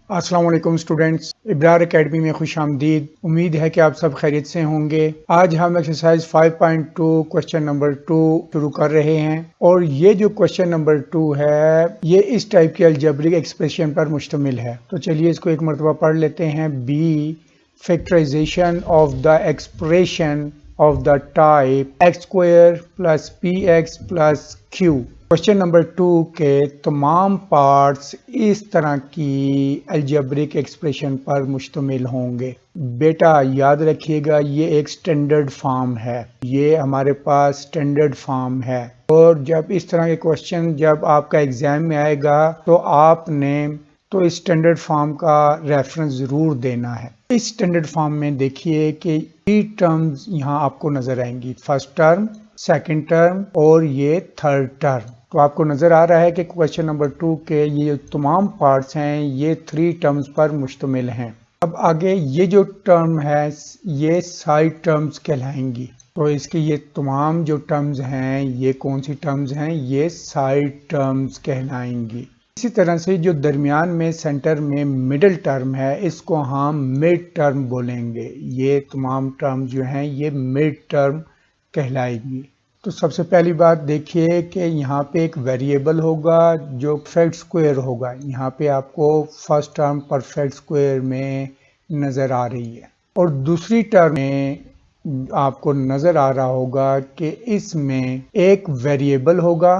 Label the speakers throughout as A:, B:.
A: अस्सलाम वालेकुम students, Ibrar academy में खुश आमदीद। उम्मीद है कि आप सब खैरियत से होंगे। आज हम एक्सरसाइज 5.2 क्वेश्चन नंबर 2 शुरू कर रहे हैं और ये जो क्वेश्चन नंबर 2 है ये इस टाइप के अलजेब्रिक एक्सप्रेशन पर मुश्तमिल है। तो चलिए इसको एक मरतबा पढ़ लेते हैं। B factorisation of the expression of the type x square plus px plus q। Question number 2 के तमाम पार्ट्स इस तरह की अलजेब्रिक एक्सप्रेशन पर मुश्तमिल होंगे। बेटा याद रखिएगा ये एक स्टैंडर्ड फॉर्म है, ये हमारे पास स्टैंडर्ड फॉर्म है और जब इस तरह के क्वेश्चन जब आपका एग्जाम में आएगा तो आपने तो इस स्टैंडर्ड फॉर्म का रेफरेंस ज़रूर देना है। इस स्टैंडर्ड फॉर्म में देखिए कि 3 टर्म्स यहाँ आपको नज़र आएंगी, फर्स्ट टर्म, सेकंड टर्म और ये थर्ड टर्म। तो आपको नज़र आ रहा है कि क्वेश्चन नंबर 2 के ये तमाम पार्ट्स हैं ये 3 टर्म्स पर मुश्तमिल हैं। अब आगे ये जो टर्म है ये साइड टर्म्स कहलाएंगी। तो इसके ये तमाम जो टर्म्स हैं ये कौन सी टर्म्स हैं, ये साइड टर्म्स कहलाएंगी। इसी तरह से जो दरमियान में सेंटर में मिडिल टर्म है इसको हम मिड टर्म बोलेंगे। ये तमाम टर्म जो हैं ये मिड टर्म कहलाएंगी। तो सबसे पहली बात देखिए कि यहाँ पे एक वेरिएबल होगा जो परफेक्ट स्क्वायर होगा। यहाँ पे आपको फर्स्ट टर्म परफेक्ट स्क्वायर में नज़र आ रही है और दूसरी टर्म में आपको नज़र आ रहा होगा कि इसमें एक वेरिएबल होगा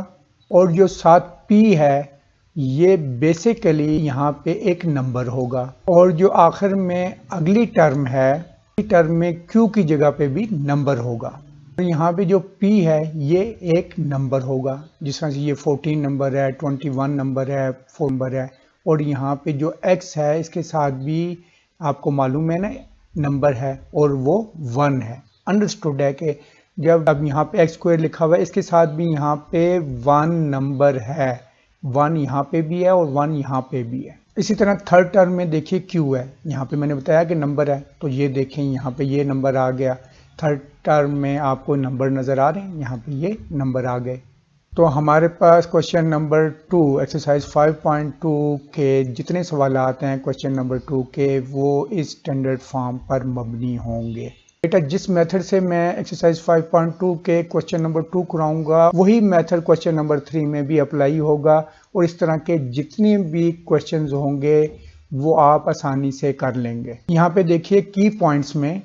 A: और जो साथ p है ये बेसिकली यहाँ पे एक नंबर होगा और जो आखिर में अगली टर्म है टर्म में q की जगह पे भी नंबर होगा। तो यहाँ पे जो p है ये एक नंबर होगा, जिस तरह से ये 14 नंबर है, 21 नंबर है, 4 नंबर है और यहाँ पे जो x है इसके साथ भी आपको मालूम है ना नंबर है और वो 1 है। अंडरस्टूड है कि जब अब यहाँ पे x स्क्वायर लिखा हुआ है इसके साथ भी यहाँ पे 1 नंबर है, 1 यहाँ पे भी है और 1 यहाँ पे भी है। इसी तरह थर्ड टर्म में देखिए q है, यहाँ पे मैंने बताया कि नंबर है तो ये देखें यहाँ पे ये नंबर आ गया। थर्ड टर्म में आपको नंबर नज़र आ रहे हैं, यहाँ पे ये नंबर आ गए। तो हमारे पास क्वेश्चन नंबर 2 एक्सरसाइज 5.2 के जितने सवाल आते हैं क्वेश्चन नंबर 2 के वो इस स्टैंडर्ड फॉर्म पर मबनी होंगे। बेटा जिस मेथड से मैं एक्सरसाइज 5.2 के क्वेश्चन नंबर 2 कराऊंगा वही मेथड क्वेश्चन नंबर 3 में भी अप्लाई होगा और इस तरह के जितने भी क्वेश्चंस होंगे वो आप आसानी से कर लेंगे। यहाँ पे देखिए की पॉइंट्स में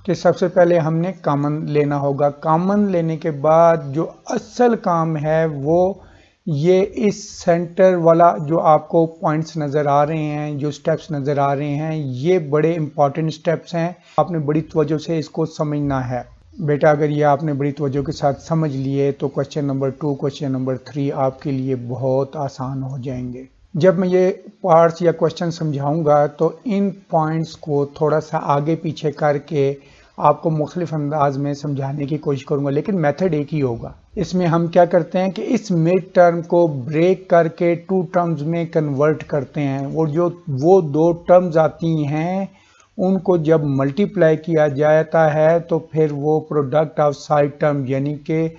A: कि सबसे पहले हमने कॉमन लेना होगा। कॉमन लेने के बाद जो असल काम है वो ये इस सेंटर वाला जो आपको पॉइंट्स नज़र आ रहे हैं, जो स्टेप्स नज़र आ रहे हैं ये बड़े इंपॉर्टेंट स्टेप्स हैं, आपने बड़ी तवज्जो से इसको समझना है। बेटा अगर ये आपने बड़ी तवज्जो के साथ समझ लिए तो क्वेश्चन नंबर 2 क्वेश्चन नंबर 3 आपके लिए बहुत आसान हो जाएंगे। जब मैं ये पार्ट्स या क्वेश्चन समझाऊंगा तो इन पॉइंट्स को थोड़ा सा आगे पीछे करके आपको मुख्तलिफ अंदाज में समझाने की कोशिश करूंगा, लेकिन मेथड एक ही होगा। इसमें हम क्या करते हैं कि इस मिड टर्म को ब्रेक करके 2 टर्म्स में कन्वर्ट करते हैं और जो वो 2 टर्म्स आती हैं उनको जब मल्टीप्लाई किया जाता है तो फिर वो प्रोडक्ट ऑफ साइड टर्म यानी कि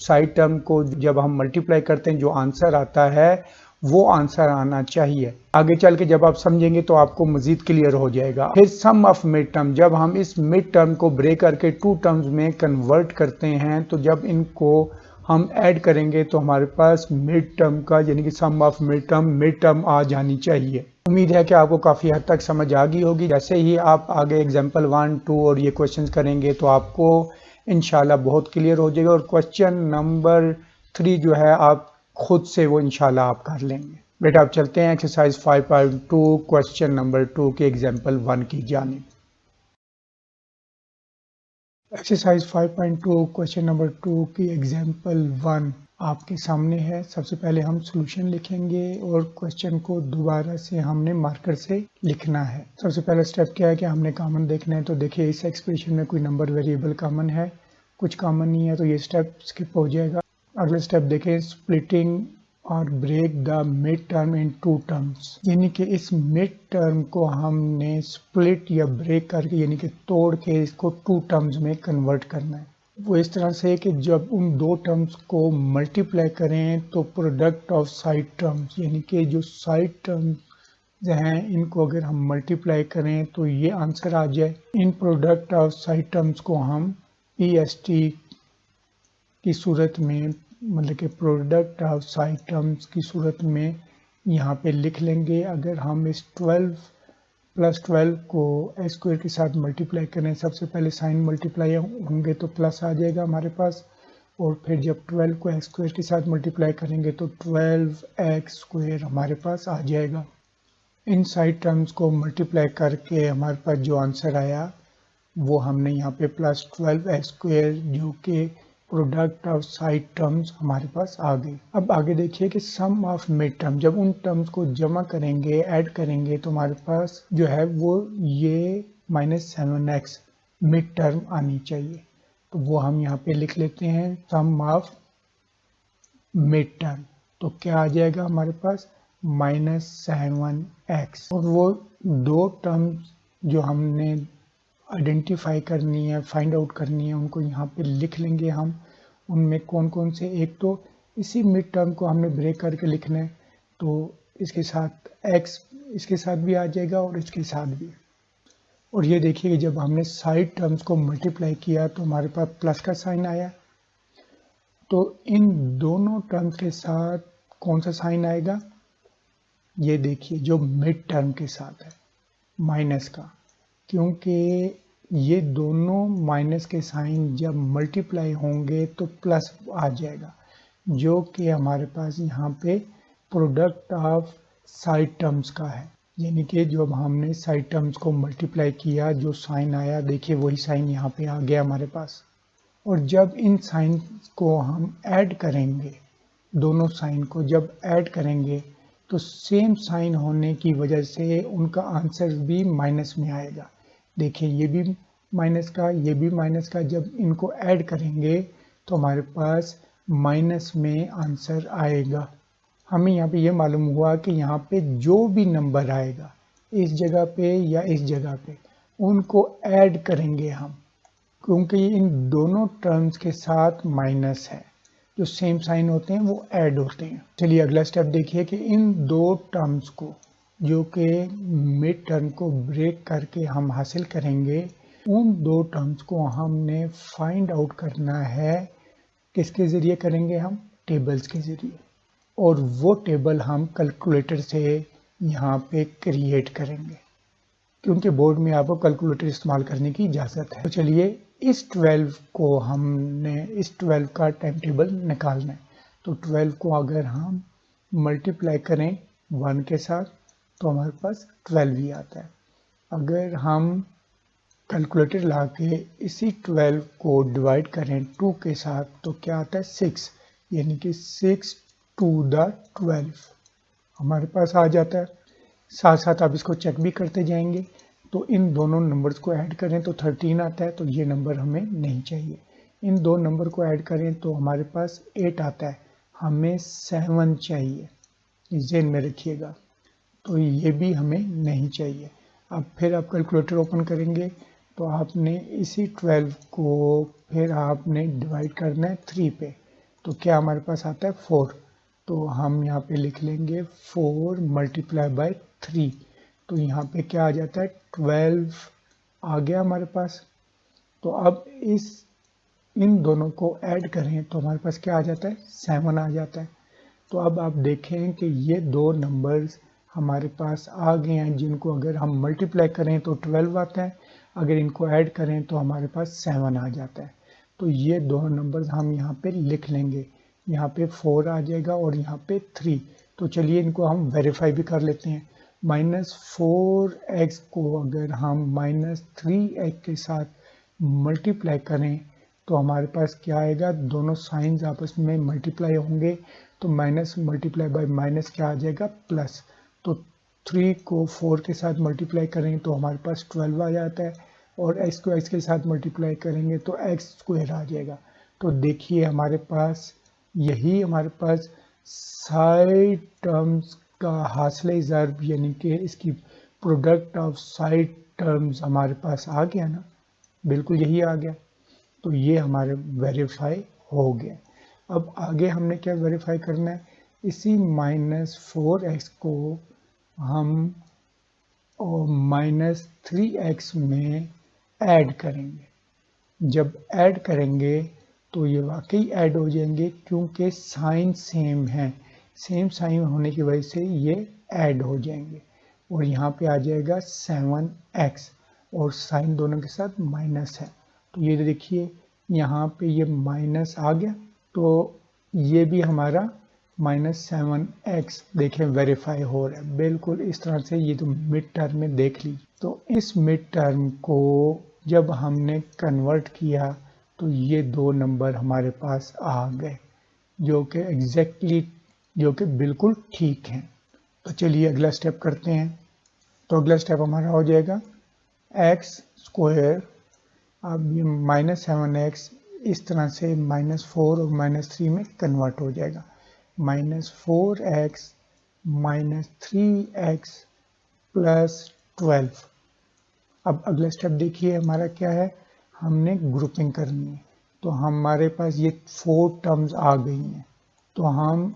A: साइड टर्म को जब हम मल्टीप्लाई करते हैं जो आंसर आता है वो आंसर आना चाहिए। आगे चल के जब आप समझेंगे तो आपको मजीद क्लियर हो जाएगा। फिर सम ऑफ मिड टर्म, जब हम इस मिड टर्म को ब्रेक करके 2 टर्म्स में कन्वर्ट करते हैं तो जब इनको हम ऐड करेंगे तो हमारे पास मिड टर्म का यानी कि सम ऑफ मिड टर्म आ जानी चाहिए। उम्मीद है कि आपको काफ़ी हद तक समझ आ गई होगी। जैसे ही आप आगे एग्जाम्पल 1, 2 और ये क्वेश्चंस करेंगे तो आपको इंशाल्लाह बहुत क्लियर हो जाएगा और क्वेश्चन नंबर 3 जो है आप खुद से वो इंशाल्लाह आप कर लेंगे। बेटा आप चलते हैं एक्सरसाइज 5.2 क्वेश्चन नंबर 2 के एग्जाम्पल 1 की जानिब। एक्सरसाइज 5.2 क्वेश्चन नंबर 2 की एग्जाम्पल 1 आपके सामने है। सबसे पहले हम सॉल्यूशन लिखेंगे और क्वेश्चन को दोबारा से हमने मार्कर से लिखना है। सबसे पहला स्टेप क्या है कि हमने कॉमन देखना है। तो देखिए इस एक्सप्रेशन में कोई नंबर वेरिएबल कॉमन है, कुछ कॉमन नहीं है तो ये स्टेप स्किप हो जाएगा। अगला स्टेप देखें, स्प्लिटिंग और break the mid term in 2 terms, यानी कि इस मिड टर्म को हमने स्प्लिट या ब्रेक करके यानी कि तोड़ के इसको 2 टर्म्स में कन्वर्ट करना है। वो इस तरह से कि जब उन 2 टर्म्स को मल्टीप्लाई करें तो प्रोडक्ट ऑफ साइड टर्म्स यानी कि जो साइड टर्म हैं, इनको अगर हम मल्टीप्लाई करें तो ये आंसर आ जाए। इन प्रोडक्ट ऑफ साइड टर्म्स को हम PST की सूरत में, मतलब कि प्रोडक्ट ऑफ साइड टर्म्स की सूरत में यहाँ पे लिख लेंगे। अगर हम इस 12 + 12 को x स्क्वायर के साथ मल्टीप्लाई करें, सबसे पहले साइन मल्टीप्लाई होंगे तो प्लस आ जाएगा हमारे पास, और फिर जब 12 को x स्क्वायर के साथ मल्टीप्लाई करेंगे तो 12x स्क्वायर हमारे पास आ जाएगा। इन साइड टर्म्स को मल्टीप्लाई करके हमारे पास जो आंसर आया वो हमने यहाँ पे +12x स्क्वायर, जो कि प्रोडक्ट ऑफ साइड टर्म्स हमारे पास आ गई। अब आगे देखिए कि सम ऑफ मिड टर्म, जब उन टर्म्स को जमा करेंगे, ऐड करेंगे तो हमारे पास जो है वो ये -7x मिड टर्म आनी चाहिए। तो वो हम यहाँ पे लिख लेते हैं सम ऑफ मिड टर्म। तो क्या आ जाएगा हमारे पास -7x। और वो दो टर्म्स जो हमने आइडेंटिफाई करनी है, फाइंड आउट करनी है, उनको यहाँ पे लिख लेंगे हम। उनमें कौन कौन से, एक तो इसी मिड टर्म को हमने ब्रेक करके लिखना है, तो इसके साथ x इसके साथ भी आ जाएगा और इसके साथ भी। और ये देखिए कि जब हमने साइड टर्म्स को मल्टीप्लाई किया तो हमारे पास प्लस का साइन आया। तो इन दोनों टर्म्स के साथ कौन सा साइन आएगा, ये देखिए जो मिड टर्म के साथ है, माइनस का, क्योंकि ये दोनों माइनस के साइन जब मल्टीप्लाई होंगे तो प्लस आ जाएगा, जो कि हमारे पास यहाँ पे प्रोडक्ट ऑफ साइड टर्म्स का है। यानी कि जब हमने साइड टर्म्स को मल्टीप्लाई किया, जो साइन आया देखिए वही साइन यहाँ पे आ गया हमारे पास। और जब इन साइन को हम ऐड करेंगे, दोनों साइन को जब ऐड करेंगे तो सेम साइन होने की वजह से उनका आंसर भी माइनस में आएगा। देखिए ये भी माइनस का, ये भी माइनस का, जब इनको ऐड करेंगे तो हमारे पास माइनस में आंसर आएगा। हमें यहाँ पे ये मालूम हुआ कि यहाँ पे जो भी नंबर आएगा इस जगह पे या इस जगह पे, उनको ऐड करेंगे हम, क्योंकि इन दोनों टर्म्स के साथ माइनस है, जो सेम साइन होते हैं वो ऐड होते हैं। चलिए अगला स्टेप देखिए कि इन दो टर्म्स को, जो कि मिड टर्म को ब्रेक करके हम हासिल करेंगे, उन दो टर्म्स को हमने फाइंड आउट करना है। किसके ज़रिए करेंगे हम, टेबल्स के ज़रिए। और वो टेबल हम कैलकुलेटर से यहाँ पे क्रिएट करेंगे, क्योंकि बोर्ड में आपको कैलकुलेटर इस्तेमाल करने की इजाज़त है। तो चलिए इस 12 को हमने, इस 12 का टाइम टेबल निकालना है। तो 12 को अगर हम मल्टीप्लाई करें 1 के साथ तो हमारे पास 12 ही आता है। अगर हम कैलकुलेटर ला के इसी 12 को डिवाइड करें 2 के साथ तो क्या आता है 6, यानी कि 6 to the 12 हमारे पास आ जाता है। साथ साथ आप इसको चेक भी करते जाएंगे। तो इन दोनों नंबर्स को ऐड करें तो 13 आता है, तो ये नंबर हमें नहीं चाहिए। इन दो नंबर को ऐड करें तो हमारे पास 8 आता है, हमें 7 चाहिए, ज़हन में रखिएगा। तो ये भी हमें नहीं चाहिए। अब फिर आप कैलकुलेटर ओपन करेंगे तो आपने इसी 12 को फिर आपने डिवाइड करना है 3 पे, तो क्या हमारे पास आता है 4। तो हम यहाँ पे लिख लेंगे 4 × 3। तो यहाँ पे क्या आ जाता है 12 आ गया हमारे पास। तो अब इन दोनों को ऐड करें तो हमारे पास क्या आ जाता है 7 आ जाता है। तो अब आप देखें कि ये दो नंबर्स हमारे पास आ गए हैं, जिनको अगर हम मल्टीप्लाई करें तो 12 आता है, अगर इनको ऐड करें तो हमारे पास 7 आ जाता है। तो ये दो नंबर्स हम यहाँ पे लिख लेंगे, यहाँ पे 4 आ जाएगा और यहाँ पे 3। तो चलिए इनको हम वेरीफाई भी कर लेते हैं। -4x को अगर हम -3x के साथ मल्टीप्लाई करें तो हमारे पास क्या आएगा, दोनों साइंस आपस में मल्टीप्लाई होंगे तो माइनस मल्टीप्लाई बाय माइनस क्या आ जाएगा प्लस। तो 3 को 4 के साथ मल्टीप्लाई करें तो हमारे पास 12 आ जाता है, और x को x के साथ मल्टीप्लाई करेंगे तो x स्क्वायर आ जाएगा। तो देखिए हमारे पास यही हमारे पास साइड टर्म्स का हासिल ज़र्ब, यानी कि इसकी प्रोडक्ट ऑफ साइड टर्म्स हमारे पास आ गया ना, बिल्कुल यही आ गया। तो ये हमारे वेरीफाई हो गया। अब आगे हमने क्या वेरीफाई करना है, इसी -4x को हम और -3x में ऐड करेंगे। जब ऐड करेंगे तो ये वाकई ऐड हो जाएंगे क्योंकि साइन सेम है, सेम साइन होने की वजह से ये ऐड हो जाएंगे और यहाँ पे आ जाएगा 7x और साइन दोनों के साथ माइनस है। तो ये देखिए यहाँ पे ये माइनस आ गया तो ये भी हमारा -7x देखें वेरीफाई हो रहा है। बिल्कुल इस तरह से ये तो मिड टर्म में देख लीजिए। तो इस मिड टर्म को जब हमने कन्वर्ट किया तो ये दो नंबर हमारे पास आ गए जो कि एग्जैक्टली जो कि बिल्कुल ठीक हैं। तो चलिए अगला स्टेप करते हैं। तो अगला स्टेप हमारा हो जाएगा x²। अब ये -7x इस तरह से -4 और -3 में कन्वर्ट हो जाएगा। -4x -3x +12। अब अगला स्टेप देखिए हमारा क्या है, हमने ग्रुपिंग करनी है। तो हमारे पास ये 4 टर्म्स आ गई हैं तो हम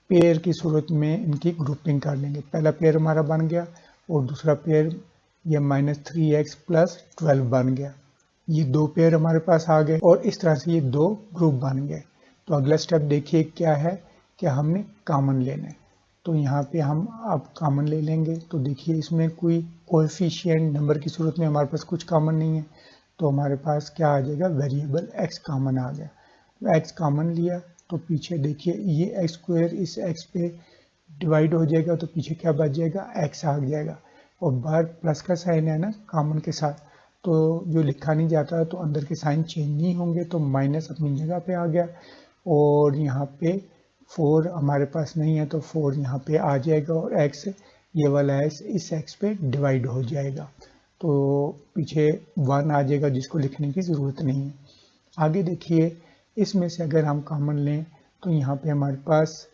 A: पेयर की सूरत में इनकी ग्रुपिंग कर लेंगे। पहला पेयर हमारा बन गया और दूसरा पेयर ये -3x +12 बन गया। ये दो पेयर हमारे पास आ गए और इस तरह से ये दो ग्रुप बन गए। तो अगला स्टेप देखिए क्या है कि हमने कॉमन लेना है। तो यहाँ पे हम अब कॉमन ले लेंगे। तो देखिए इसमें कोई कोएफिशिएंट नंबर की सूरत में हमारे पास कुछ कॉमन नहीं है तो हमारे पास क्या आ जाएगा, वेरिएबल x कॉमन आ गया। तो x कॉमन लिया तो पीछे देखिए ये x² इस x पे डिवाइड हो जाएगा तो पीछे क्या बच जाएगा, x आ जाएगा। और बाहर प्लस का साइन है ना कॉमन के साथ, तो जो लिखा नहीं जाता तो अंदर के साइन चेंज नहीं होंगे तो माइनस अपनी जगह पे आ गया। और यहाँ पे 4 हमारे पास नहीं है तो 4 यहाँ पे आ जाएगा और x ये वाला x इस x पे डिवाइड हो जाएगा तो पीछे 1 आ जाएगा जिसको लिखने की ज़रूरत नहीं है। आगे देखिए इसमें से अगर हम कॉमन लें तो यहाँ पे हमारे पास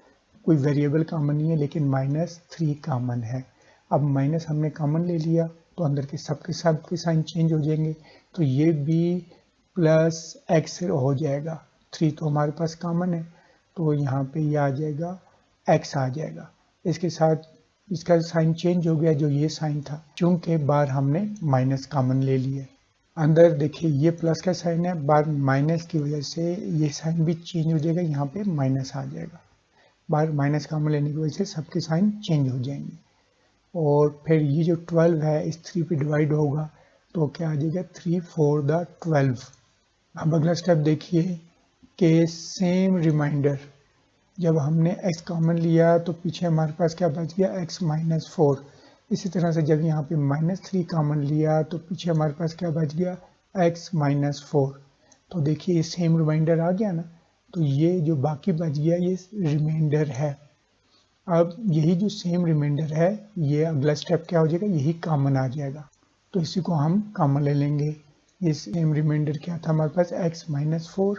A: कोई वेरिएबल कॉमन नहीं है लेकिन -3 कॉमन है। अब माइनस हमने कॉमन ले लिया तो अंदर के सबके साइन चेंज हो जाएंगे तो ये भी +x हो जाएगा। 3 तो हमारे पास कॉमन है तो यहाँ पे ये आ जाएगा x आ जाएगा। इसके साथ इसका साइन चेंज हो गया जो ये साइन था क्योंकि बाहर हमने माइनस कॉमन ले लिया। अंदर देखिए ये प्लस का साइन है, बाहर माइनस की वजह से ये साइन भी चेंज हो जाएगा, यहाँ पे माइनस आ जाएगा। बाहर माइनस कॉमन लेने की वजह से सबके साइन चेंज हो जाएंगे। और फिर ये जो 12 है इस 3 पे डिवाइड होगा तो क्या आ जाएगा 3 4 12। अब अगला स्टेप देखिए कि सेम रिमाइंडर जब हमने x कॉमन लिया तो पीछे हमारे पास क्या बच गया x -4। इसी तरह से जब यहाँ पे -3 कॉमन लिया तो पीछे हमारे पास क्या बच गया x -4। तो देखिए ये सेम रिमाइंडर आ गया ना, तो ये जो बाकी बच गया ये रिमाइंडर है। अब यही जो सेम रिमाइंडर है ये अगला स्टेप क्या हो जाएगा, यही कॉमन आ जाएगा तो इसी को हम कॉमन ले लेंगे। ये सेम रिमाइंडर क्या था हमारे पास x -4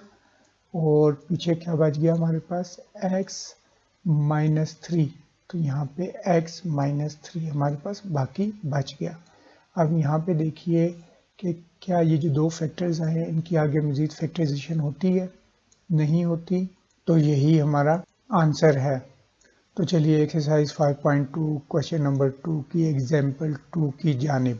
A: और पीछे क्या बच गया हमारे पास x -3। तो यहाँ पे x -3 हमारे पास बाकी बच गया। अब यहाँ पे देखिए कि क्या ये जो दो फैक्टर्स आए हैं इनकी आगे मज़ीद फैक्टराइजेशन होती है, नहीं होती, तो यही हमारा आंसर है। तो चलिए एक्सरसाइज 5.2 क्वेश्चन नंबर 2 की एग्जाम्पल 2 की जानिब।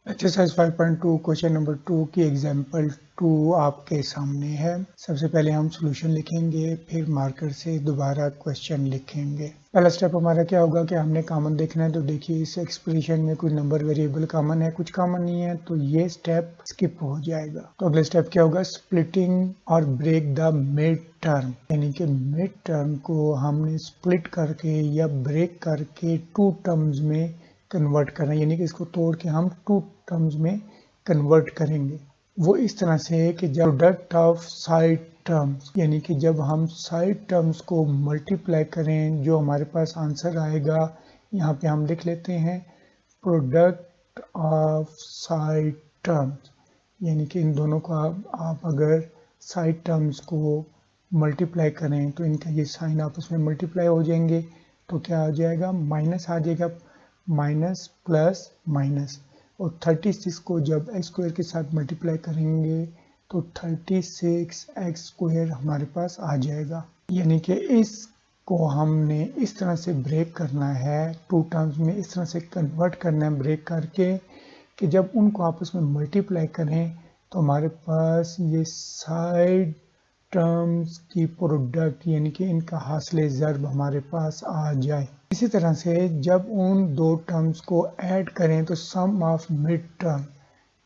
A: एक्सरसाइज 5.2 क्वेश्चन नंबर 2 की एग्जाम्पल 2 आपके सामने है। सबसे पहले हम सॉल्यूशन लिखेंगे फिर मार्कर से दोबारा क्वेश्चन लिखेंगे। पहला स्टेप हमारा क्या होगा कि हमने कॉमन देखना है। तो देखिए इस एक्सप्रेशन में कोई नंबर वेरिएबल कॉमन है, कुछ कॉमन नहीं है तो ये स्टेप स्किप हो जाएगा। तो अगला स्टेप क्या होगा, स्प्लिटिंग और ब्रेक द मिड टर्म, यानी कि मिड टर्म को हमने स्प्लिट करके या ब्रेक करके 2 टर्म्स में कन्वर्ट करना, यानी कि इसको तोड़ के हम 2 टर्म्स में कन्वर्ट करेंगे। वो इस तरह से है कि जब प्रोडक्ट ऑफ साइड टर्म्स, यानी कि जब हम साइड टर्म्स को मल्टीप्लाई करें जो हमारे पास आंसर आएगा, यहाँ पे हम लिख लेते हैं प्रोडक्ट ऑफ साइड टर्म्स, यानी कि इन दोनों को आप अगर साइड टर्म्स को मल्टीप्लाई करें तो इनका ये साइन आपस में मल्टीप्लाई हो जाएंगे तो क्या आ जाएगा, माइनस आ जाएगा, माइनस प्लस माइनस। और 36 को जब x² के साथ मल्टीप्लाई करेंगे तो 36x² हमारे पास आ जाएगा। यानी कि इस को हमने इस तरह से ब्रेक करना है, टू टर्म्स में इस तरह से कन्वर्ट करना है ब्रेक करके कि जब उनको आपस में मल्टीप्लाई करें तो हमारे पास ये साइड टर्म्स की प्रोडक्ट यानी कि इनका हासिल ज़र्ब हमारे पास आ जाए। इसी तरह से जब उन दो टर्म्स को ऐड करें तो सम ऑफ मिड टर्म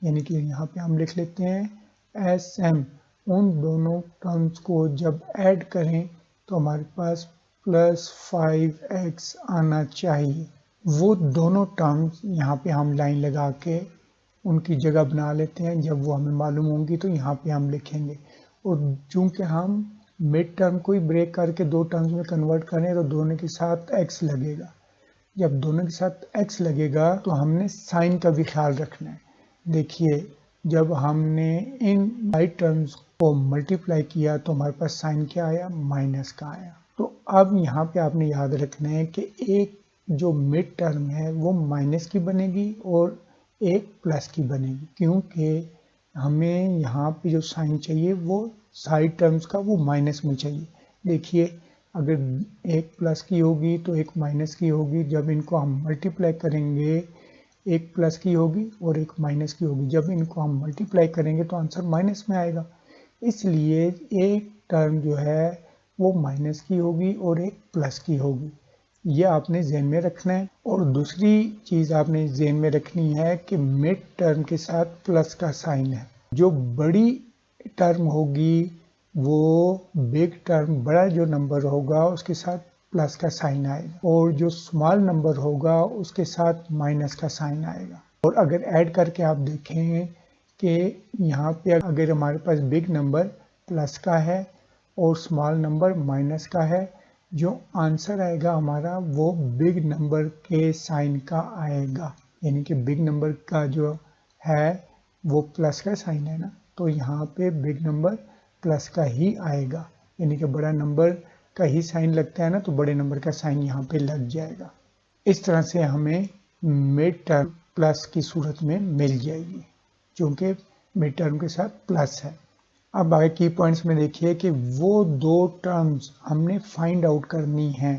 A: यानी कि यहाँ पे हम लिख लेते हैं एस एम, उन दोनों टर्म्स को जब ऐड करें तो हमारे पास प्लस 5x आना चाहिए। वो दोनों टर्म्स यहाँ पे हम लाइन लगा के उनकी जगह बना लेते हैं, जब वो हमें मालूम होंगी तो यहाँ पे हम लिखेंगे। और चूँकि हम मिड टर्म को ही ब्रेक करके दो टर्म्स में कन्वर्ट करें तो दोनों के साथ x लगेगा। जब दोनों के साथ x लगेगा तो हमने साइन का भी ख्याल रखना है। देखिए जब हमने इन साइड टर्म्स को मल्टीप्लाई किया तो हमारे पास साइन क्या आया, माइनस का आया। तो अब यहाँ पे आपने याद रखना है कि एक जो मिड टर्म है वो माइनस की बनेगी और एक प्लस की बनेगी, क्योंकि हमें यहाँ पे जो साइन चाहिए वो साइड टर्म्स का वो माइनस में चाहिए। देखिए अगर एक प्लस की होगी तो एक माइनस की होगी, जब इनको हम मल्टीप्लाई करेंगे एक प्लस की होगी और एक माइनस की होगी, जब इनको हम मल्टीप्लाई करेंगे तो आंसर माइनस में आएगा। इसलिए एक टर्म जो है वो माइनस की होगी और एक प्लस की होगी, ये आपने ज़हन में रखना है। और दूसरी चीज़ आपने ज़हन में रखनी है कि मिड टर्म के साथ प्लस का साइन है। जो बड़ी टर्म होगी वो बिग टर्म, बड़ा जो नंबर होगा उसके साथ प्लस का साइन आएगा, और जो स्मॉल नंबर होगा उसके साथ माइनस का साइन आएगा। और अगर ऐड करके आप देखें कि यहाँ पे अगर हमारे पास बिग नंबर प्लस का है और स्मॉल नंबर माइनस का है, जो आंसर आएगा हमारा वो बिग नंबर के साइन का आएगा। यानी कि बिग नंबर का जो है वो प्लस का साइन है ना, तो यहाँ पे बिग नंबर प्लस का ही आएगा। यानी कि बड़ा नंबर का ही साइन लगता है ना, तो बड़े नंबर का साइन यहाँ पे लग जाएगा। इस तरह से हमें मिड टर्म प्लस की सूरत में मिल जाएगी, क्योंकि मिड टर्म के साथ प्लस है। अब आगे की पॉइंट्स में देखिए कि वो दो टर्म्स हमने फाइंड आउट करनी है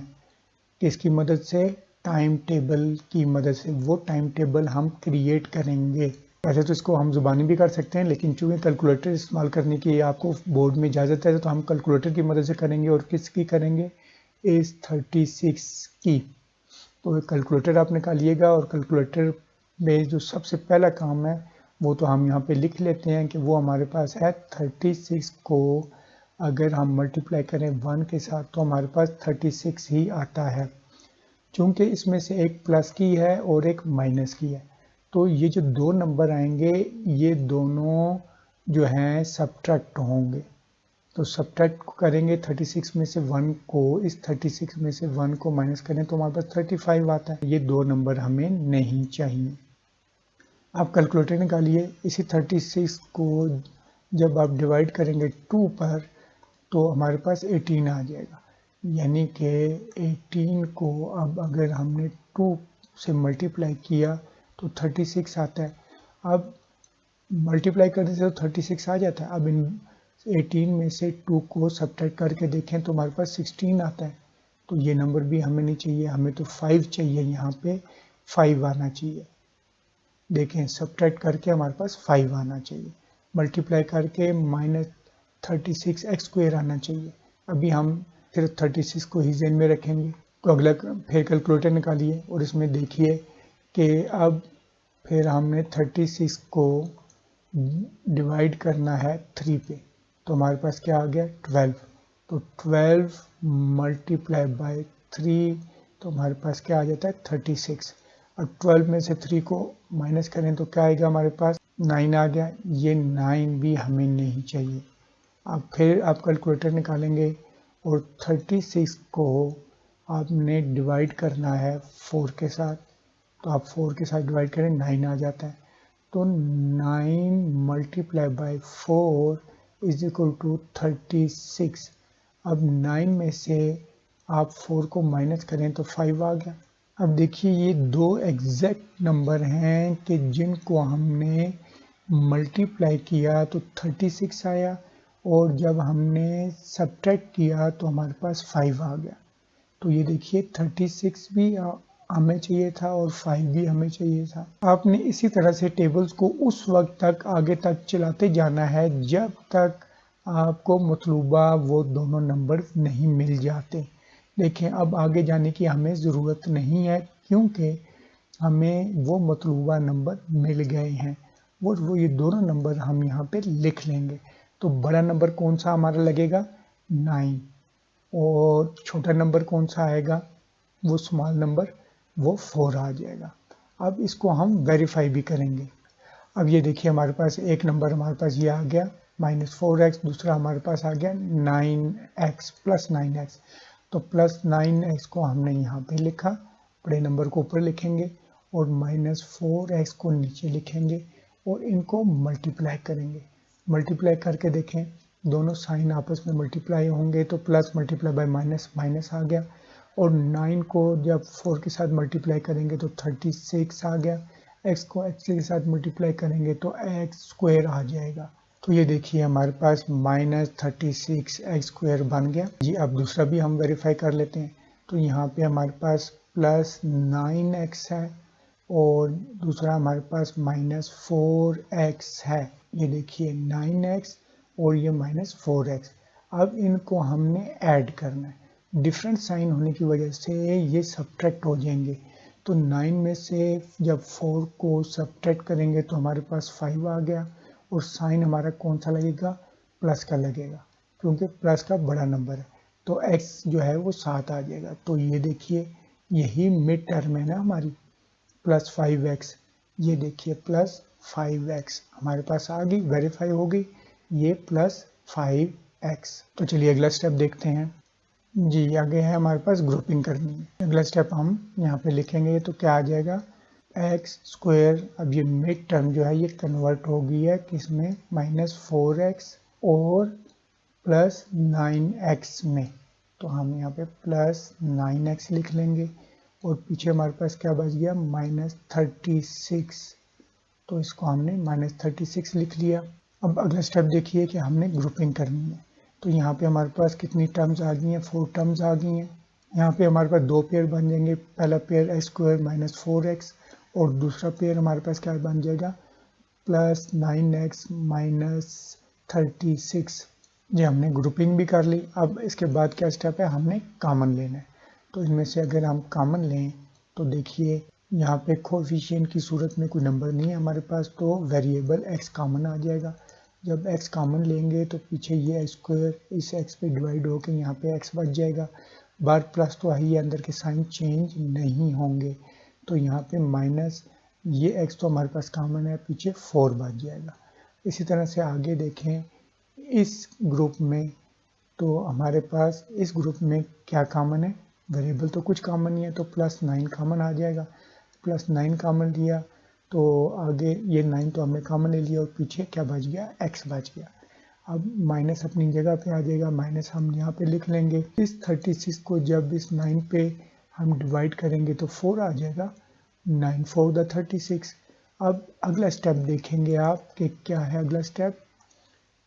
A: किसकी मदद से, टाइम टेबल की मदद से। वो टाइम टेबल हम क्रिएट करेंगे। वैसे तो इसको हम ज़ुबानी भी कर सकते हैं, लेकिन चूँकि कैलकुलेटर इस्तेमाल करने की आपको बोर्ड में इजाज़त है तो हम कैलकुलेटर की मदद से करेंगे। और किसकी करेंगे, एज 36 की। तो कैलकुलेटर आप निकालिएगा और कैलकुलेटर में जो सबसे पहला काम है वो तो हम यहाँ पे लिख लेते हैं कि वो हमारे पास है 36 को अगर हम मल्टीप्लाई करें 1 के साथ तो हमारे पास 36 ही आता है। चूँकि इसमें से एक प्लस की है और एक माइनस की है, तो ये जो दो नंबर आएंगे ये दोनों जो हैं सब्ट्रैक्ट होंगे। तो सब्ट्रैक्ट करेंगे 36 में से 1 को, इस 36 में से 1 को माइनस करें तो हमारे पास 35 आता है। ये दो नंबर हमें नहीं चाहिए। आप कैलकुलेटर निकालिए, इसी 36 को जब आप डिवाइड करेंगे 2 पर तो हमारे पास 18 आ जाएगा। यानी कि 18 को अब अगर हमने 2 से मल्टीप्लाई किया तो 36 आता है। अब मल्टीप्लाई करने से तो 36 आ जाता है। अब इन 18 में से 2 को सब्ट्रैक्ट करके देखें तो हमारे पास 16 आता है। तो ये नंबर भी हमें नहीं चाहिए, हमें तो 5 चाहिए, यहाँ पे 5 आना चाहिए। देखें सब्ट्रैक्ट करके हमारे पास 5 आना चाहिए, मल्टीप्लाई करके -36 एक्स स्क्वायर आना चाहिए। अभी हम सिर्फ 36 को ही ज़हन में रखेंगे। तो अगला फिर कैलकुलेटर निकालिए और इसमें देखिए कि अब फिर हमने 36 को डिवाइड करना है 3 पे, तो हमारे पास क्या आ गया 12। तो 12 मल्टीप्लाई बाय 3 तो हमारे पास क्या आ जाता है 36। और 12 में से 3 को माइनस करें तो क्या आएगा हमारे पास 9 आ गया। ये 9 भी हमें नहीं चाहिए। अब फिर आप कैलकुलेटर निकालेंगे और 36 को आपने डिवाइड करना है 4 के साथ, तो आप 4 के साथ डिवाइड करें 9 आ जाता है। तो 9 multiply by 4 is equal to 36। अब 9 में से आप 4 को माइनस करें तो 5 आ गया। अब देखिए ये दो एग्जैक्ट नंबर हैं कि जिनको हमने मल्टीप्लाई किया तो 36 आया और जब हमने सब्ट्रैक्ट किया तो हमारे पास 5 आ गया। तो ये देखिए 36 भी हमें चाहिए था और 5 भी हमें चाहिए था। आपने इसी तरह से टेबल्स को उस वक्त तक आगे तक चलाते जाना है जब तक आपको मतलूबा वो दोनों नंबर नहीं मिल जाते। देखें अब आगे जाने की हमें ज़रूरत नहीं है क्योंकि हमें वो मतलूबा नंबर मिल गए हैं। वो ये दोनों नंबर हम यहाँ पे लिख लेंगे। तो बड़ा नंबर कौन सा हमारा लगेगा 9 और छोटा नंबर कौन सा आएगा वो स्मॉल नंबर वो 4 आ जाएगा। अब इसको हम वेरीफाई भी करेंगे। अब ये देखिए हमारे पास एक नंबर हमारे पास ये आ गया -4x, दूसरा हमारे पास आ गया 9x प्लस 9x। तो प्लस 9x को हमने यहाँ पे लिखा, बड़े नंबर को ऊपर लिखेंगे और -4x को नीचे लिखेंगे और इनको मल्टीप्लाई करेंगे। मल्टीप्लाई करके देखें दोनों साइन आपस में मल्टीप्लाई होंगे तो plus multiply by minus minus आ गया और 9 को जब 4 के साथ मल्टीप्लाई करेंगे तो 36 आ गया। x को x के साथ मल्टीप्लाई करेंगे तो x स्क्वायर आ जाएगा। तो ये देखिए हमारे पास -36 एक्स स्क्वायर बन गया जी। अब दूसरा भी हम वेरीफाई कर लेते हैं। तो यहाँ पे हमारे पास +9x है और दूसरा हमारे पास -4x है। ये देखिए 9x और ये -4x। अब इनको हमने ऐड करना है। डिफरेंट साइन होने की वजह से ये सब्ट्रैक्ट हो जाएंगे। तो 9 में से जब 4 को सब्ट्रैक्ट करेंगे तो हमारे पास 5 आ गया और साइन हमारा कौन सा लगेगा प्लस का लगेगा क्योंकि प्लस का बड़ा नंबर है। तो x जो है वो 7 आ जाएगा। तो ये देखिए यही मिड टर्म है ना हमारी +5x। ये देखिए +5x हमारे पास आ गई, वेरीफाई हो गई ये +5x। तो चलिए अगला स्टेप देखते हैं जी। आगे है हमारे पास ग्रुपिंग करनी है। अगला स्टेप हम यहाँ पे लिखेंगे तो क्या आ जाएगा एक्स स्क्वायर। अब ये मिड टर्म जो है ये कन्वर्ट हो गई है किसमें -4x और +9x में। तो हम यहाँ पे +9x लिख लेंगे और पीछे हमारे पास क्या बच गया -36। तो इसको हमने -36 लिख लिया। अब अगला स्टेप देखिए कि हमने ग्रुपिंग करनी है। तो यहाँ पे हमारे पास कितनी टर्म्स आ गई हैं 4 टर्म्स आ गई हैं। यहाँ पे हमारे पास दो पेयर बन जाएंगे। पहला पेयर x स्क्वायर -4x और दूसरा पेयर हमारे पास क्या बन जाएगा +9x -36। ये हमने ग्रुपिंग भी कर ली। अब इसके बाद क्या स्टेप है हमने कॉमन लेना है। तो इनमें से अगर हम कॉमन लें तो देखिए यहाँ पे कोफिशिएंट की सूरत में कोई नंबर नहीं है हमारे पास तो वेरिएबल x कॉमन आ जाएगा। जब x कॉमन लेंगे तो पीछे ये x स्क्वायर इस x पे डिवाइड होकर यहाँ पे x बच जाएगा। बार प्लस तो है अंदर के साइन चेंज नहीं होंगे। तो यहाँ पे माइनस ये x तो हमारे पास कॉमन है पीछे 4 बच जाएगा। इसी तरह से आगे देखें इस ग्रुप में तो हमारे पास इस ग्रुप में क्या कॉमन है वेरिएबल तो कुछ कॉमन नहीं है तो +9 कॉमन आ जाएगा। +9 कॉमन लिया तो आगे ये 9 तो हमने कॉमन ले लिया और पीछे क्या बच गया x बच गया। अब माइनस अपनी जगह पे आ जाएगा, माइनस हम यहाँ पे लिख लेंगे। इस 36 को जब इस 9 पे हम डिवाइड करेंगे तो 4 आ जाएगा। 9 4 द 36। अब अगला स्टेप देखेंगे आप कि क्या है अगला स्टेप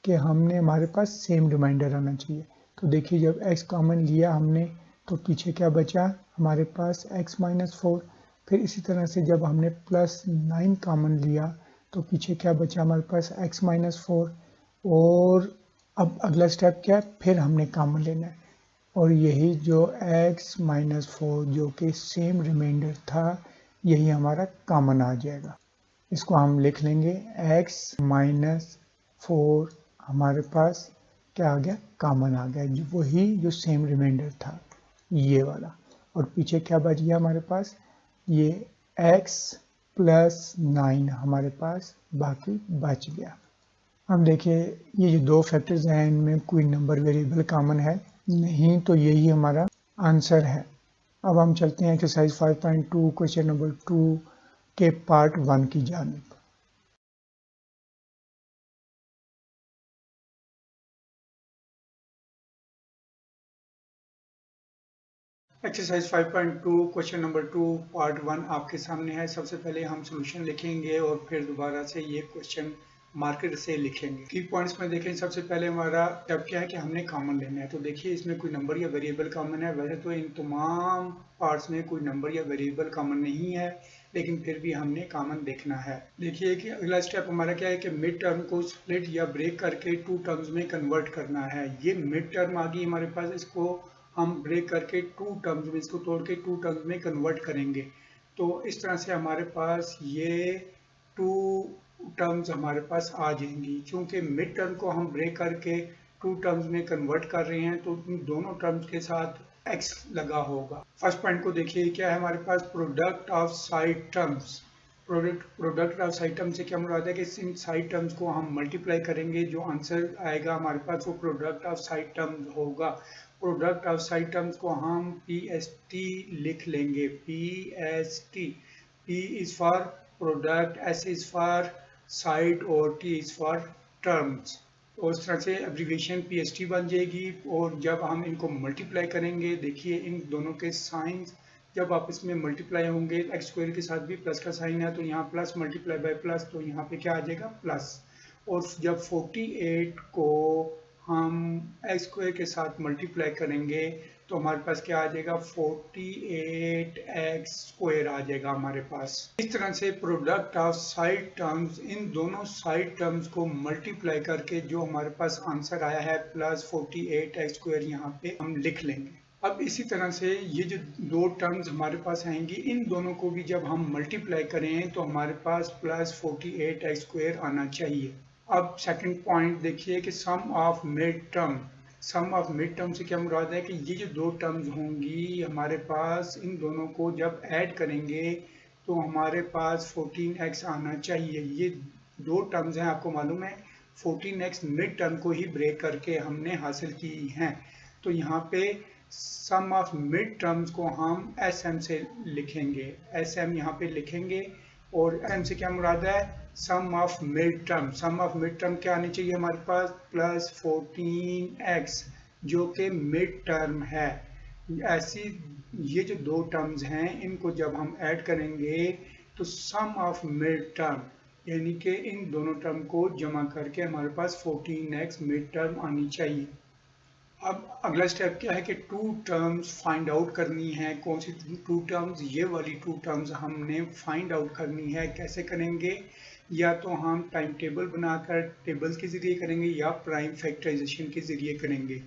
A: कि हमने हमारे पास सेम रिमाइंडर आना चाहिए। तो देखिए जब x कॉमन लिया हमने तो पीछे क्या बचा हमारे पास x -4। फिर इसी तरह से जब हमने +9 कॉमन लिया तो पीछे क्या बचा हमारे पास x -4। और अब अगला स्टेप क्या है फिर हमने कॉमन लेना है और यही जो x -4 जो कि सेम रिमाइंडर था यही हमारा कॉमन आ जाएगा। इसको हम लिख लेंगे x -4 हमारे पास क्या आ गया कॉमन आ गया वही जो सेम रिमाइंडर था ये वाला। और पीछे क्या बच गया हमारे पास ये x +9 हमारे पास बाकी बच गया। अब देखिए ये जो दो फैक्टर्स हैं इनमें कोई नंबर वेरिएबल कॉमन है नहीं तो यही हमारा आंसर है। अब हम चलते हैं एक्सरसाइज 5.2 क्वेश्चन नंबर 2 के पार्ट 1 की जानिब। एक्सरसाइज 5.2 क्वेश्चन नंबर 2 पार्ट 1 आपके सामने है। सबसे पहले हम सॉल्यूशन लिखेंगे और फिर दोबारा से ये क्वेश्चन मार्कर से लिखेंगे। की पॉइंट्स में देखें, सबसे पहले हमारा स्टेप क्या है कि हमने कॉमन लेना है। तो देखिए इसमें कोई नंबर या वेरिएबल कॉमन है। वैसे तो इन तमाम पार्ट्स में कोई नंबर या वेरिएबल कॉमन नहीं है, लेकिन फिर भी हमने कॉमन देखना है। देखिए कि अगला स्टेप हमारा क्या है कि मिड टर्म को स्प्लिट या ब्रेक करके टू टर्म्स में कन्वर्ट करना है। ये मिड टर्म आ गई हमारे पास, इसको हम ब्रेक करके टू टर्म्स में, इसको तोड़ के टू टर्म्स में कन्वर्ट करेंगे। तो इस तरह से हमारे पास ये टू टर्म्स हमारे पास आ जाएंगी। क्योंकि मिड टर्म को हम ब्रेक करके टू टर्म्स में कन्वर्ट कर रहे हैं, तो इन दोनों टर्म्स के साथ x लगा होगा। फर्स्ट पॉइंट को देखिए, क्या है हमारे पास, product of side terms. Product of side term से क्या मुराद है कि इन साइड टर्म्स को हम मल्टीप्लाई करेंगे, जो आंसर आएगा हमारे पास वो प्रोडक्ट ऑफ साइड टर्म्स होगा। प्रोडक्ट ऑफ साइड टर्म्स को हम PST लिख लेंगे। PST, P is for product, S is for side और T इज फॉर टर्म्स। तो इस तरह से एब्रीविएशन PST बन जाएगी। और जब हम इनको मल्टीप्लाई करेंगे, देखिए इन दोनों के साइंस जब आपस में मल्टीप्लाई होंगे, एक्स स्क्वायर के साथ भी प्लस का साइन है, तो यहाँ प्लस मल्टीप्लाई बाय प्लस, तो यहाँ पे क्या आ जाएगा, प्लस। और जब 48 को हम एक्स स्क्वायर के साथ मल्टीप्लाई करेंगे, तो हमारे पास क्या आ जाएगा, 48x स्क्वायर आ जाएगा हमारे पास। इस तरह से प्रोडक्ट ऑफ साइड टर्म्स, इन दोनों साइड टर्म्स को मल्टीप्लाई करके जो हमारे पास आंसर आया है प्लस 48x स्क्वायर, यहाँ पे हम लिख लेंगे। अब इसी तरह से ये जो दो टर्म्स हमारे पास आएंगी, इन दोनों को भी जब हम मल्टीप्लाई करें तो हमारे पास प्लस 48x स्क्वायर आना चाहिए। अब सेकंड पॉइंट देखिए कि sum of mid term. Sum of mid term से क्या मुराद है कि ये जो दो टर्म्स होंगी हमारे पास, इन दोनों को जब ऐड करेंगे तो हमारे पास 14x आना चाहिए। ये दो टर्म्स हैं, आपको मालूम है 14x मिड टर्म को ही ब्रेक करके हमने हासिल की हैं। तो यहाँ पे सम ऑफ मिड टर्म्स को हम SM से लिखेंगे, SM यहाँ पे लिखेंगे। और M से क्या मुराद है, sum of mid term. Sum of mid term क्या आनी चाहिए हमारे पास, प्लस 14x, जो कि मिड टर्म है। ऐसी ये जो दो टर्म्स हैं, इनको जब हम ऐड करेंगे तो सम ऑफ मिड टर्म, यानी कि इन दोनों टर्म को जमा करके हमारे पास 14x मिड टर्म आनी चाहिए। अब अगला स्टेप क्या है कि टू टर्म्स फाइंड आउट करनी है। कौन सी टू टर्म्स, ये वाली टू टर्म्स हमने फाइंड आउट करनी है। कैसे करेंगे, या तो हम टाइम टेबल बनाकर टेबल के जरिए करेंगे या प्राइम फैक्टराइजेशन के जरिए करेंगे।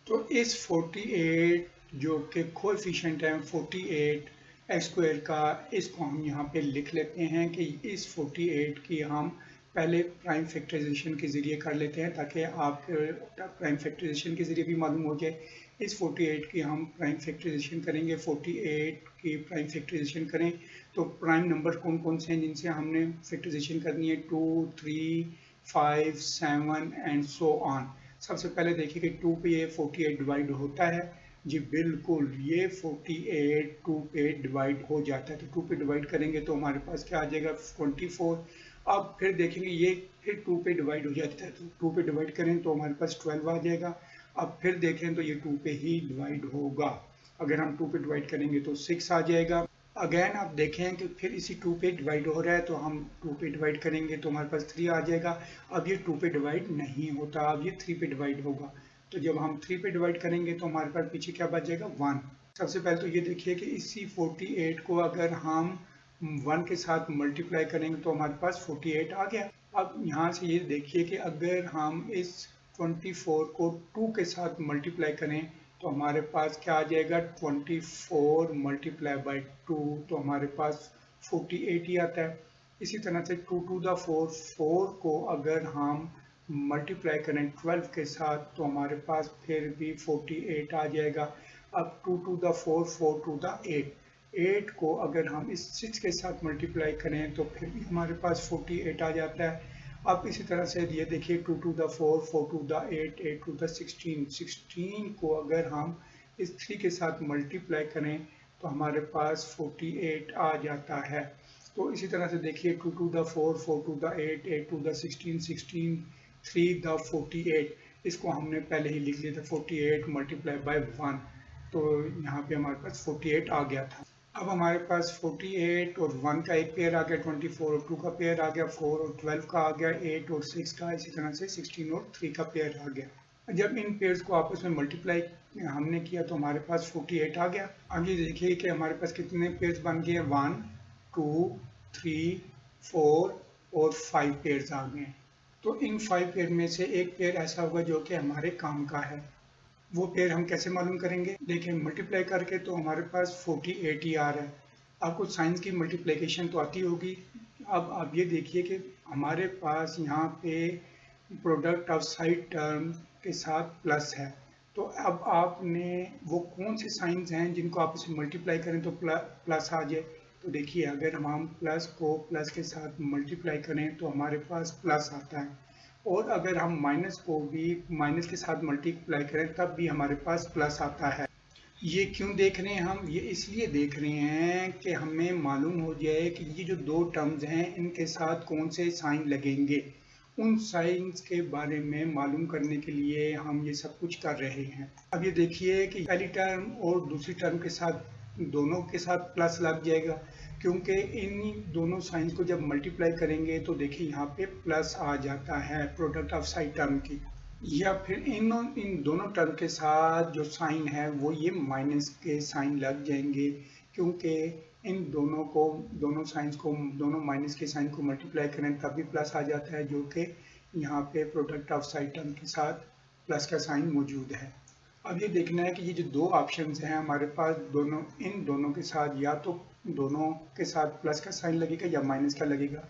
A: तो इस 48 जो कि कोएफिशिएंट है 48 एक्स स्क्वायर का, इसको हम यहाँ पे लिख लेते हैं कि इस 48 की हम पहले प्राइम फैक्टराइजेशन के जरिए कर लेते हैं, ताकि आप प्राइम फैक्टराइजेशन के जरिए भी मालूम हो जाए। इस 48 की हम प्राइम फैक्टराइजेशन करेंगे। 48 की प्राइम फैक्टराइजेशन करें तो प्राइम नंबर कौन कौन से हैं जिनसे हमने फैक्टराइजेशन करनी है, 2, 3, 5, 7 एंड सो ऑन। सबसे पहले देखिए कि 2 पे ये 48 डिवाइड होता है। जी बिल्कुल, ये 48 2 पे डिवाइड हो जाता है। तो 2 पे डिवाइड करेंगे तो हमारे पास क्या आ जाएगा, 24। अब फिर देखेंगे ये फिर 2 पे डिवाइड हो जाता है, तो 2 पे डिवाइड करें तो हमारे पास 12 आ जाएगा। अब फिर देखें तो ये 2 पे ही डिवाइड होगा। अगर हम 2 पे डिवाइड करेंगे तो 6 आ जाएगा। अगेन आप देखें कि फिर इसी 2 पे डिवाइड हो रहा है, तो हम 2 पे डिवाइड करेंगे तो हमारे पास 3 आ जाएगा। अब ये 2 पे डिवाइड नहीं होता, अब ये 3 पे डिवाइड होगा। तो जब हम 3 पे डिवाइड करेंगे तो हमारे पास पीछे क्या बच जाएगा, 1। सबसे पहले तो ये देखिए कि इसी 48 को अगर हम 1 के साथ मल्टीप्लाई करेंगे तो हमारे पास 48 आ गया। अब यहाँ से ये देखिए कि अगर हम इस 24 को 2 के साथ मल्टीप्लाई करें तो हमारे पास क्या आ जाएगा, 24 मल्टीप्लाई बाई 2, तो हमारे पास 48 ही आता है। इसी तरह से 2 टू द 4, 4 को अगर हम मल्टीप्लाई करें 12 के साथ तो हमारे पास फिर भी 48 आ जाएगा। अब 2 टू द 4, 4 टू द 8, 8 को अगर हम इस 6 के साथ मल्टीप्लाई करें तो फिर भी हमारे पास 48 आ जाता है। अब इसी तरह से ये देखिए 2 to the 4, 4 to the 8, 8 to the 16, 16 को अगर हम इस 3 के साथ मल्टीप्लाई करें तो हमारे पास 48 आ जाता है। तो इसी तरह से देखिए 2 to the 4, 4 to the 8, 8 to the 16, 16, 3 the 48, इसको हमने पहले ही लिख लिया था 48 मल्टीप्लाई बाय 1, तो यहाँ पे हमारे पास 48 आ गया था। अब हमारे पास 48 और 1 का एक पेयर आ गया, 24 और 2 का पेयर आ गया, 4 और 12 का आ गया, 8 और 6 का, इसी तरह से 16 और 3 का पेयर आ गया। जब इन पेयर्स को आपस में मल्टीप्लाई हमने किया तो हमारे पास 48 आ गया। अब ये देखिए कि हमारे पास कितने पेयर्स बन गए, 1 2 3 4 और 5 पेयर्स आ गए। तो इन 5 पेयर में से एक पेयर ऐसा होगा जो कि हमारे काम का है। वो पेयर हम कैसे मालूम करेंगे? देखिए मल्टीप्लाई करके तो हमारे पास 48 ही आ रहा है। आपको साइंस की मल्टीप्लिकेशन तो आती होगी। अब आप ये देखिए कि हमारे पास यहाँ पे प्रोडक्ट ऑफ साइड टर्म के साथ प्लस है। तो अब आपने वो कौन से साइंस हैं जिनको आप इसे मल्टीप्लाई करें तो प्लस आ जाए। तो देखिए अगर हम प्लस को प्लस के साथ मल्टीप्लाई करें तो हमारे पास प्लस आता है, और अगर हम माइनस को भी माइनस के साथ मल्टीप्लाई करें तब भी हमारे पास प्लस आता है। ये क्यों देख रहे हैं हम? ये इसलिए देख रहे हैं कि हमें मालूम हो जाए कि ये जो दो टर्म्स हैं इनके साथ कौन से साइन लगेंगे। उन साइंस के बारे में मालूम करने के लिए हम ये सब कुछ कर रहे हैं। अब ये देखिए कि पहली टर्म और दूसरी टर्म के साथ दोनों के साथ प्लस लग जाएगा, क्योंकि इन दोनों साइंस को जब मल्टीप्लाई करेंगे तो देखिए यहाँ पे प्लस आ जाता है प्रोडक्ट ऑफ साइड टर्म की। या फिर इन दोनों टर्म के साथ जो साइन है वो ये माइनस के साइन लग जाएंगे, क्योंकि इन दोनों साइंस को दोनों माइनस के साइन को मल्टीप्लाई करें तब भी प्लस आ जाता है, जो कि यहाँ पे प्रोडक्ट ऑफ साइड टर्म के साथ प्लस का साइन मौजूद है। अब ये देखना है कि ये जो दो ऑप्शंस हैं हमारे पास, इन दोनों के साथ या तो दोनों के साथ प्लस का साइन लगेगा या माइनस का लगेगा।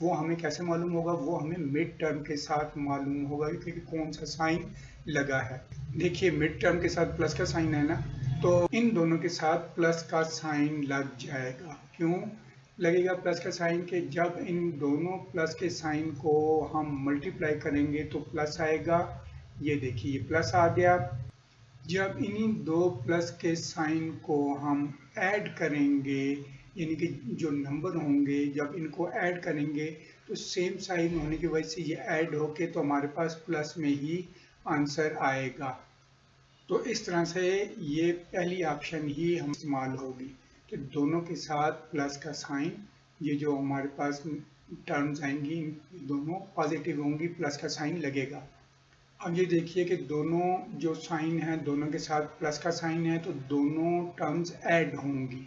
A: वो हमें कैसे मालूम होगा? वो हमें मिड टर्म के साथ मालूम होगा कि कौन सा साइन लगा है। देखिए मिड टर्म के साथ प्लस का साइन है ना, तो इन दोनों के साथ प्लस का साइन लग जाएगा। क्यों लगेगा प्लस का साइन? के जब इन दोनों प्लस के साइन को हम मल्टीप्लाई करेंगे तो प्लस आएगा। ये देखिए ये प्लस आ गया। जब इन्हीं दो प्लस के साइन को हम ऐड करेंगे, यानी कि जो नंबर होंगे जब इनको ऐड करेंगे तो सेम साइन होने की वजह से ये ऐड होके तो हमारे पास प्लस में ही आंसर आएगा। तो इस तरह से ये पहली ऑप्शन ही हम इस्तेमाल होगी कि दोनों के साथ प्लस का साइन, ये जो हमारे पास टर्म्स आएंगी दोनों पॉजिटिव होंगी, प्लस का साइन लगेगा। अब ये देखिए कि दोनों जो साइन है दोनों के साथ प्लस का साइन है तो दोनों टर्म्स ऐड होंगी,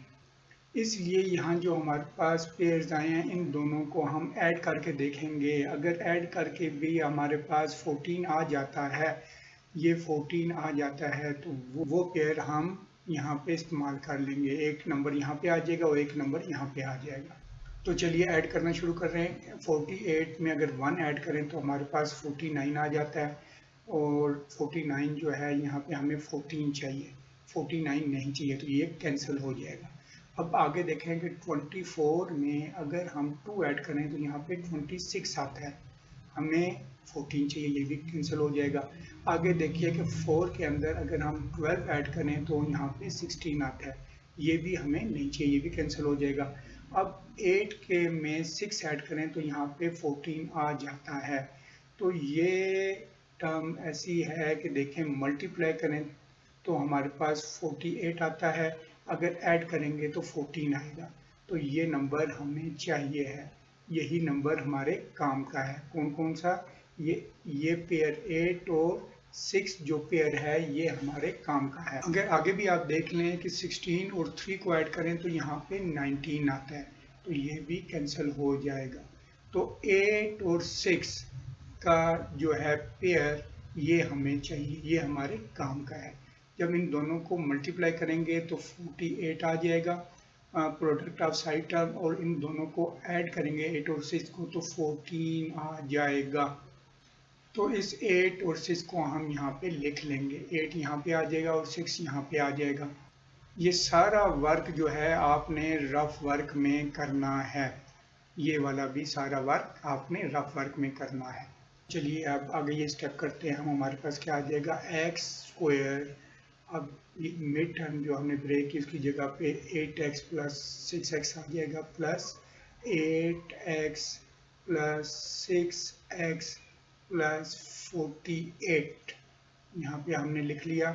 A: इसलिए यहाँ जो हमारे पास पेयर्स आए हैं इन दोनों को हम ऐड करके देखेंगे। अगर ऐड करके भी हमारे पास 14 आ जाता है, ये 14 आ जाता है तो वो पेयर हम यहाँ पे इस्तेमाल कर लेंगे। एक नंबर यहाँ पे आ जाएगा और एक नंबर यहाँ पे आ जाएगा। तो चलिए ऐड करना शुरू कर रहे हैं। 48 में अगर 1 ऐड करें तो हमारे पास 49 आ जाता है, और 49 जो है यहाँ पे हमें 14 चाहिए, 49 नहीं चाहिए, तो ये कैंसिल हो जाएगा। अब आगे देखें कि 24 में अगर हम 2 ऐड करें तो यहाँ पे 26 आता है, हमें 14 चाहिए, ये भी कैंसिल हो जाएगा। आगे देखिए कि 4 के अंदर अगर हम 12 ऐड करें तो यहाँ पे 16 आता है, ये भी हमें नहीं चाहिए, ये भी कैंसिल हो जाएगा। अब 8 के में 6 ऐड करें तो यहाँ पे 14 आ जाता है। तो ये टर्म ऐसी है कि देखें मल्टीप्लाई करें तो हमारे पास 48 आता है, अगर ऐड करेंगे तो 14 आएगा। तो ये नंबर हमें चाहिए है, यही नंबर हमारे काम का है। कौन कौन सा? ये पेयर 8 और 6 जो पेयर है ये हमारे काम का है। अगर आगे भी आप देख लें कि 16 और 3 को ऐड करें तो यहाँ पे 19 आता है, तो ये भी कैंसिल हो जाएगा। तो 8 और 6 का जो है पेयर ये हमें चाहिए, ये हमारे काम का है। जब इन दोनों को मल्टीप्लाई करेंगे तो 48 आ जाएगा प्रोडक्ट ऑफ साइड टर्म, और इन दोनों को ऐड करेंगे 8 और 6 को तो 14 आ जाएगा। तो इस 8 और 6 को हम यहाँ पे लिख लेंगे, 8 यहाँ पे आ जाएगा और 6 यहाँ पे आ जाएगा। ये सारा वर्क जो है आपने रफ वर्क में करना है, ये वाला भी सारा वर्क आपने रफ वर्क में करना है। चलिए अब आगे ये स्टेप करते हैं हम। हमारे पास क्या आ जाएगा एक्स स्क्वायर। अब मिड टर्म जो हमने ब्रेक की उसकी जगह पे 8x प्लस 6x आ जाएगा, plus 8x plus 6x plus 48 यहाँ पे हमने लिख लिया।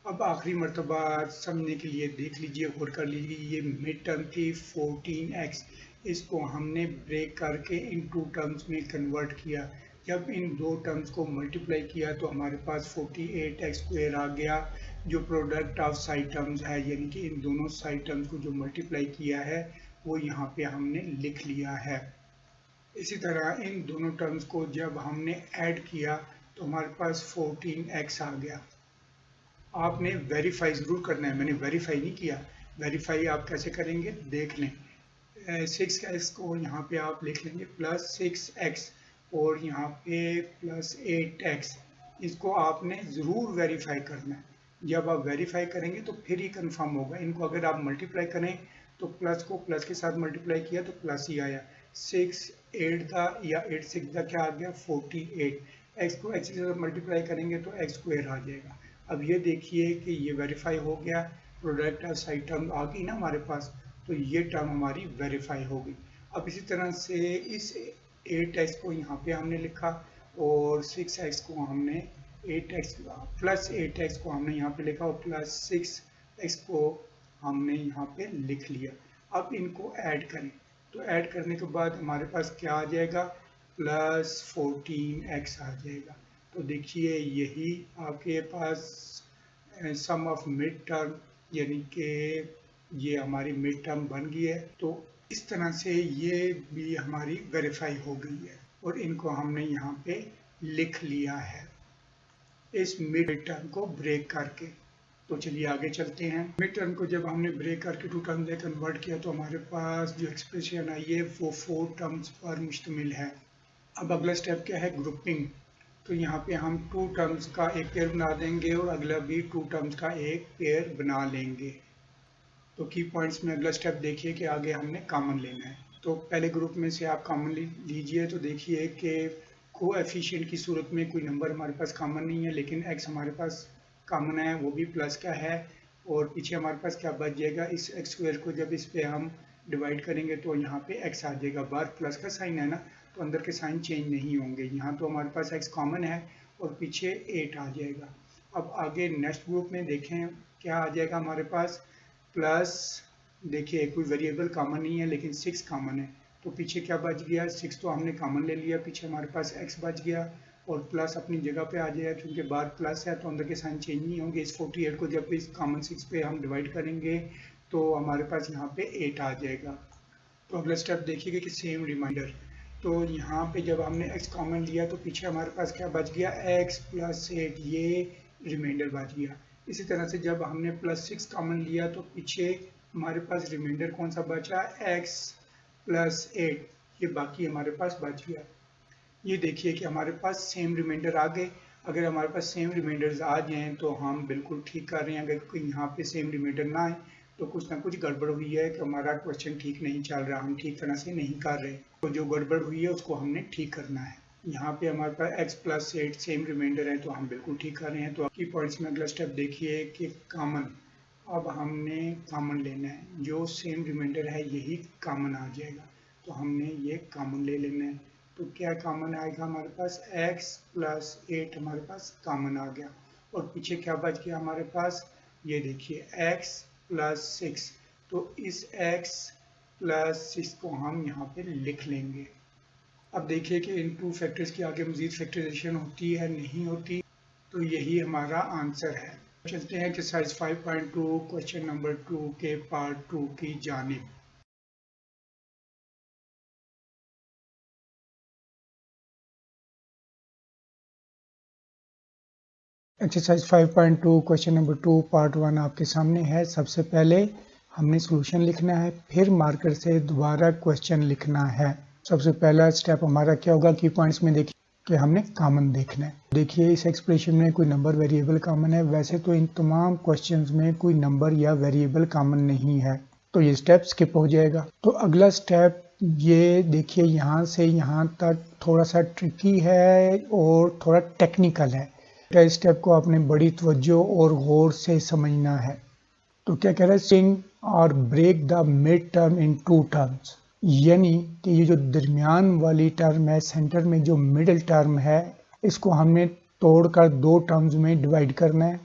A: अब आखिरी मर्तबा समझने के लिए देख लीजिए, गौर कर लीजिए, ये मिड टर्म थी 14x, इसको हमने ब्रेक करके इन टू टर्म्स में कन्वर्ट किया। जब इन दो टर्म्स को मल्टीप्लाई किया तो हमारे पास 48x स्क्वायर आ गया, जो प्रोडक्ट ऑफ साइड टर्म्स है, यानी कि इन दोनों साइड टर्म्स को जो मल्टीप्लाई किया है वो यहाँ पे हमने लिख लिया है। इसी तरह इन दोनों टर्म्स को जब हमने ऐड किया तो हमारे पास 14x आ गया। आपने वेरीफाई ज़रूर करना है, मैंने वेरीफाई नहीं किया। वेरीफाई आप कैसे करेंगे देख लें। 6x को यहाँ पे आप लिख लेंगे प्लस 6x और यहाँ पे प्लस 8x, इसको आपने ज़रूर वेरीफाई करना है। जब आप वेरीफाई करेंगे तो फिर ही कंफर्म होगा। इनको अगर आप मल्टीप्लाई करें तो प्लस को प्लस के साथ मल्टीप्लाई किया तो प्लस ही आया। 6 8 का या 8 6 का क्या आ गया 48। x को x के साथ मल्टीप्लाई करेंगे तो x स्क्वायर आ जाएगा। अब ये देखिए कि ये वेरीफाई हो गया, प्रोडक्ट ऑफ साइड टर्म आ गई ना हमारे पास, तो ये टर्म हमारी वेरीफाई हो गई। अब इसी तरह से इस 8x को यहाँ पे हमने लिखा और 6x को हमने 8x प्लस 8x को हमने यहाँ पे लिखा और प्लस 6x को हमने यहाँ पे लिख लिया। अब इनको ऐड करें तो ऐड करने के बाद हमारे पास क्या आ जाएगा, प्लस 14x आ जाएगा। तो देखिए यही आपके पास सम ऑफ मिड टर्म, यानी कि ये हमारी मिड टर्म बन गई है। तो इस तरह से ये भी हमारी वेरीफाई हो गई है और इनको हमने यहाँ पे लिख लिया है इस मिड टर्म को ब्रेक करके। तो चलिए आगे चलते हैं। मिड टर्म को जब हमने ब्रेक करके टू टर्म में कन्वर्ट किया तो हमारे पास जो एक्सप्रेशन आई है वो 4 टर्म्स पर मुश्तमिल है। अब अगला स्टेप क्या है, ग्रुपिंग। तो यहाँ पे हम टू टर्म्स का एक पेयर बना देंगे और अगला भी टू टर्म्स का एक पेयर बना लेंगे। तो की पॉइंट्स में अगला स्टेप देखिए कि आगे हमने कॉमन लेना है। तो पहले ग्रुप में से आप कॉमन लीजिए। तो देखिए कि कोएफिशिएंट की सूरत में कोई नंबर हमारे पास कॉमन नहीं है, लेकिन x हमारे पास कॉमन है, वो भी प्लस का है। और पीछे हमारे पास क्या बच जाएगा, इस x स्क्वायर को जब इस पे हम डिवाइड करेंगे तो यहाँ पे x आ जाएगा। बाहर प्लस का साइन है ना, तो अंदर के साइन चेंज नहीं होंगे। यहाँ तो हमारे पास x कॉमन है और पीछे 8 आ जाएगा। अब आगे नेक्स्ट ग्रुप में देखें क्या आ जाएगा हमारे पास, प्लस देखिए कोई वेरिएबल कॉमन नहीं है लेकिन 6 कॉमन है, तो पीछे क्या बच गया, 6 तो हमने कॉमन ले लिया, पीछे हमारे पास x बच गया और प्लस अपनी जगह पे आ जाएगा। क्योंकि बाहर प्लस है तो अंदर के साइन चेंज नहीं होंगे। इस 48 को जब इस कॉमन 6 पे हम डिवाइड करेंगे तो हमारे पास यहाँ पे 8 आ जाएगा। तो अगला स्टेप देखिएगा कि सेम रिमाइंडर। तो यहाँ पे जब हमने x कॉमन लिया तो पीछे हमारे पास क्या बच गया, x प्लस 8, ये रिमाइंडर बच गया। इसी तरह से जब हमने प्लस 6 कॉमन लिया तो पीछे हमारे पास रिमाइंडर कौन सा बचा, x प्लस 8, ये बाकी हमारे पास बच गया। ये देखिए कि हमारे पास सेम रिमाइंडर आ गए। अगर हमारे पास सेम रिमाइंडर्स आ जाएं तो हम बिल्कुल ठीक कर रहे हैं। अगर यहाँ पे सेम रिमाइंडर ना आए तो कुछ ना कुछ गड़बड़ हुई है कि हमारा क्वेश्चन ठीक नहीं चल रहा, हम ठीक तरह से नहीं कर रहे। तो जो गड़बड़ हुई है उसको हमने ठीक करना है। यहाँ पे हमारे पास x प्लस 8 सेम रिमाइंडर है तो हम बिल्कुल ठीक कर रहे हैं। तो की पॉइंट्स में अगला स्टेप देखिए कि कॉमन। अब हमने कॉमन लेना है, जो सेम रिमाइंडर है यही कॉमन आ जाएगा, तो हमने ये कॉमन ले लेना है। तो क्या कॉमन आएगा हमारे पास, x प्लस 8 हमारे पास कॉमन आ गया और पीछे क्या बच गया हमारे पास, ये देखिए x प्लस 6। तो इस x प्लस 6 को हम यहाँ पे लिख लेंगे। अब देखिए कि इन टू फैक्टर्स की आगे मजीद फैक्टराइजेशन होती है नहीं होती, तो यही हमारा आंसर है। चलते हैं एक्सरसाइज 5.2 क्वेश्चन नंबर 2 के पार्ट 2 की जानिब। एक्सरसाइज 5.2 क्वेश्चन नंबर 2 पार्ट 1 आपके सामने है। सबसे पहले हमने सॉल्यूशन लिखना है, फिर मार्कर से दोबारा क्वेश्चन लिखना है। सबसे पहला स्टेप हमारा क्या होगा, की पॉइंट्स में देखिए कि हमने कॉमन देखना है। देखिए इस एक्सप्रेशन में कोई नंबर वेरिएबल कॉमन है। वैसे तो इन तमाम क्वेश्चंस में कोई नंबर या वेरिएबल कॉमन नहीं है, तो ये स्टेप स्किप हो जाएगा। तो अगला स्टेप ये देखिए, यहाँ से यहाँ तक थोड़ा सा ट्रिकी है और थोड़ा टेक्निकल है। इस स्टेप को आपने बड़ी तवज्जो और गौर से समझना है। तो क्या कह रहा है, सिंग और break the mid term in two terms, यानी कि ये जो दरमियान वाली टर्म है, सेंटर में जो मिडिल टर्म है, इसको हमने तोड़कर दो टर्म्स में डिवाइड करना है।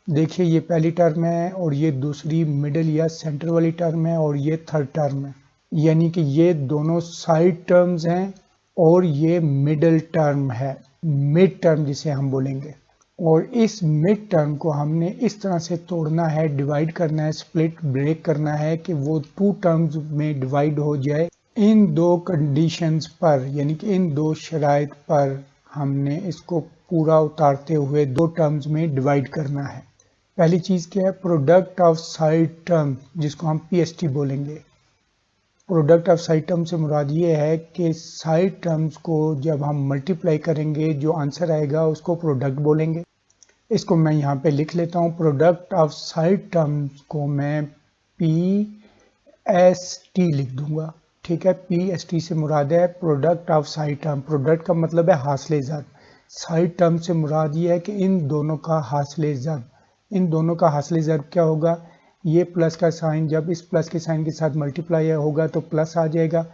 A: देखिए ये पहली टर्म है और ये दूसरी मिडिल या सेंटर वाली टर्म है और ये थर्ड टर्म है, यानी कि ये दोनों साइड टर्म्स हैं और ये मिडिल टर्म है, मिड टर्म जिसे हम बोलेंगे। और इस मिड टर्म को हमने इस तरह से तोड़ना है, डिवाइड करना है, स्प्लिट ब्रेक करना है कि वो टू टर्म्स में डिवाइड हो जाए इन दो कंडीशंस पर, यानी कि इन दो शराइत पर हमने इसको पूरा उतारते हुए दो टर्म्स में डिवाइड करना है। पहली चीज़ क्या है, प्रोडक्ट ऑफ साइड टर्म, जिसको हम पीएसटी बोलेंगे। प्रोडक्ट ऑफ साइड टर्म से मुराद ये है कि साइड टर्म्स को जब हम मल्टीप्लाई करेंगे जो आंसर आएगा उसको प्रोडक्ट बोलेंगे। इसको मैं यहाँ पे लिख लेता हूँ, प्रोडक्ट ऑफ साइड टर्म्स को मैं पी एस टी लिख दूंगा, ठीक है। पी एस टी से मुराद है product of side term. Product का मतलब है हासिल ज़द, साइड टर्म से मुराद ये है कि इन दोनों का हासिल ज़द। इन दोनों का हासिल ज़द क्या होगा, ये प्लस का साइन जब इस प्लस के साइन के साथ मल्टीप्लाई होगा तो प्लस आ जाएगा।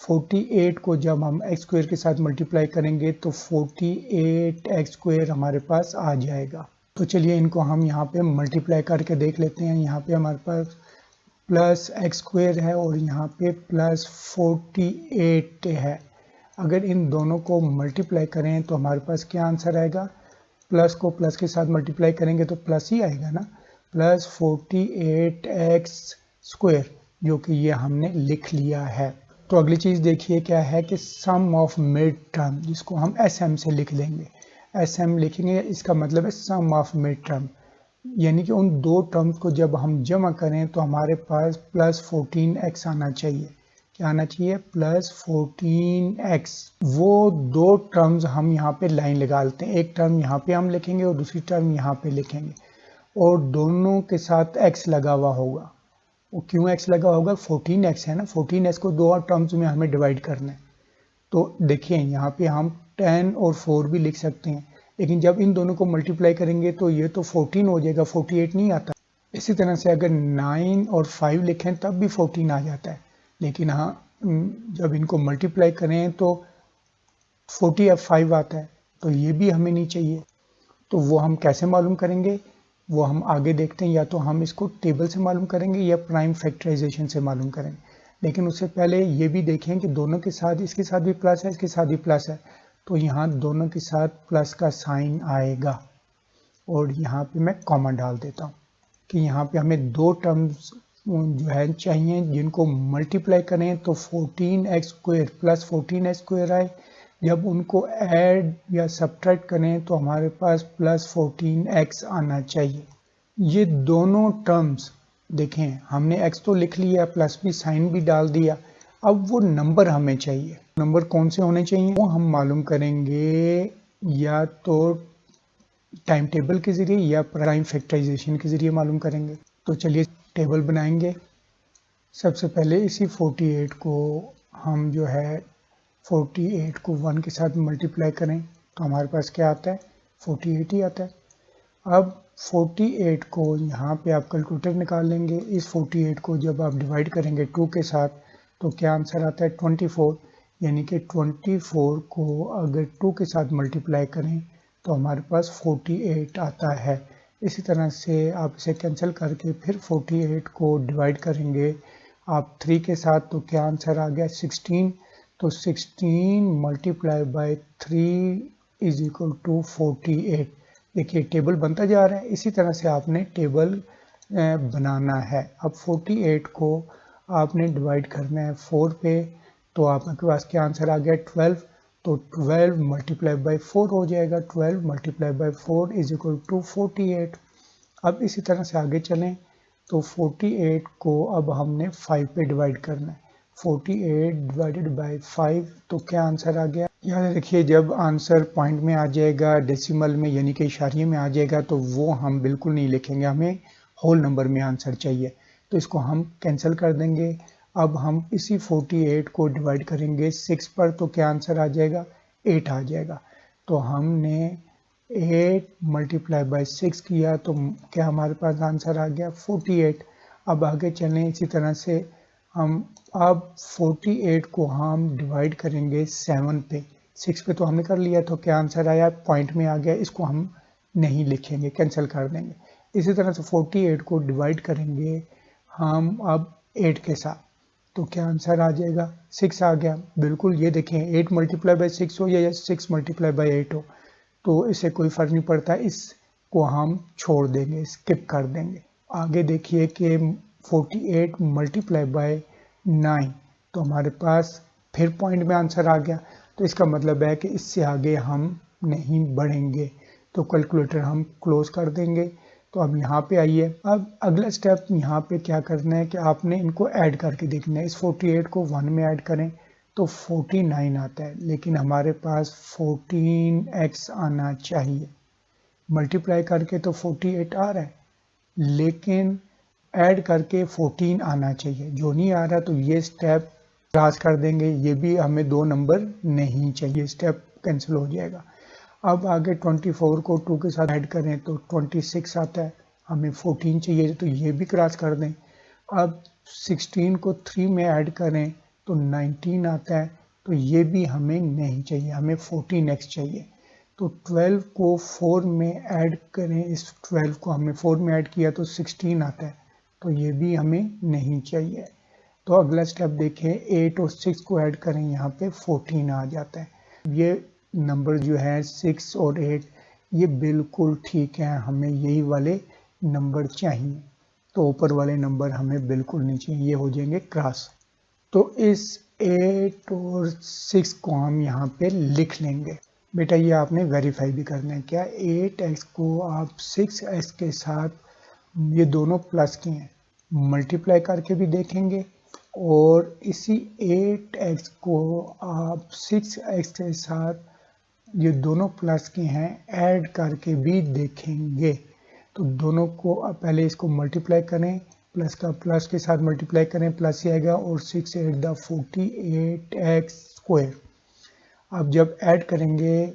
A: 48 को जब हम एक्स स्क्वायर के साथ मल्टीप्लाई करेंगे तो 48 एक्स स्क्वायर हमारे पास आ जाएगा। तो चलिए इनको हम यहाँ पे मल्टीप्लाई करके देख लेते हैं। यहाँ पे हमारे पास प्लस एक्स स्क्वायर है और यहाँ पे प्लस 48 है। अगर इन दोनों को मल्टीप्लाई करें तो हमारे पास क्या आंसर आएगा, प्लस को प्लस के साथ मल्टीप्लाई करेंगे तो प्लस ही आएगा ना, प्लस 48 एक्स स्क्वायर, जो कि ये हमने लिख लिया है। तो अगली चीज़ देखिए क्या है कि सम ऑफ मिड टर्म, जिसको हम एस एम से लिख देंगे। एस एम लिखेंगे, इसका मतलब है सम ऑफ मिड टर्म, यानी कि उन दो टर्म्स को जब हम जमा करें तो हमारे पास प्लस 14x आना चाहिए। क्या आना चाहिए, प्लस 14x। वो दो टर्म्स हम यहाँ पे लाइन लगा लेते हैं, एक टर्म यहाँ पे हम लिखेंगे और दूसरी टर्म यहाँ पे लिखेंगे और दोनों के साथ x लगा हुआ होगा। वो क्यों x लगा होगा, 14x है ना, 14x को दो और टर्म्स में हमें डिवाइड करना है। तो देखिए यहाँ पे हम 10 और 4 भी लिख सकते हैं, लेकिन जब इन दोनों को मल्टीप्लाई करेंगे तो ये तो 14 हो जाएगा, 48 नहीं आता। इसी तरह से अगर 9 और 5 लिखें तब भी 14 आ जाता है, लेकिन हाँ जब इनको मल्टीप्लाई करें तो 45 आता है, तो ये भी हमें नहीं चाहिए। तो वो हम कैसे मालूम करेंगे, वो हम आगे देखते हैं। या तो हम इसको टेबल से मालूम करेंगे या प्राइम फैक्टराइजेशन से मालूम करेंगे, लेकिन उससे पहले ये भी देखें कि दोनों के साथ, इसके साथ भी प्लस है, इसके साथ भी प्लस है, तो यहाँ दोनों के साथ प्लस का साइन आएगा। और यहाँ पे मैं कॉमा डाल देता हूँ कि यहाँ पे हमें दो टर्म्स जो है चाहिए जिनको मल्टीप्लाई करें तो 14x square plus 14x square आए। जब उनको ऐड या सब्ट्रैक्ट करें तो हमारे पास प्लस 14x आना चाहिए। ये दोनों टर्म्स देखें, हमने x तो लिख लिया, प्लस भी साइन भी डाल दिया, अब वो नंबर हमें चाहिए। नंबर कौन से होने चाहिए वो हम मालूम करेंगे या तो टाइम टेबल के ज़रिए या प्राइम फैक्टराइजेशन के ज़रिए मालूम करेंगे। तो चलिए टेबल बनाएंगे। सबसे पहले इसी 48 को हम जो है 48 को 1 के साथ मल्टीप्लाई करें तो हमारे पास क्या आता है, 48 ही आता है। अब 48 को यहाँ पे आप कैलकुलेटर निकाल लेंगे, इस 48 को जब आप डिवाइड करेंगे 2 के साथ तो क्या आंसर आता है 24, यानी कि 24 को अगर 2 के साथ मल्टीप्लाई करें तो हमारे पास 48 आता है। इसी तरह से आप इसे कैंसिल करके फिर 48 को डिवाइड करेंगे आप 3 के साथ तो क्या आंसर आ गया 16, तो 16 multiply by 3 is equal to 48। देखिए टेबल बनता जा रहा है। इसी तरह से आपने टेबल बनाना है। अब 48 को आपने डिवाइड करना है 4 पे, तो आपके पास क्या आंसर आ गया 12, तो 12 मल्टीप्लाई बाई 4 हो जाएगा, 12 multiply by 4 is equal to 48। अब इसी तरह से आगे चलें तो 48 को अब हमने 5 पे डिवाइड करना है, 48 डिवाइडेड बाई 5, तो क्या आंसर आ गया। याद रखिए जब आंसर पॉइंट में आ जाएगा, डेसिमल में यानी कि इशारिये में आ जाएगा तो वो हम बिल्कुल नहीं लिखेंगे, हमें होल नंबर में आंसर चाहिए, तो इसको हम कैंसिल कर देंगे। अब हम इसी 48 को डिवाइड करेंगे 6 पर तो क्या आंसर आ जाएगा 8 आ जाएगा। तो हमने 8 मल्टीप्लाई बाई 6 किया तो क्या हमारे पास आंसर आ गया 48। अब आगे चलें इसी तरह से हम अब 48 को हम डिवाइड करेंगे 7 पे, 6 पे तो हमने कर लिया, तो क्या आंसर आया पॉइंट में आ गया, इसको हम नहीं लिखेंगे, कैंसिल कर देंगे। इसी तरह से 48 को डिवाइड करेंगे हम अब 8 के साथ, तो क्या आंसर आ जाएगा? 6 आ गया। बिल्कुल, ये देखें 8 मल्टीप्लाई बाई 6 हो या 6 मल्टीप्लाई बाई 8 हो, तो इससे कोई फ़र्क नहीं पड़ता, इसको हम छोड़ देंगे, स्किप कर देंगे। आगे देखिए कि 48 मल्टीप्लाई बाई 9, तो हमारे पास फिर पॉइंट में आंसर आ गया, तो इसका मतलब है कि इससे आगे हम नहीं बढ़ेंगे, तो कैलकुलेटर हम क्लोज कर देंगे। तो अब यहाँ पे आइए, अब अगला स्टेप यहाँ पे क्या करना है कि आपने इनको ऐड करके देखना है। इस 48 को 1 में ऐड करें तो 49 आता है, लेकिन हमारे पास 14x आना चाहिए। मल्टीप्लाई करके तो 48 आ रहा है, लेकिन ऐड करके 14 आना चाहिए। जो नहीं आ रहा तो ये स्टेप क्रॉस कर देंगे, ये भी हमें 2 नंबर नहीं चाहिए, स्टेप कैंसिल हो जाएगा। अब आगे 24 को 2 के साथ ऐड करें तो 26 आता है, हमें 14 चाहिए, तो ये भी क्रॉस कर दें। अब 16 को 3 में ऐड करें तो 19 आता है, तो ये भी हमें नहीं चाहिए, हमें 14x चाहिए। तो 12 को 4 में ऐड करें, इस 12 को हमने 4 में ऐड किया तो 16 आता है, तो ये भी हमें नहीं चाहिए। तो अगला स्टेप देखें, 8 और 6 को ऐड करें, यहाँ पे 14 आ जाता है। ये नंबर जो है 6 और 8 ये बिल्कुल ठीक है, हमें यही वाले नंबर चाहिए, तो ऊपर वाले नंबर हमें बिल्कुल नहीं चाहिए, ये हो जाएंगे क्रॉस। तो इस 8 और 6 को हम यहाँ पे लिख लेंगे। बेटा ये आपने वेरीफाई भी करना है, क्या 8x को आप 6x के साथ, ये दोनों प्लस के हैं, मल्टीप्लाई करके भी देखेंगे, और इसी 8x को आप 6x के साथ, ये दोनों प्लस के हैं, ऐड करके भी देखेंगे। तो दोनों को पहले इसको मल्टीप्लाई करें, प्लस का प्लस के साथ मल्टीप्लाई करें, प्लस ही आएगा, और 6 8 द 48x स्क्वायर। अब जब ऐड करेंगे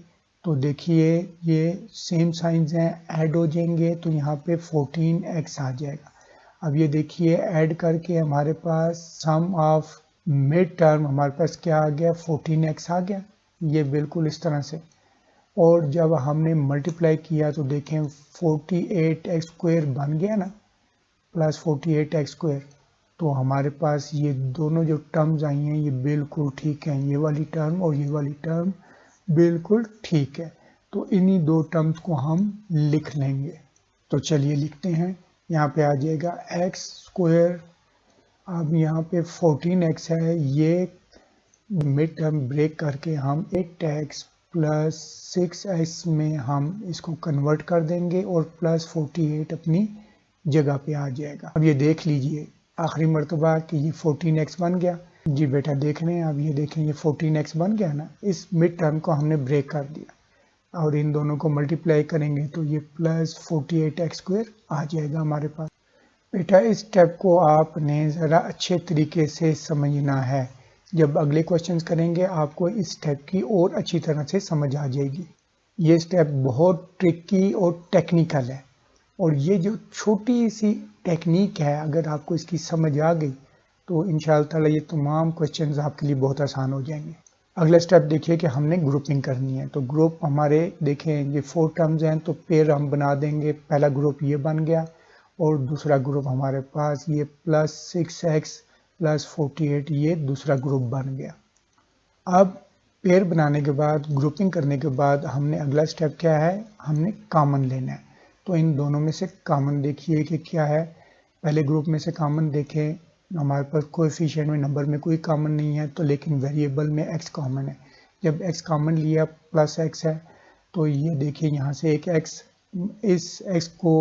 A: तो देखिए ये सेम साइंस हैं, ऐड हो जाएंगे, तो यहाँ पे 14x आ जाएगा। अब ये देखिए ऐड करके हमारे पास सम ऑफ मिड टर्म हमारे पास क्या आ गया, 14x आ गया, ये बिल्कुल इस तरह से। और जब हमने मल्टीप्लाई किया तो देखें 48x स्क्वायर बन गया ना, प्लस 48x स्क्वायर, तो हमारे पास ये दोनों जो टर्म्स आई हैं ये बिल्कुल ठीक हैं, ये वाली टर्म और ये वाली टर्म बिल्कुल ठीक है। तो इन्हीं दो टर्म्स को हम लिख लेंगे। तो चलिए लिखते हैं, यहाँ पे आ जाएगा x स्क्वायर, अब यहाँ पे 14x है, ये मिड टर्म ब्रेक करके हम 8x प्लस 6x में हम इसको कन्वर्ट कर देंगे, और प्लस 48 अपनी जगह पे आ जाएगा। अब ये देख लीजिए आखिरी मर्तबा कि ये 14x बन गया। जी बेटा देख रहे हैं, अब ये देखें ये 14x बन गया ना, इस मिड टर्म को हमने ब्रेक कर दिया, और इन दोनों को मल्टीप्लाई करेंगे तो ये प्लस 48x स्क्वायर आ जाएगा हमारे पास। बेटा इस स्टेप को आपने ज़रा अच्छे तरीके से समझना है, जब अगले क्वेश्चंस करेंगे आपको इस स्टेप की और अच्छी तरह से समझ आ जाएगी। ये स्टेप बहुत ट्रिकी और टेक्निकल है, और ये जो छोटी सी टेक्निक है अगर आपको इसकी समझ आ गई तो इंशाअल्लाह ताला ये तमाम क्वेश्चंस आपके लिए बहुत आसान हो जाएंगे। अगला स्टेप देखिए कि हमने ग्रुपिंग करनी है, तो ग्रुप हमारे देखें ये 4 टर्म्स हैं, तो पेयर हम बना देंगे। पहला ग्रुप ये बन गया, और दूसरा ग्रुप हमारे पास ये प्लस 6x प्लस 48, ये दूसरा ग्रुप बन गया। अब पेयर बनाने के बाद, ग्रुपिंग करने के बाद हमने अगला स्टेप क्या है, हमने कॉमन लेना है। तो इन दोनों में से कॉमन देखिए कि क्या है। पहले ग्रुप में से कॉमन देखें, हमारे पास कोएफिशिएंट में नंबर में कोई कॉमन नहीं है, तो लेकिन वेरिएबल में x कॉमन है। जब x कॉमन लिया प्लस x है, तो ये देखिए यहाँ से एक x, इस x को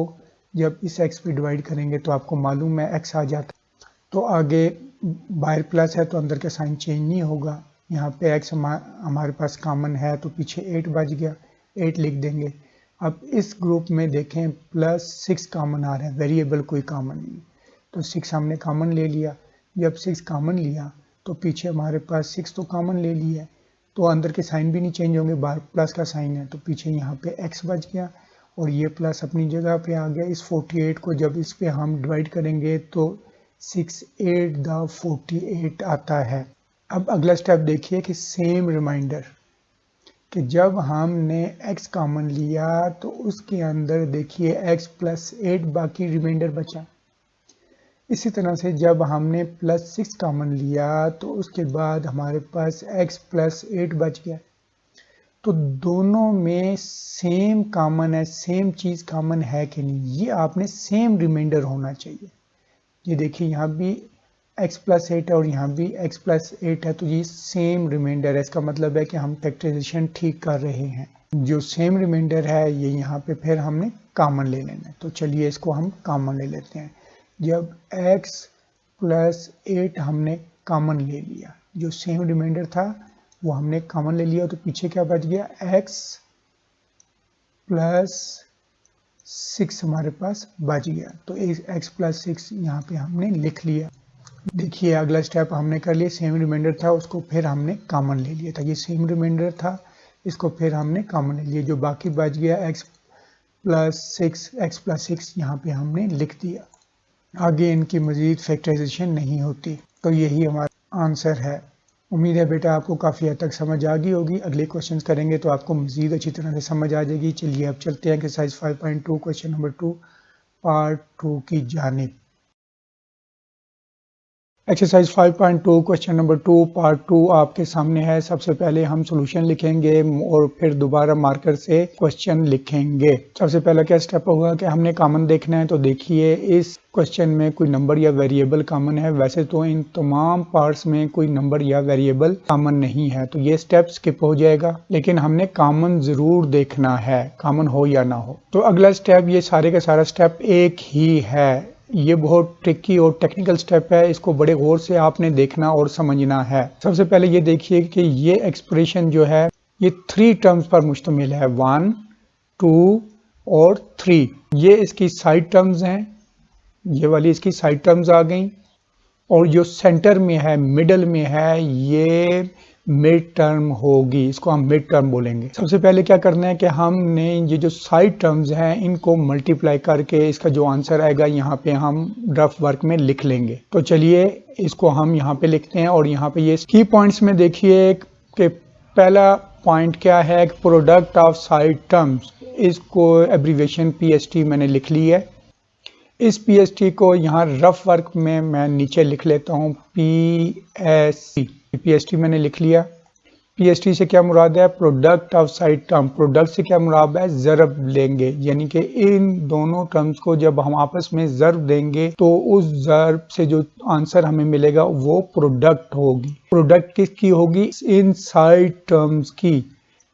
A: जब इस x पे डिवाइड करेंगे तो आपको मालूम है x आ जाता है। तो आगे बाहर प्लस है तो अंदर का साइन चेंज नहीं होगा। यहाँ पे x हमारे पास कॉमन है तो पीछे 8 बच गया, 8 लिख देंगे। अब इस ग्रुप में देखें प्लस 6 कॉमन आ रहा है, वेरिएबल कोई कॉमन नहीं, तो 6 हमने कॉमन ले लिया। जब 6 कॉमन लिया तो पीछे हमारे पास 6 तो कॉमन ले लिया है, तो अंदर के साइन भी नहीं चेंज होंगे, बाहर प्लस का साइन है, तो पीछे यहाँ पे x बच गया, और ये प्लस अपनी जगह पे आ गया। इस 48 को जब इस पे हम डिवाइड करेंगे तो 6 8 द 48 आता है। अब अगला स्टेप देखिए कि सेम रिमाइंडर, कि जब हमने x कॉमन लिया तो उसके अंदर देखिए x प्लस 8 बाकी रिमाइंडर बचा। इसी तरह से जब हमने प्लस 6 कॉमन लिया तो उसके बाद हमारे पास x प्लस 8 बच गया। तो दोनों में सेम कॉमन है, सेम चीज़ कॉमन है कि नहीं, ये आपने सेम रिमाइंडर होना चाहिए। ये देखिए यहाँ भी x प्लस 8 है और यहाँ भी x प्लस 8 है, तो ये सेम रिमाइंडर है। इसका मतलब है कि हम फैक्टराइजेशन ठीक कर रहे हैं। जो सेम रिमाइंडर है ये यहाँ पे फिर हमने कॉमन ले लेना है। तो चलिए इसको हम कॉमन ले लेते हैं। जब x प्लस 8 हमने कॉमन ले लिया, जो सेम रिमाइंडर था वो हमने कॉमन ले लिया, तो पीछे क्या बच गया, x प्लस 6 हमारे पास बच गया। तो x प्लस 6 यहाँ पे हमने लिख लिया। देखिए अगला स्टेप हमने कर लिया, सेम रिमाइंडर था उसको फिर हमने कॉमन ले लिया था। ये सेम रिमाइंडर था, इसको फिर हमने कॉमन ले लिया। जो बाकी बच गया x प्लस 6 यहाँ पे हमने लिख दिया। आगे इनकी मजीद फैक्टराइजेशन नहीं होती। तो यही हमारा आंसर है। उम्मीद है बेटा आपको काफ़ी हद तक समझ आ गई होगी। अगले क्वेश्चंस करेंगे तो आपको मजीद अच्छी तरह से समझ आ जाएगी। चलिए अब चलते हैं एक्सरसाइज 5.2 क्वेश्चन नंबर 2 पार्ट 2 की जानिब। एक्सरसाइज 5.2 क्वेश्चन नंबर 2 पार्ट 2 आपके सामने है। सबसे पहले हम सॉल्यूशन लिखेंगे और फिर दोबारा मार्कर से क्वेश्चन लिखेंगे। सबसे पहला क्या स्टेप होगा कि हमने कॉमन देखना है। तो देखिए इस क्वेश्चन में कोई नंबर या वेरिएबल कॉमन है। वैसे तो इन तमाम पार्ट्स में कोई नंबर या वेरिएबल कॉमन नहीं है, तो ये स्टेप स्किप हो जाएगा, लेकिन हमने कॉमन जरूर देखना है, कॉमन हो या ना हो। तो अगला स्टेप, ये सारे का सारा स्टेप एक ही है। ये बहुत ट्रिकी और टेक्निकल स्टेप है, इसको बड़े गौर से आपने देखना और समझना है। सबसे पहले ये देखिए कि ये एक्सप्रेशन जो है ये 3 टर्म्स पर मुश्तमिल है, 1, 2 और 3। ये इसकी साइड टर्म्स हैं, ये वाली इसकी साइड टर्म्स आ गई, और जो सेंटर में है, मिडल में है, ये मिड टर्म होगी, इसको हम मिड टर्म बोलेंगे। सबसे पहले क्या करना है कि हमने ये जो साइड टर्म्स हैं इनको मल्टीप्लाई करके इसका जो आंसर आएगा यहाँ पे हम रफ वर्क में लिख लेंगे। तो चलिए इसको हम यहाँ पे लिखते हैं। और यहाँ पे ये की पॉइंट्स में देखिए कि पहला पॉइंट क्या है, प्रोडक्ट ऑफ साइड टर्म्स, इसको एब्रीविएशन PST मैंने लिख ली है। इस PST को यहाँ रफ वर्क में मैं नीचे लिख लेता हूँ PST। PST मैंने लिख लिया। PST से क्या मुराद है, product of side term. Product से क्या मुराद है, ज़रब लेंगे, यानी कि इन दोनों टर्म्स को जब हम आपस में ज़रब देंगे तो उस ज़रब से जो आंसर हमें मिलेगा वो प्रोडक्ट होगी। प्रोडक्ट किसकी होगी, इन साइड टर्म्स की।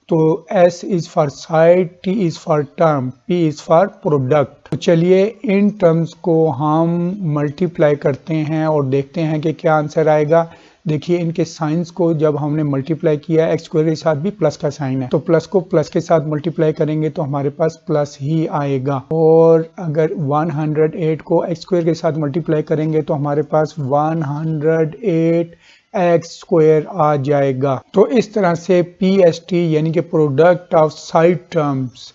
A: तो S is for side, T is for term, P is for product. तो चलिए इन टर्म्स को हम मल्टीप्लाई करते हैं और देखते हैं कि क्या आंसर आएगा। देखिए इनके साइंस को जब हमने मल्टीप्लाई किया, एक्स स्क्वायर के साथ भी प्लस का साइन है, तो प्लस को प्लस के साथ मल्टीप्लाई करेंगे तो हमारे पास प्लस ही आएगा। और अगर 108 को एक्स स्क्वायर के साथ मल्टीप्लाई करेंगे तो हमारे पास 108 एक्स स्क्वायर आ जाएगा। तो इस तरह से PST यानी कि प्रोडक्ट ऑफ साइड टर्म्स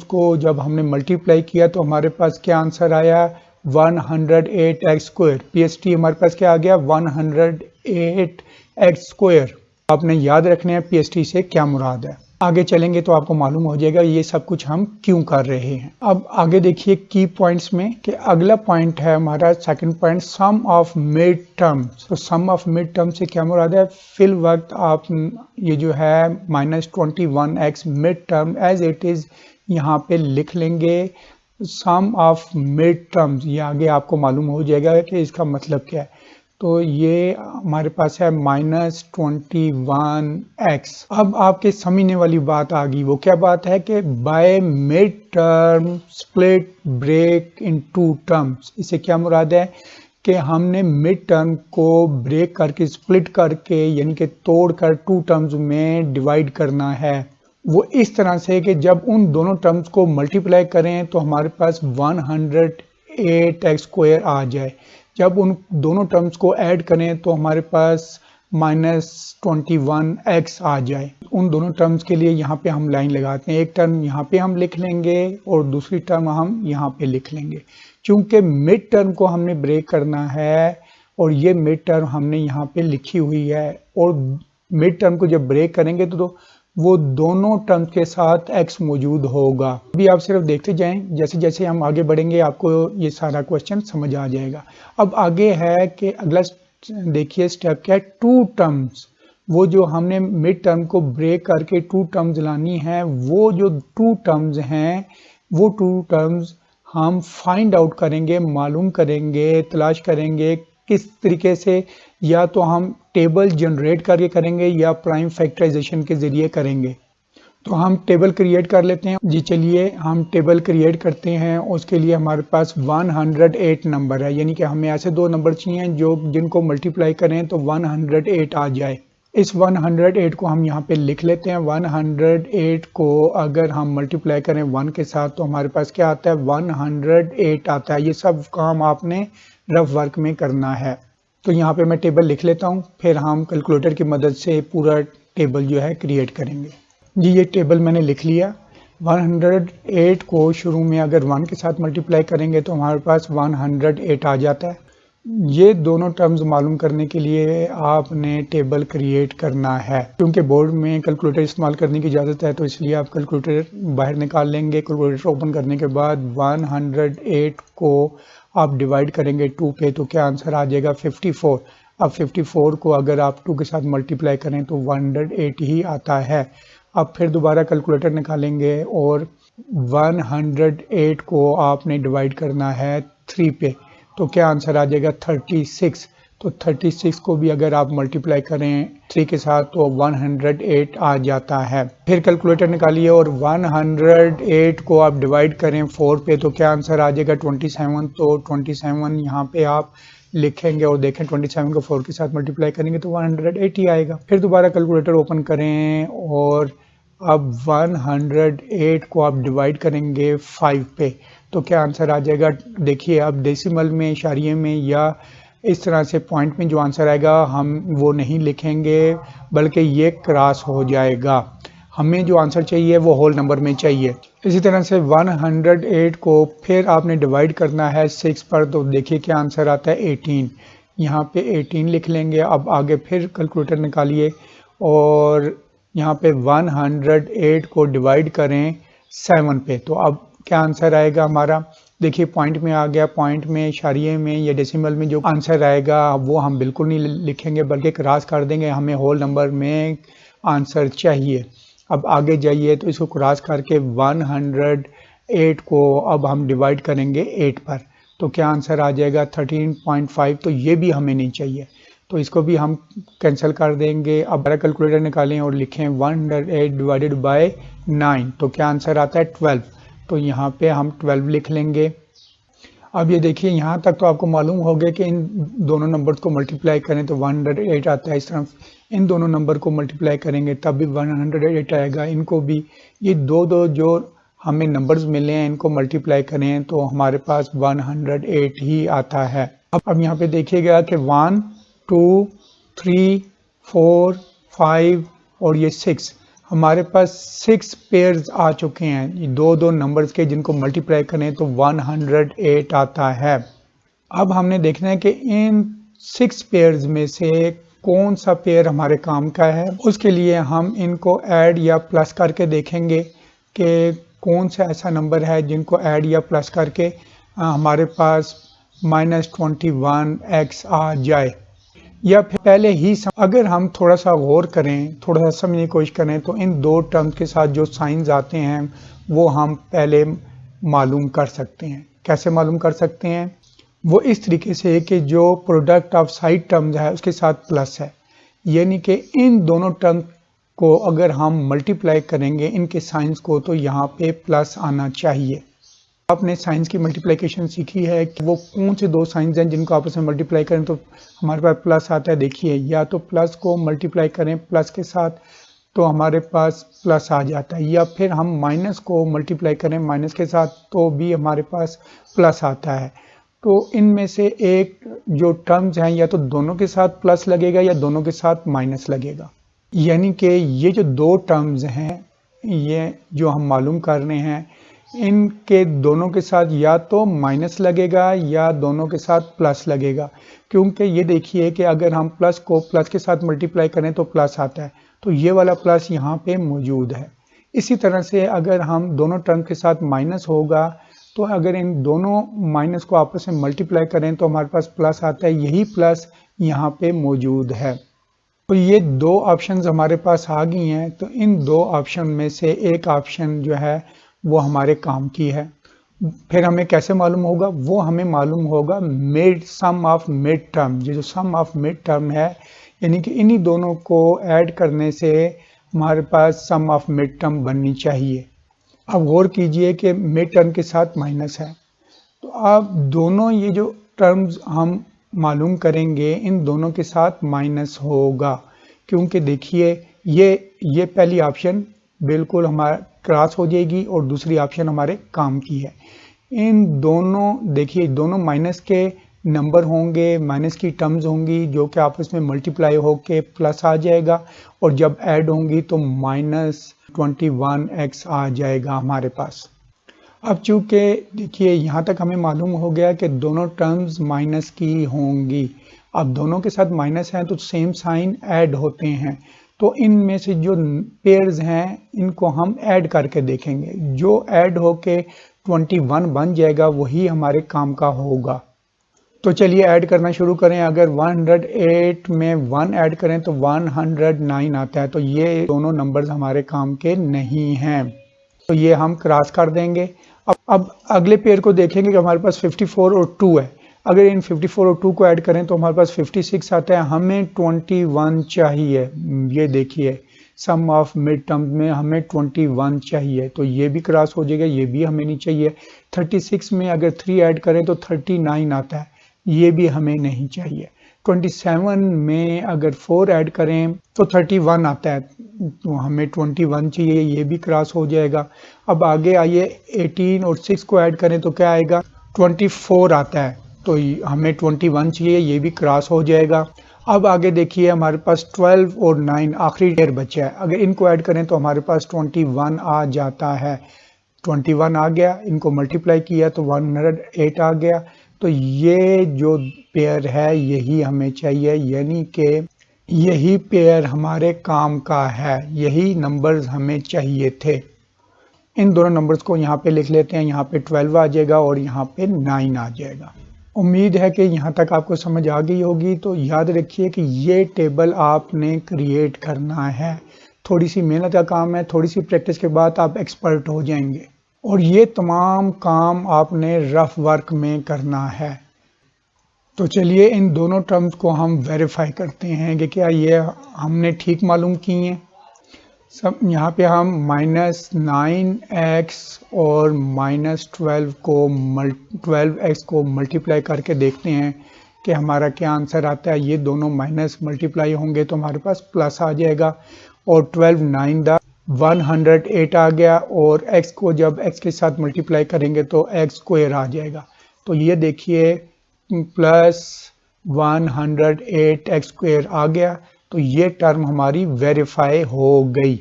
A: को जब हमने मल्टीप्लाई किया तो हमारे पास क्या आंसर आया, 108 एक्स स्क्वायर। PST हमारे पास क्या आ गया, 108 एक्स स्क्वायर। आपने याद रखना है PST से क्या मुराद है। आगे चलेंगे तो आपको मालूम हो जाएगा ये सब कुछ हम क्यों कर रहे हैं। अब आगे देखिए की पॉइंट्स में कि अगला पॉइंट है हमारा second point, sum of mid terms. तो सम ऑफ मिड टर्म से क्या मुराद है, फिल वक्त आप ये जो है -21x mid term as it is यहाँ पे लिख लेंगे। सम ऑफ मिड टर्म्स, ये आगे आपको मालूम हो जाएगा कि इसका मतलब क्या है। तो ये हमारे पास है -21x। अब आपके समझने वाली बात आ गई, वो क्या बात है कि by mid term split break in 2 terms. इससे क्या मुराद है कि हमने मिड टर्म को ब्रेक करके, स्प्लिट करके, यानी कि तोड़कर 2 टर्म्स में डिवाइड करना है। वो इस तरह से कि जब उन दोनों टर्म्स को मल्टीप्लाई करें तो हमारे पास 108x स्क्वायर आ जाए। जब उन दोनों टर्म्स को ऐड करें तो हमारे पास -21x आ जाए। उन दोनों टर्म्स के लिए यहाँ पे हम लाइन लगाते हैं, एक टर्म यहाँ पे हम लिख लेंगे और दूसरी टर्म हम यहाँ पे लिख लेंगे। क्योंकि मिड टर्म को हमने ब्रेक करना है और ये मिड टर्म हमने यहाँ पे लिखी हुई है, और मिड टर्म को जब ब्रेक करेंगे तो वो दोनों टर्म्स के साथ x मौजूद होगा। अभी आप सिर्फ देखते जाएं, जैसे जैसे हम आगे बढ़ेंगे आपको ये सारा क्वेश्चन समझ आ जाएगा। अब आगे है कि अगला देखिए स्टेप क्या है, टू टर्म्स। वो जो हमने मिड टर्म को ब्रेक करके टू टर्म्स लानी है, वो जो टू टर्म्स हैं वो टू टर्म्स हम फाइंड आउट करेंगे, मालूम करेंगे, तलाश करेंगे किस तरीके से। या तो हम टेबल जनरेट करके करेंगे या प्राइम फैक्टराइजेशन के ज़रिए करेंगे। तो हम टेबल क्रिएट कर लेते हैं जी। चलिए हम टेबल क्रिएट करते हैं। उसके लिए हमारे पास 108 नंबर है, यानी कि हमें ऐसे दो नंबर चाहिए जो जिनको मल्टीप्लाई करें तो 108 आ जाए। इस 108 को हम यहाँ पे लिख लेते हैं। 108 को अगर हम मल्टीप्लाई करें 1 के साथ तो हमारे पास क्या आता है, 108 आता है। ये सब काम आपने रफ वर्क में करना है। तो यहाँ पे मैं टेबल लिख लेता हूँ, फिर हम कैलकुलेटर की मदद से पूरा टेबल जो है क्रिएट करेंगे जी। ये टेबल मैंने लिख लिया। 108 को शुरू में अगर 1 के साथ मल्टीप्लाई करेंगे तो हमारे पास 108 आ जाता है। ये दोनों टर्म्स मालूम करने के लिए आपने टेबल क्रिएट करना है। क्योंकि बोर्ड में कैलकुलेटर इस्तेमाल करने की इजाज़त है तो इसलिए आप कैलकुलेटर बाहर निकाल लेंगे। कैलकुलेटर ओपन करने के बाद 108 को आप डिवाइड करेंगे 2 पे तो क्या आंसर आ जाएगा, 54। अब 54 को अगर आप 2 के साथ मल्टीप्लाई करें तो 108 ही आता है। अब फिर दोबारा कैलकुलेटर निकालेंगे और 108 को आपने डिवाइड करना है 3 पे तो क्या आंसर आ जाएगा, 36। तो 36 को भी अगर आप मल्टीप्लाई करें 3 के साथ तो 108 आ जाता है। फिर कैलकुलेटर निकालिए और 108 को आप डिवाइड करें 4 पे तो क्या आंसर आ जाएगा, 27। तो 27 यहाँ पे आप लिखेंगे और देखें 27 को 4 के साथ मल्टीप्लाई करेंगे तो 108 ही आएगा। फिर दोबारा कैलकुलेटर ओपन करें और अब 108 को आप डिवाइड करेंगे 5 पे तो क्या आंसर आ जाएगा। देखिए अब डेसिमल में, इशारिये में या इस तरह से पॉइंट में जो आंसर आएगा हम वो नहीं लिखेंगे बल्कि ये क्रॉस हो जाएगा। हमें जो आंसर चाहिए वो होल नंबर में चाहिए। इसी तरह से 108 को फिर आपने डिवाइड करना है 6 पर तो देखिए क्या आंसर आता है, 18। यहाँ पे 18 लिख लेंगे। अब आगे फिर कैलकुलेटर निकालिए और यहाँ पे 108 को डिवाइड करें 7 पे तो अब क्या आंसर आएगा हमारा, देखिए पॉइंट में आ गया। पॉइंट में, इशारिये में या डेसिमल में जो आंसर आएगा वो हम बिल्कुल नहीं लिखेंगे बल्कि क्रॉस कर देंगे। हमें होल नंबर में आंसर चाहिए। अब आगे जाइए तो इसको क्रॉस करके 108 को अब हम डिवाइड करेंगे 8 पर तो क्या आंसर आ जाएगा, 13.5। तो ये भी हमें नहीं चाहिए तो इसको भी हम कैंसिल कर देंगे। अब कैलकुलेटर निकालें और लिखें 108 डिवाइडेड बाय 9 तो क्या आंसर आता है, 12। तो यहाँ पे हम 12 लिख लेंगे। अब ये देखिए यहाँ तक तो आपको मालूम हो गया कि इन दोनों नंबर्स को मल्टीप्लाई करें तो 108 आता है। इस तरह इन दोनों नंबर को मल्टीप्लाई करेंगे तब भी 108 आएगा। इनको भी ये दो दो जो हमें नंबर्स मिले हैं इनको मल्टीप्लाई करें तो हमारे पास 108 ही आता है। अब यहाँ पे देखिएगा कि 1 2 3 4 5 और ये 6, हमारे पास 6 पेयर्स आ चुके हैं दो दो नंबर्स के जिनको मल्टीप्लाई करें तो 108 आता है। अब हमने देखना है कि इन 6 पेयर्स में से कौन सा पेयर हमारे काम का है। उसके लिए हम इनको ऐड या प्लस करके देखेंगे कि कौन सा ऐसा नंबर है जिनको ऐड या प्लस करके हमारे पास -21x आ जाए। या फिर पहले ही अगर हम थोड़ा सा गौर करें, थोड़ा सा समझने की कोशिश करें तो इन दो टर्म्स के साथ जो साइंस आते हैं वो हम पहले मालूम कर सकते हैं। कैसे मालूम कर सकते हैं, वो इस तरीके से कि जो प्रोडक्ट ऑफ साइड टर्म्स है उसके साथ प्लस है, यानी कि इन दोनों टर्म को अगर हम मल्टीप्लाई करेंगे इनके साइंस को तो यहाँ पे प्लस आना चाहिए। आपने साइंस की मल्टीप्लिकेशन सीखी है कि वो कौन से दो साइंस हैं जिनको आपस में मल्टीप्लाई करें तो हमारे पास प्लस आता है। देखिए या तो प्लस को मल्टीप्लाई करें प्लस के साथ तो हमारे पास प्लस आ जाता है, या फिर हम माइनस को मल्टीप्लाई करें माइनस के साथ तो भी हमारे पास प्लस आता है। तो इनमें से एक जो टर्म्स हैं या तो दोनों के साथ प्लस लगेगा या दोनों के साथ माइनस लगेगा। यानी कि ये जो दो टर्म्स हैं ये जो हम मालूम कर रहे हैं इनके दोनों के साथ या तो माइनस लगेगा या दोनों के साथ प्लस लगेगा, क्योंकि ये देखिए कि अगर हम प्लस को प्लस के साथ मल्टीप्लाई करें तो प्लस आता है, तो ये वाला प्लस यहाँ पे मौजूद है। इसी तरह से अगर हम दोनों टर्म के साथ माइनस होगा तो अगर इन दोनों माइनस को आपस में मल्टीप्लाई करें तो हमारे पास प्लस आता है, यही प्लस यहाँ पे मौजूद है। तो ये दो ऑप्शंस हमारे पास आ गई हैं, तो इन दो ऑप्शन में से एक ऑप्शन जो है वो हमारे काम की है। फिर हमें कैसे मालूम होगा? वो हमें मालूम होगा mid sum of mid term. ये जो सम ऑफ मिड टर्म है, यानी कि इन्हीं दोनों को ऐड करने से हमारे पास सम ऑफ मिड टर्म बननी चाहिए। अब गौर कीजिए कि मिड टर्म के साथ माइनस है, तो अब दोनों ये जो टर्म्स हम मालूम करेंगे इन दोनों के साथ माइनस होगा, क्योंकि देखिए ये पहली ऑप्शन बिल्कुल हमारा क्रॉस हो जाएगी और दूसरी ऑप्शन हमारे काम की है। इन दोनों देखिए दोनों माइनस के नंबर होंगे, माइनस की टर्म्स होंगी जो कि आपस में मल्टीप्लाई होके प्लस आ जाएगा, और जब ऐड होंगी तो -21x आ जाएगा हमारे पास। अब चूंकि देखिए यहाँ तक हमें मालूम हो गया कि दोनों टर्म्स माइनस की होंगी। अब दोनों के साथ माइनस हैं तो सेम साइन ऐड होते हैं, तो इनमें से जो पेयर्स हैं इनको हम ऐड करके देखेंगे। जो ऐड होके 21 बन जाएगा वही हमारे काम का होगा। तो चलिए ऐड करना शुरू करें। अगर 108 में 1 ऐड करें तो 109 आता है, तो ये दोनों नंबर्स हमारे काम के नहीं हैं, तो ये हम क्रॉस कर देंगे। अब अगले पेयर को देखेंगे कि हमारे पास 54 और 2 है। अगर इन 54 और 2 को ऐड करें तो हमारे पास 56 आता है, हमें 21 चाहिए। ये देखिए सम ऑफ मिड टर्म में हमें 21 चाहिए, तो ये भी क्रॉस हो जाएगा, ये भी हमें नहीं चाहिए। 36 में अगर 3 ऐड करें तो 39 आता है, ये भी हमें नहीं चाहिए। 27 में अगर 4 ऐड करें तो 31 आता है, तो हमें 21 चाहिए, ये भी क्रॉस हो जाएगा। अब आगे आइए 18 और 6 को ऐड करें तो क्या आएगा? 24 आता है, तो हमें 21 चाहिए, ये भी क्रॉस हो जाएगा। अब आगे देखिए हमारे पास 12 और 9 आखिरी पेयर बचा है, अगर इनको ऐड करें तो हमारे पास 21 आ जाता है। 21 आ गया, इनको मल्टीप्लाई किया तो 108 आ गया। तो ये जो पेयर है यही हमें चाहिए, यानी कि यही पेयर हमारे काम का है, यही नंबर्स हमें चाहिए थे। इन दोनों नंबर्स को यहाँ पे लिख लेते हैं, यहाँ पे 12 आ जाएगा और यहाँ पे 9 आ जाएगा। उम्मीद है कि यहाँ तक आपको समझ आ गई होगी। तो याद रखिए कि ये टेबल आपने क्रिएट करना है, थोड़ी सी मेहनत का काम है, थोड़ी सी प्रैक्टिस के बाद आप एक्सपर्ट हो जाएंगे, और ये तमाम काम आपने रफ वर्क में करना है। तो चलिए इन दोनों टर्म्स को हम वेरीफाई करते हैं कि क्या ये हमने ठीक मालूम की हैं। सब यहाँ पे हम -9x और -12x को मल्टीप्लाई करके देखते हैं कि हमारा क्या आंसर आता है। ये दोनों माइनस मल्टीप्लाई होंगे तो हमारे पास प्लस आ जाएगा, और 12 9 दा 108 आ गया, और x को जब x के साथ मल्टीप्लाई करेंगे तो x स्क्वायर आ जाएगा। तो ये देखिए प्लस 108 x स्क्वायर आ गया, तो ये टर्म हमारी वेरीफाई हो गई,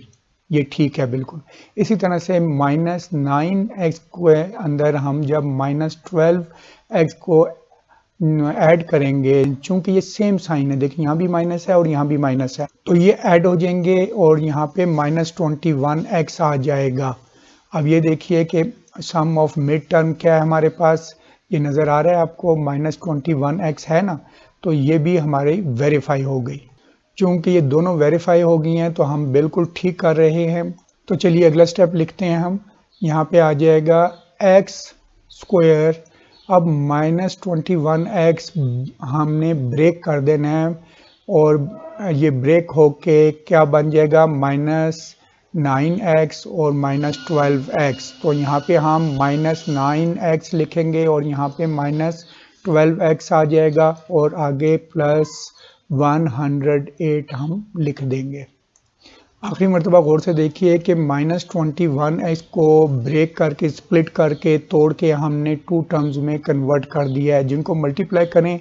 A: ये ठीक है बिल्कुल। इसी तरह से -9x के अंदर हम जब -12x को ऐड करेंगे, चूंकि ये सेम साइन है, देखिए यहाँ भी माइनस है और यहाँ भी माइनस है, तो ये ऐड हो जाएंगे और यहाँ पे -21x आ जाएगा। अब ये देखिए कि सम ऑफ मिड टर्म क्या है हमारे पास, ये नज़र आ रहा है आपको, -21x है ना, तो ये भी हमारी वेरीफाई हो गई। चूंकि ये दोनों वेरीफाई हो गई हैं तो हम बिल्कुल ठीक कर रहे हैं। तो चलिए अगला स्टेप लिखते हैं हम। यहाँ पे आ जाएगा x स्क्वायर। अब -21x हमने ब्रेक कर देना है, और ये ब्रेक होके क्या बन जाएगा? -9x और -12x। तो यहाँ पे हम -9x लिखेंगे और यहाँ पे -12x आ जाएगा, और आगे +108 हम लिख देंगे। आखिरी मरतबा गौर से देखिए कि -21x को ब्रेक करके, स्प्लिट करके, तोड़ के हमने 2 टर्म्स में कन्वर्ट कर दिया है। जिनको मल्टीप्लाई करें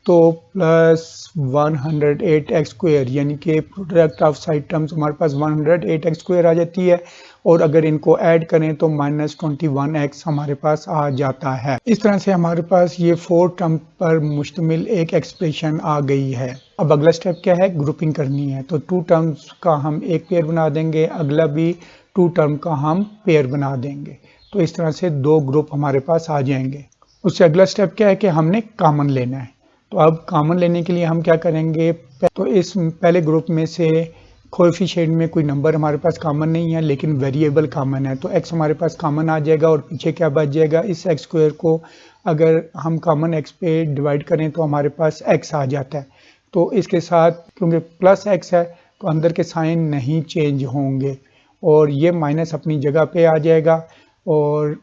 A: तो प्लस 108x² यानी कि प्रोडक्ट ऑफ साइड टर्म्स हमारे पास 108x² आ जाती है, और अगर इनको ऐड करें तो -21x हमारे पास आ जाता है। इस तरह से हमारे पास ये 4 टर्म पर मुश्तमिल एक एक्सप्रेशन आ गई है। अब अगला स्टेप क्या है, ग्रुपिंग करनी है। तो 2 टर्म्स का हम एक पेयर बना देंगे, अगला भी 2 टर्म का हम पेयर बना देंगे। तो इस तरह से 2 ग्रुप हमारे पास आ जाएंगे। उससे अगला स्टेप क्या है कि हमने कॉमन लेना है। तो अब कॉमन लेने के लिए हम क्या करेंगे, तो इस पहले ग्रुप में से कोएफिशिएंट में कोई नंबर हमारे पास कॉमन नहीं है, लेकिन वेरिएबल कॉमन है। तो x हमारे पास कॉमन आ जाएगा और पीछे क्या बच जाएगा, इस x² को अगर हम कॉमन x पे डिवाइड करें तो हमारे पास x आ जाता है। तो इसके साथ क्योंकि प्लस x है तो अंदर के साइन नहीं चेंज होंगे और ये माइनस अपनी जगह पे आ जाएगा, और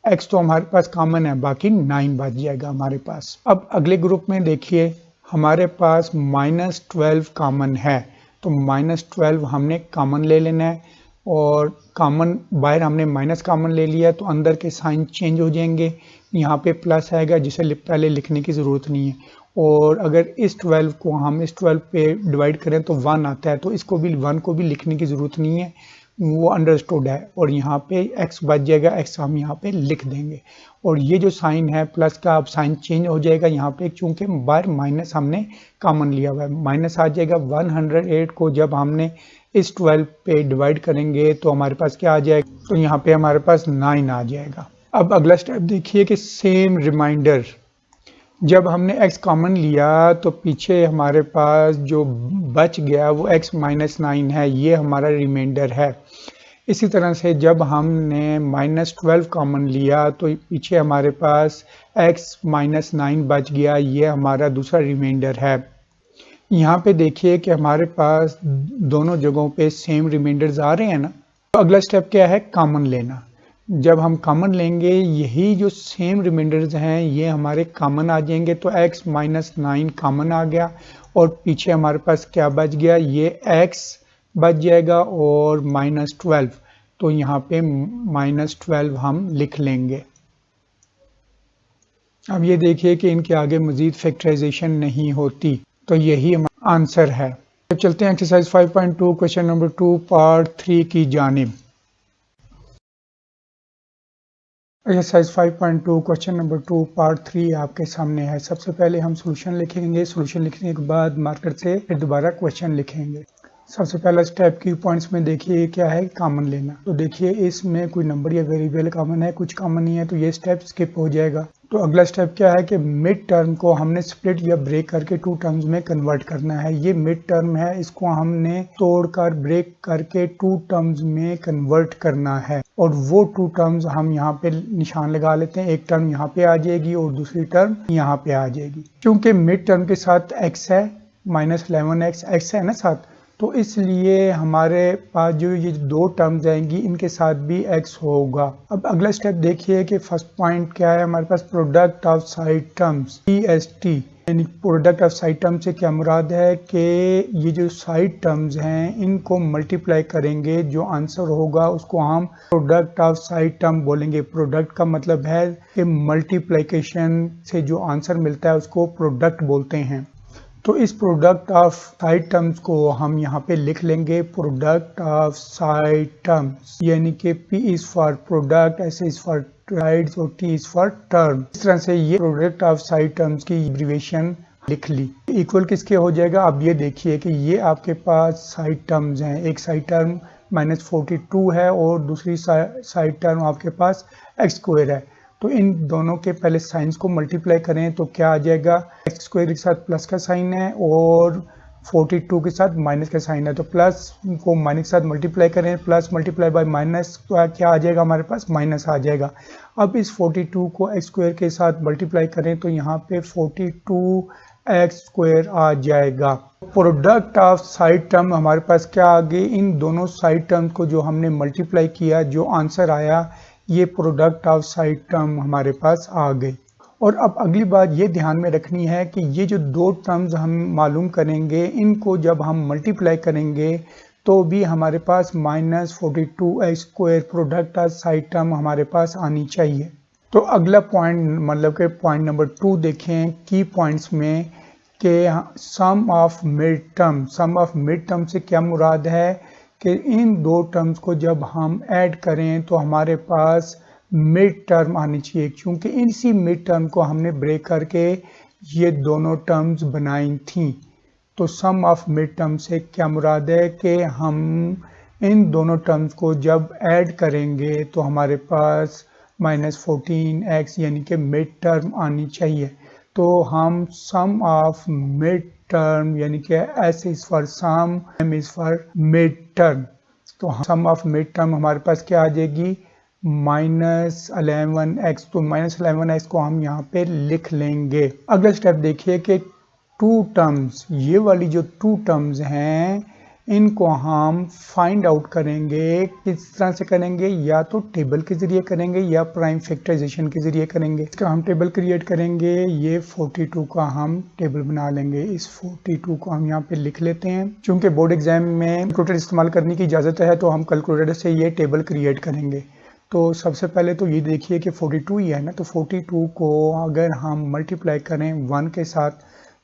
A: x तो हमारे पास कॉमन है, बाकी 9 बच जाएगा हमारे पास। अब अगले ग्रुप में देखिए हमारे पास -12 कॉमन है, तो -12 हमने कॉमन ले लेना है, और कॉमन बाहर हमने माइनस कॉमन ले लिया तो अंदर के साइन चेंज हो जाएंगे। यहाँ पे प्लस आएगा जिसे पहले लिखने की ज़रूरत नहीं है, और अगर इस 12 को हम इस 12 पे डिवाइड करें तो 1 आता है, तो इसको भी 1 को भी लिखने की ज़रूरत नहीं है, वो अंडरस्टूड है। और यहाँ पे x बच जाएगा, x हम यहाँ पे लिख देंगे, और ये जो साइन है प्लस का अब साइन चेंज हो जाएगा यहाँ पे, चूंकि बार माइनस हमने कॉमन लिया हुआ है, माइनस आ जाएगा। 108 को जब हमने इस 12 पे डिवाइड करेंगे तो हमारे पास क्या आ जाएगा, तो यहाँ पे हमारे पास 9 आ जाएगा। अब अगला स्टेप देखिए कि सेम रिमाइंडर, जब हमने x कॉमन लिया तो पीछे हमारे पास जो बच गया वो x -9 है, ये हमारा रिमाइंडर है। इसी तरह से जब हमने -12 कॉमन लिया तो पीछे हमारे पास x -9 बच गया, ये हमारा दूसरा रिमाइंडर है। यहाँ पे देखिए कि हमारे पास दोनों जगहों पे सेम रिमाइंडर्स आ रहे हैं ना। तो अगला स्टेप क्या है, कॉमन लेना। जब हम कॉमन लेंगे यही जो सेम रिमाइंडर्स हैं ये हमारे कॉमन आ जाएंगे, तो x -9 कॉमन आ गया, और पीछे हमारे पास क्या बच गया, ये x बच जाएगा और -12, तो यहाँ पे -12 हम लिख लेंगे। अब ये देखिए कि इनके आगे मजीद फैक्टराइजेशन नहीं होती, तो यही हमारा आंसर है। अब चलते हैं एक्सरसाइज 5.2 क्वेश्चन नंबर 2 पार्ट 3 की जानिब। एक्सरसाइज 5.2 क्वेश्चन नंबर 2 पार्ट 3 आपके सामने है। सबसे पहले हम सॉल्यूशन लिखेंगे, सॉल्यूशन लिखने के बाद मार्कर से फिर दोबारा क्वेश्चन लिखेंगे। सबसे पहला स्टेप की पॉइंट्स में देखिए क्या है, कॉमन लेना। तो देखिए इसमें कोई नंबर या वेरिएबल कॉमन है, कुछ कॉमन नहीं है, तो ये स्टेप स्किप हो जाएगा। तो अगला स्टेप क्या है कि मिड टर्म को हमने स्प्लिट या ब्रेक करके 2 टर्म्स में कन्वर्ट करना है। ये मिड टर्म है, इसको हमने तोड़कर ब्रेक करके 2 टर्म्स में कन्वर्ट करना है, और वो 2 टर्म्स हम यहाँ पे निशान लगा लेते हैं। एक टर्म यहाँ पे आ जाएगी और दूसरी टर्म यहाँ पे आ जाएगी। क्योंकि मिड टर्म के साथ x है, -11x x है ना साथ, तो इसलिए हमारे पास जो ये 2 टर्म्स आएंगी इनके साथ भी x होगा। अब अगला स्टेप देखिए कि फर्स्ट पॉइंट क्या है हमारे पास, product of side terms PST, यानी प्रोडक्ट ऑफ साइड टर्म से क्या मुराद है कि ये जो साइड टर्म्स हैं इनको मल्टीप्लाई करेंगे, जो आंसर होगा उसको हम प्रोडक्ट ऑफ साइड टर्म बोलेंगे। प्रोडक्ट का मतलब है कि मल्टीप्लिकेशन से जो आंसर मिलता है उसको प्रोडक्ट बोलते हैं। तो इस प्रोडक्ट ऑफ साइड टर्म्स को हम यहाँ पे लिख लेंगे प्रोडक्ट ऑफ साइड टर्म्स, यानी कि P is for product, S is for sides और T इज फॉर टर्म। इस तरह से ये प्रोडक्ट ऑफ साइड टर्म्स की एब्रिविएशन लिख ली। इक्वल किसके हो जाएगा, अब ये देखिए कि ये आपके पास साइड टर्म्स हैं, एक साइड टर्म -42 है और दूसरी साइड टर्म आपके पास x² है। तो इन दोनों के पहले साइंस को मल्टीप्लाई करें तो क्या आ जाएगा, x² के साथ प्लस का साइन है और 42 के साथ माइनस का साइन है, तो प्लस को माइनस के साथ मल्टीप्लाई करें, प्लस मल्टीप्लाई बाय माइनस, तो क्या आ जाएगा हमारे पास, माइनस आ जाएगा। अब इस 42 को x² के साथ मल्टीप्लाई करें तो यहाँ पे 42x² आ जाएगा। प्रोडक्ट ऑफ साइड टर्म हमारे पास क्या आ गई, इन दोनों साइड टर्म को जो हमने मल्टीप्लाई किया, जो आंसर आया ये प्रोडक्ट ऑफ साइड टर्म हमारे पास आ गई। और अब अगली बात ये ध्यान में रखनी है कि ये जो 2 टर्म्स हम मालूम करेंगे इनको जब हम मल्टीप्लाई करेंगे तो भी हमारे पास -42x² product of side term हमारे पास आनी चाहिए। तो अगला पॉइंट मतलब कि पॉइंट नंबर 2 देखें की पॉइंट्स में कि सम ऑफ मिड टर्म से क्या मुराद है कि इन दो टर्म्स को जब हम ऐड करें तो हमारे पास मिड टर्म आनी चाहिए, क्योंकि इसी मिड टर्म को हमने ब्रेक करके ये दोनों टर्म्स बनाई थी। तो सम ऑफ मिड टर्म से क्या मुराद है कि हम इन दोनों टर्म्स को जब ऐड करेंगे तो हमारे पास -14x यानी कि मिड टर्म आनी चाहिए। तो हम सम ऑफ मिड टर्म यानी कि S is for sum, M is for mid term, तो सम ऑफ मिड टर्म हमारे पास क्या आ जाएगी -11x। तो -11x को हम यहाँ पे लिख लेंगे। अगला स्टेप देखिए कि टू टर्म्स, ये वाली जो टू टर्म्स हैं इनको हम फाइंड आउट करेंगे। किस तरह से करेंगे, या तो टेबल के जरिए करेंगे या प्राइम फैक्टराइजेशन के जरिए करेंगे। इसका हम टेबल क्रिएट करेंगे। ये 42 का हम टेबल बना लेंगे। इस 42 को हम यहाँ पे लिख लेते हैं। चूंकि बोर्ड एग्जाम में कैलकुलेटर इस्तेमाल करने की इजाज़त है तो हम कैलकुलेटर से ये टेबल क्रिएट करेंगे। तो सबसे पहले तो ये देखिए कि 42 ही है ना, तो 42 को अगर हम मल्टीप्लाई करें 1 के साथ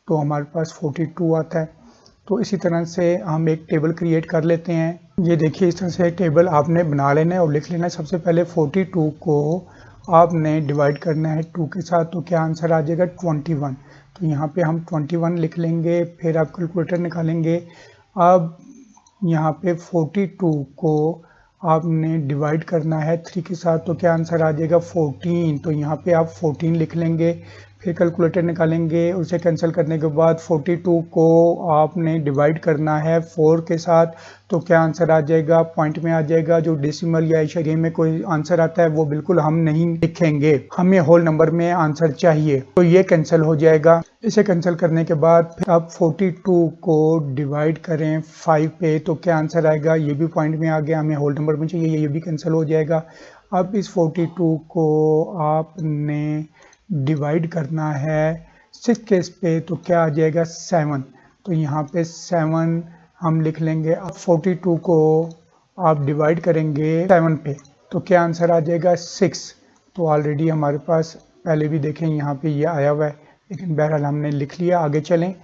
A: तो हमारे पास 42 आता है। तो इसी तरह से हम एक टेबल क्रिएट कर लेते हैं। ये देखिए इस तरह से टेबल आपने बना लेना है और लिख लेना है। सबसे पहले 42 को आपने डिवाइड करना है 2 के साथ, तो क्या आंसर आ जाएगा 21। तो यहाँ पे हम 21 लिख लेंगे। फिर आप कैलकुलेटर निकालेंगे। अब यहाँ पे 42 को आपने डिवाइड करना है 3 के साथ, तो क्या आंसर आ जाएगा 14। तो यहाँ पे आप 14 लिख लेंगे। फिर कैलकुलेटर निकालेंगे। उसे कैंसिल करने के बाद 42 को आपने डिवाइड करना है 4 के साथ, तो क्या आंसर आ जाएगा पॉइंट में आ जाएगा। जो डेसिमल या इशारे में कोई आंसर आता है वो बिल्कुल हम नहीं लिखेंगे, हमें होल नंबर में आंसर चाहिए। तो ये कैंसिल हो जाएगा। इसे कैंसिल करने के बाद फिर आप 42 को डिवाइड करें 5 पे, तो क्या आंसर आएगा, ये भी पॉइंट में आ गया, हमें होल नंबर में चाहिए, ये भी कैंसिल हो जाएगा। अब इस 42 को आपने डिवाइड करना है 6 के पे, तो क्या आ जाएगा 7। तो यहाँ पे 7 हम लिख लेंगे। अब 42 को आप डिवाइड करेंगे 7 पे, तो क्या आंसर आ जाएगा 6। तो ऑलरेडी हमारे पास पहले भी देखें यहाँ पे ये आया हुआ है, लेकिन बहरहाल हमने लिख लिया। आगे चलें।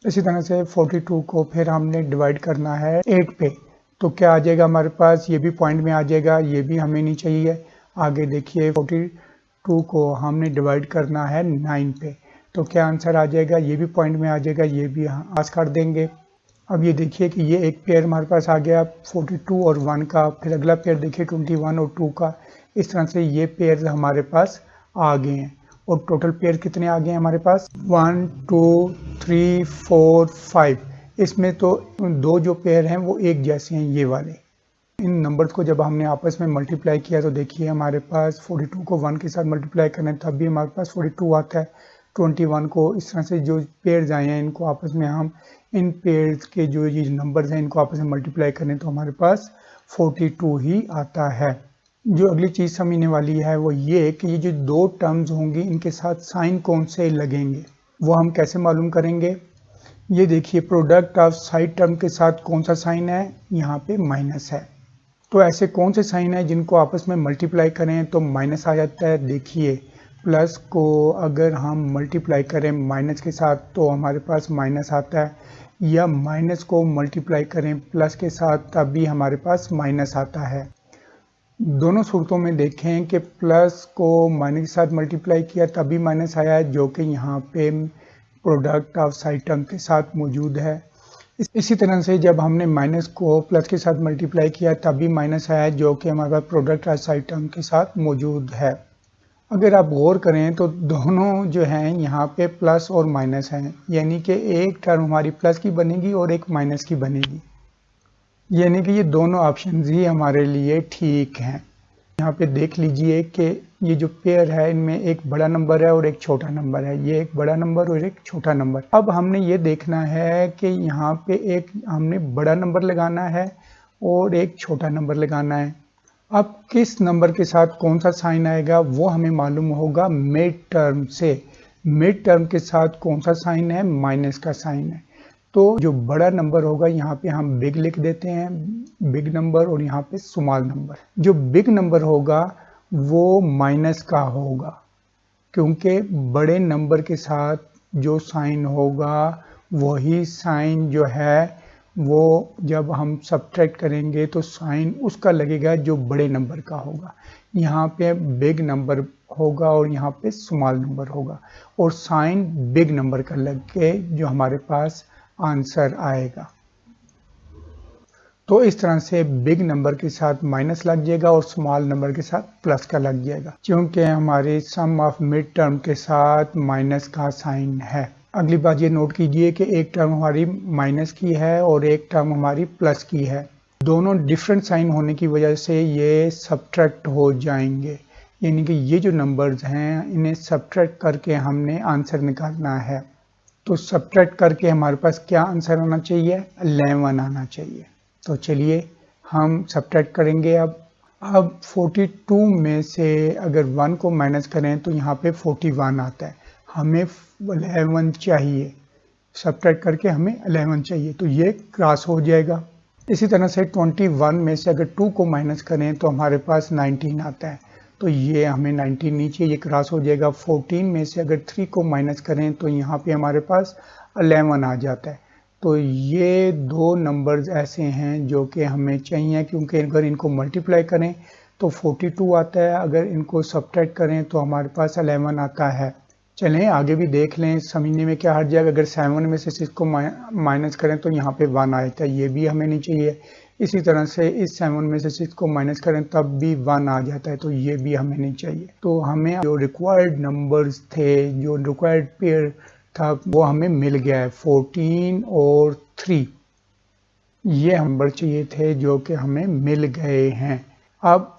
A: इसी तरह से 42 को फिर हमने डिवाइड करना है 8 पे, तो क्या आ जाएगा हमारे पास, ये भी पॉइंट में आ जाएगा, ये भी हमें नहीं चाहिए। आगे देखिए 42 को हमने डिवाइड करना है 9 पे, तो क्या आंसर आ जाएगा, ये भी पॉइंट में आ जाएगा, ये भी पास कर देंगे। अब ये देखिए कि ये एक पेयर हमारे पास आ गया 42 और 1 का। फिर अगला पेयर देखिए 21 और 2 का। इस तरह से ये पेयर हमारे पास आ गए हैं। और टोटल पेयर कितने आ गए हैं हमारे पास 1 2 3 4 5। इसमें तो दो जो पेयर हैं वो एक जैसे हैं, ये वाले। इन नंबर्स को जब हमने आपस में मल्टीप्लाई किया तो देखिए हमारे पास 42 को 1 के साथ मल्टीप्लाई करें तब भी हमारे पास 42 आता है। 21 को इस तरह से जो पेयर्स आए हैं इनको आपस में हम इन पेयर्स के जो ये नंबर्स हैं इनको आपस में मल्टीप्लाई करें तो हमारे पास 42 ही आता है। जो अगली चीज़ समझने वाली है वो ये कि ये जो दो टर्म्स होंगी इनके साथ साइन कौन से लगेंगे, वो हम कैसे मालूम करेंगे। ये देखिए प्रोडक्ट ऑफ साइड टर्म के साथ कौन सा साइन है, यहाँ पे माइनस है। तो ऐसे कौन से साइन है जिनको आपस में मल्टीप्लाई करें तो माइनस आ जाता है। देखिए प्लस को अगर हम मल्टीप्लाई करें माइनस के साथ तो हमारे पास माइनस आता है, या माइनस को मल्टीप्लाई करें प्लस के साथ तब भी हमारे पास माइनस आता है। दोनों सूरतों में देखें कि प्लस को माइनस के साथ मल्टीप्लाई किया तभी माइनस आया है, जो कि यहाँ पे प्रोडक्ट ऑफ साइड टर्म के साथ मौजूद है। इसी तरह से जब हमने माइनस को प्लस के साथ मल्टीप्लाई किया तभी माइनस आया, जो कि हमारे पास प्रोडक्ट ऑफ साइड टर्म के साथ मौजूद है। अगर आप गौर करें तो दोनों जो हैं यहाँ पे प्लस और माइनस हैं, यानी कि एक टर्म हमारी प्लस की बनेगी और एक माइनस की बनेगी, यानी कि ये दोनों ऑप्शन ही हमारे लिए ठीक हैं। यहाँ पे देख लीजिए कि ये जो पेयर है इनमें एक बड़ा नंबर है और एक छोटा नंबर है, ये एक बड़ा नंबर और एक छोटा नंबर। अब हमने ये देखना है कि यहाँ पे एक हमने बड़ा नंबर लगाना है और एक छोटा नंबर लगाना है। अब किस नंबर के साथ कौन सा साइन आएगा वो हमें मालूम होगा मिड टर्म से। मिड टर्म के साथ कौन सा साइन है, माइनस का साइन है। तो जो बड़ा नंबर होगा यहाँ पे हम बिग लिख देते हैं, बिग नंबर, और यहाँ पे स्मॉल नंबर। जो बिग नंबर होगा वो माइनस का होगा, क्योंकि बड़े नंबर के साथ जो साइन होगा वही साइन जो है वो जब हम सब्ट्रैक्ट करेंगे तो साइन उसका लगेगा जो बड़े नंबर का होगा। यहाँ पे बिग नंबर होगा और यहाँ पे स्मॉल नंबर होगा और साइन बिग नंबर का लग के जो हमारे पास आंसर आएगा। तो इस तरह से बिग नंबर के साथ माइनस लग जाएगा और स्मॉल नंबर के साथ प्लस का लग जाएगा, क्योंकि हमारे सम ऑफ मिड टर्म के साथ माइनस का साइन है। अगली बात ये नोट कीजिए कि एक टर्म हमारी माइनस की है और एक टर्म हमारी प्लस की है। दोनों डिफरेंट साइन होने की वजह से ये सब्ट्रैक्ट हो जाएंगे, यानी कि ये जो नंबर्स हैं इन्हें सब्ट्रैक्ट करके हमने आंसर निकालना है। तो सब्ट्रैक्ट करके हमारे पास क्या आंसर आना चाहिए? 11 आना चाहिए। तो चलिए हम सब्ट्रैक्ट करेंगे। अब 42 में से अगर 1 को माइनस करें तो यहाँ पे 41 आता है, हमें 11 चाहिए, सब्ट्रैक्ट करके हमें 11 चाहिए, तो ये क्रॉस हो जाएगा। इसी तरह से 21 में से अगर 2 को माइनस करें तो हमारे पास 19 आता है, तो ये हमें 19 नीचे, ये क्रॉस हो जाएगा। 14 में से अगर 3 को माइनस करें तो यहाँ पे हमारे पास 11 आ जाता है। तो ये दो नंबर्स ऐसे हैं जो कि हमें चाहिए, क्योंकि अगर इनको मल्टीप्लाई करें तो 42 आता है, अगर इनको सब्ट्रैक्ट करें तो हमारे पास 11 आता है। चलें आगे भी देख लें, समझने में क्या हर्ज जाएगा। अगर 7 में से 6 को माइनस करें तो यहाँ पे 1 आएगा, ये भी हमें नहीं चाहिए। इसी तरह से इस 7 में से 6 को माइनस करें तब भी 1 आ जाता है, तो ये भी हमें नहीं चाहिए। तो हमें जो रिक्वायर्ड नंबर्स थे, जो रिक्वायर्ड पेयर था, वो हमें मिल गया है। 14 और 3 ये नंबर चाहिए थे जो कि हमें मिल गए हैं। अब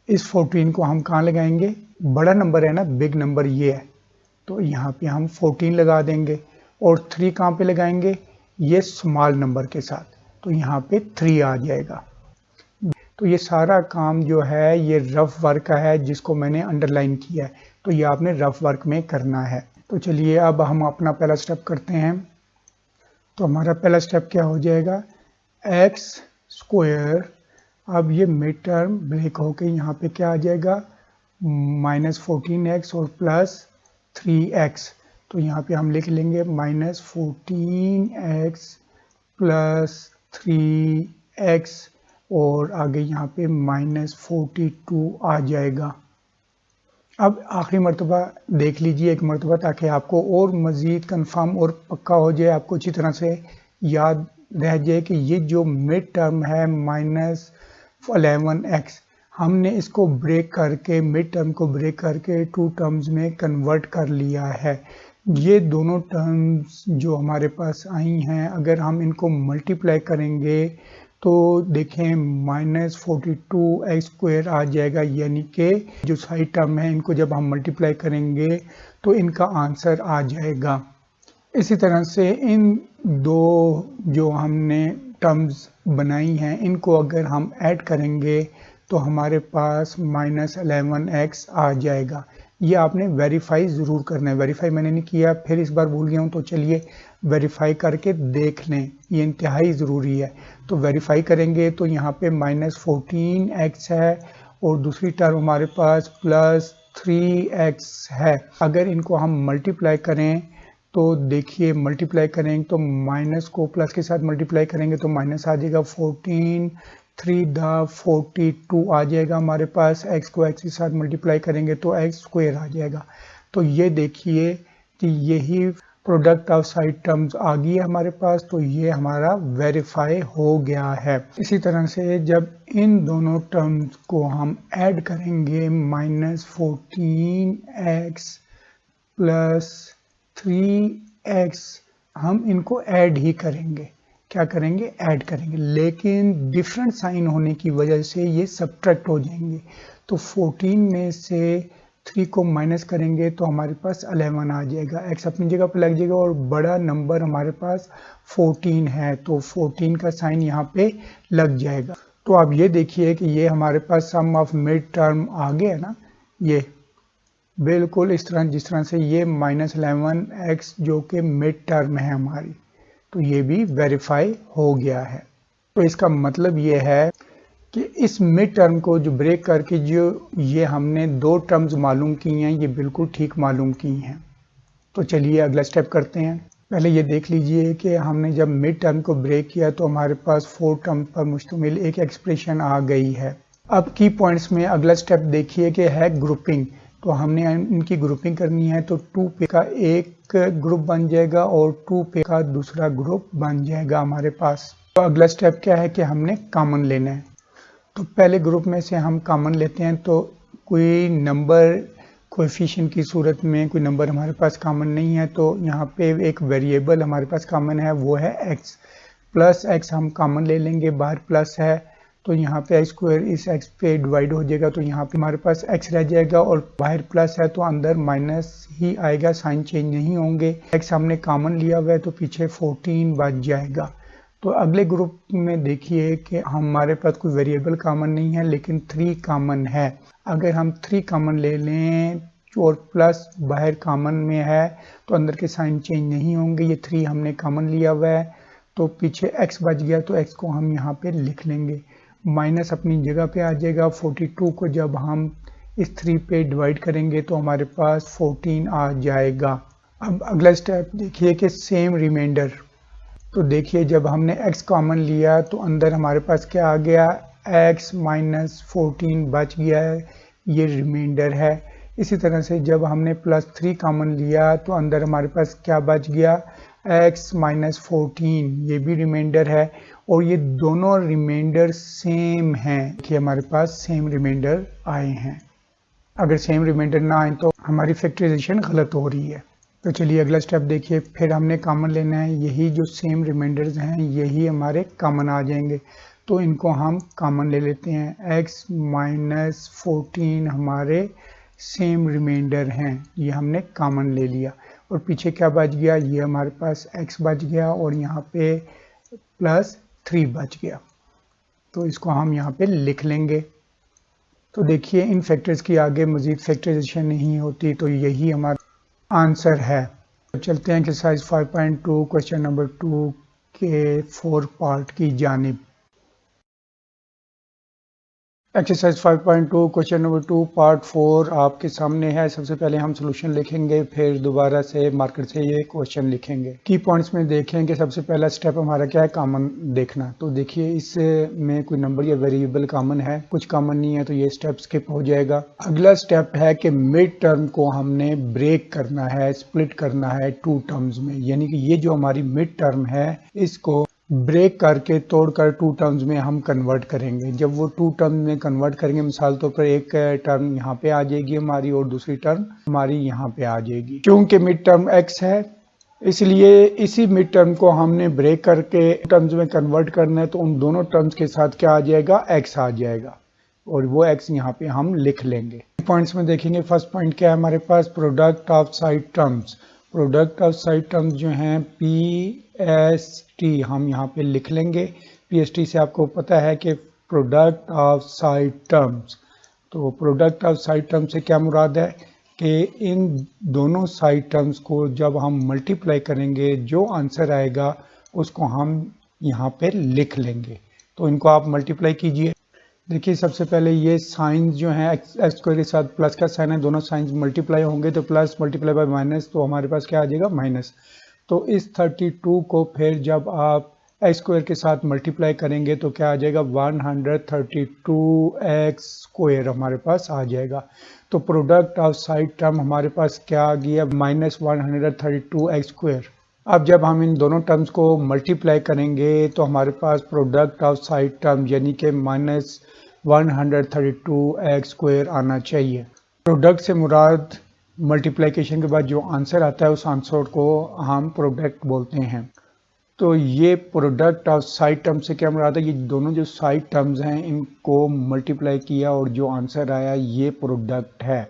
A: इस 14 को हम कहाँ लगाएंगे? बड़ा नंबर है ना, बिग नंबर ये है, तो यहाँ पे हम 14 लगा देंगे। और 3 कहाँ पे लगाएंगे? ये स्मॉल नंबर के साथ, तो यहाँ पे 3 आ जाएगा। तो ये सारा काम जो है ये रफ वर्क का है, जिसको मैंने अंडरलाइन किया है, तो ये आपने रफ वर्क में करना है। तो चलिए अब हम अपना पहला स्टेप करते हैं। तो हमारा पहला स्टेप क्या हो जाएगा? एक्स स्क्वायर, अब ये मिड टर्म ब्रेक होके यहाँ पे क्या आ जाएगा? -14x और प्लस 3x, तो यहाँ पे हम लिख लेंगे -14x प्लस 3x और आगे यहाँ पे -42 आ जाएगा। अब आखिरी मरतबा देख लीजिए एक मरतबा, ताकि आपको और मज़ीद कंफर्म और पक्का हो जाए, आपको अच्छी तरह से याद रह जाए कि ये जो मिड टर्म है -11x, हमने इसको ब्रेक करके, मिड टर्म को ब्रेक करके 2 टर्म्स में कन्वर्ट कर लिया है। ये दोनों टर्म्स जो हमारे पास आई हैं, अगर हम इनको मल्टीप्लाई करेंगे तो देखें -42x स्क्वायर आ जाएगा, यानी कि जो साइड टर्म है इनको जब हम मल्टीप्लाई करेंगे तो इनका आंसर आ जाएगा। इसी तरह से इन दो जो हमने टर्म्स बनाई हैं, इनको अगर हम ऐड करेंगे तो हमारे पास -11x आ जाएगा। ये आपने वेरीफाई ज़रूर करना है। वेरीफाई मैंने नहीं किया, फिर इस बार भूल गया हूँ, तो चलिए वेरीफाई करके देख लें, ये इंतहाई ज़रूरी है। तो वेरीफाई करेंगे तो यहाँ पे -14x है और दूसरी टर्म हमारे पास +3x है। अगर इनको हम मल्टीप्लाई करें तो देखिए, मल्टीप्लाई करेंगे तो माइनस को प्लस के साथ मल्टीप्लाई करेंगे तो माइनस आ जाएगा, 14 3 दा 42 आ जाएगा हमारे पास। x को x के साथ मल्टीप्लाई करेंगे तो x स्क्वायर आ जाएगा। तो ये देखिए कि यही प्रोडक्ट ऑफ साइड टर्म्स आ गई है हमारे पास, तो ये हमारा वेरीफाई हो गया है। इसी तरह से जब इन दोनों टर्म्स को हम ऐड करेंगे, -14x प्लस 3x, हम इनको ऐड ही करेंगे। क्या करेंगे? ऐड करेंगे, लेकिन डिफरेंट साइन होने की वजह से ये सब्ट्रैक्ट हो जाएंगे। तो 14 में से 3 को माइनस करेंगे तो हमारे पास 11 आ जाएगा, x अपनी जगह पर लग जाएगा और बड़ा नंबर हमारे पास 14 है, तो 14 का साइन यहाँ पे लग जाएगा। तो आप ये देखिए कि ये हमारे पास सम ऑफ मिड टर्म आ गया ना, ये बिल्कुल इस तरह, जिस तरह से ये -11x जो कि मिड टर्म है हमारी, तो ये भी वेरीफाई हो गया है। तो इसका मतलब ये है कि इस मिड टर्म को जो ब्रेक करके जो ये हमने दो टर्म्स मालूम की हैं ये बिल्कुल ठीक मालूम की हैं। तो चलिए अगला स्टेप करते हैं। पहले ये देख लीजिए कि हमने जब मिड टर्म को ब्रेक किया तो हमारे पास 4 टर्म पर मुश्तमिल एक एक्सप्रेशन आ गई है। अब की पॉइंट्स में अगला स्टेप देखिए कि है ग्रुपिंग। तो हमने इनकी ग्रुपिंग करनी है तो 2 पे का एक ग्रुप बन जाएगा और 2 पे का दूसरा ग्रुप बन जाएगा हमारे पास। तो अगला स्टेप क्या है कि हमने कॉमन लेना है। तो पहले ग्रुप में से हम कॉमन लेते हैं तो कोई नंबर कोएफिशिएंट की सूरत में कोई नंबर हमारे पास कॉमन नहीं है, तो यहाँ पे एक वेरिएबल हमारे पास कॉमन है वो है x। प्लस x हम कॉमन ले लेंगे, बाहर प्लस है तो यहाँ पे x स्क्वायर इस x पे डिवाइड हो जाएगा तो यहाँ पे हमारे पास x रह जाएगा और बाहर प्लस है तो अंदर माइनस ही आएगा, साइन चेंज नहीं होंगे। x हमने कॉमन लिया हुआ है तो पीछे 14 बच जाएगा। तो अगले ग्रुप में देखिए कि हमारे पास कोई वेरिएबल कॉमन नहीं है लेकिन 3 कॉमन है। अगर हम 3 कॉमन ले लें और प्लस बाहर कॉमन में है तो अंदर के साइन चेंज नहीं होंगे। ये 3 हमने कॉमन लिया हुआ है तो पीछे x बच गया तो x को हम यहाँ पे लिख लेंगे, माइनस अपनी जगह पे आ जाएगा। 42 को जब हम इस 3 पे डिवाइड करेंगे तो हमारे पास 14 आ जाएगा। अब अगला स्टेप देखिए कि सेम रिमाइंडर। तो देखिए जब हमने x कॉमन लिया तो अंदर हमारे पास क्या आ गया, x माइनस 14 बच गया है, ये रिमाइंडर है। इसी तरह से जब हमने प्लस 3 कॉमन लिया तो अंदर हमारे पास क्या बच गया, x माइनस 14, ये भी रिमाइंडर है। और ये दोनों रिमाइंडर सेम हैं कि हमारे पास सेम रिमाइंडर आए हैं। अगर सेम रिमाइंडर ना आए तो हमारी फैक्टराइजेशन गलत हो रही है। तो चलिए अगला स्टेप देखिए, फिर हमने कॉमन लेना है, यही जो सेम रिमाइंडर्स हैं यही हमारे कॉमन आ जाएंगे तो इनको हम कॉमन ले लेते हैं। x माइनस 14 हमारे सेम रिमाइंडर हैं, ये हमने कॉमन ले लिया और पीछे क्या बच गया, ये हमारे पास x बच गया और यहाँ पे प्लस 3 बच गया तो इसको हम यहाँ पे लिख लेंगे। तो देखिए इन फैक्टर्स की आगे मजीद फैक्टराइजेशन नहीं होती तो यही हमारा आंसर है। तो चलते हैं एक्सरसाइज 5.2 क्वेश्चन नंबर 2 के 4 पार्ट की जानिब। एक्सरसाइज 5.2 क्वेश्चन नंबर 2 पार्ट 4 आपके सामने है। सबसे पहले हम सॉल्यूशन लिखेंगे, फिर दोबारा से मार्कर से ये क्वेश्चन लिखेंगे। की पॉइंट्स में देखें कि सबसे पहला स्टेप हमारा क्या है, कॉमन देखना। तो देखिए इसमें कोई नंबर या वेरिएबल कॉमन है, कुछ कॉमन नहीं है तो ये स्टेप स्किप हो जाएगा। अगला स्टेप है कि मिड टर्म को हमने ब्रेक करना है, स्प्लिट करना है 2 टर्म्स में, यानी कि ये जो हमारी मिड टर्म है इसको ब्रेक करके तोड़कर 2 टर्म्स में हम कन्वर्ट करेंगे। जब वो 2 टर्म में कन्वर्ट करेंगे, मिसाल तौर पर एक टर्म यहाँ पे आ जाएगी हमारी और दूसरी टर्म हमारी यहाँ पे आ जाएगी। क्योंकि मिड टर्म x है इसलिए इसी मिड टर्म को हमने ब्रेक करके टर्म्स में कन्वर्ट करना है तो उन दोनों टर्म्स के साथ क्या आ जाएगा, x आ जाएगा और वो x यहाँ पे हम लिख लेंगे। पॉइंट्स में देखेंगे, फर्स्ट पॉइंट क्या है हमारे पास, product of side terms. Product of side terms जो हैं PST हम यहाँ पे लिख लेंगे। PST से आपको पता है कि प्रोडक्ट ऑफ साइड टर्म्स। तो प्रोडक्ट ऑफ साइड टर्म्स से क्या मुराद है कि इन दोनों साइड टर्म्स को जब हम मल्टीप्लाई करेंगे जो आंसर आएगा उसको हम यहाँ पे लिख लेंगे। तो इनको आप मल्टीप्लाई कीजिए। देखिए सबसे पहले ये साइंस जो हैं एक्स स्क्वायर के साथ प्लस का साइन है, दोनों साइंस मल्टीप्लाई होंगे तो प्लस मल्टीप्लाई बाय माइनस तो हमारे पास क्या आ जाएगा, माइनस। तो इस 32 को फिर जब आप एक्स स्क्वायर के साथ मल्टीप्लाई करेंगे तो क्या आ जाएगा, 132x स्क्वायर हमारे पास आ जाएगा। तो प्रोडक्ट ऑफ साइड टर्म हमारे पास क्या आ गया, माइनस 132x स्क्वायर। अब जब हम इन दोनों टर्म्स को मल्टीप्लाई करेंगे तो हमारे पास प्रोडक्ट ऑफ साइड टर्म यानी कि माइनस 132x स्क्वायर आना चाहिए। प्रोडक्ट से मुराद मल्टीप्लिकेशन के बाद जो आंसर आता है उस आंसर को हम प्रोडक्ट बोलते हैं। तो ये प्रोडक्ट ऑफ साइड टर्म से क्या मुराद है, ये दोनों जो साइड टर्म्स हैं इनको मल्टीप्लाई किया और जो आंसर आया ये प्रोडक्ट है,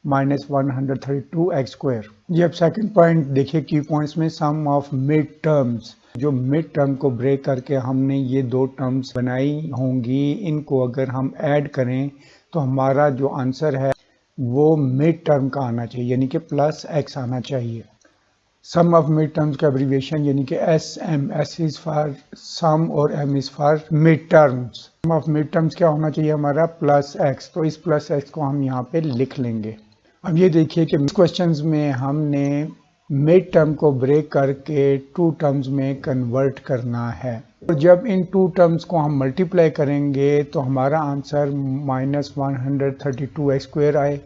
A: माइनस 132x स्क्वायर। ये अब सेकंड पॉइंट देखिए की पॉइंट्स में, सम ऑफ मिड टर्म्स। जो मिड टर्म को ब्रेक करके हमने ये 2 टर्म्स बनाई होंगी, इनको अगर हम ऐड करें तो हमारा जो आंसर है वो मिड टर्म का आना चाहिए यानी कि प्लस x आना चाहिए। सम ऑफ मिड टर्म्स का एब्रीविएशन यानी कि SM, S is for sum और M is for mid terms. Sum of mid terms क्या होना चाहिए हमारा +x, तो इस +x को हम यहाँ पे लिख लेंगे। अब ये देखिए कि क्वेश्चंस में हमने मिड टर्म को ब्रेक करके टू टर्म्स में कन्वर्ट करना है और जब इन टू टर्म्स को हम मल्टीप्लाई करेंगे तो हमारा आंसर -132x² आए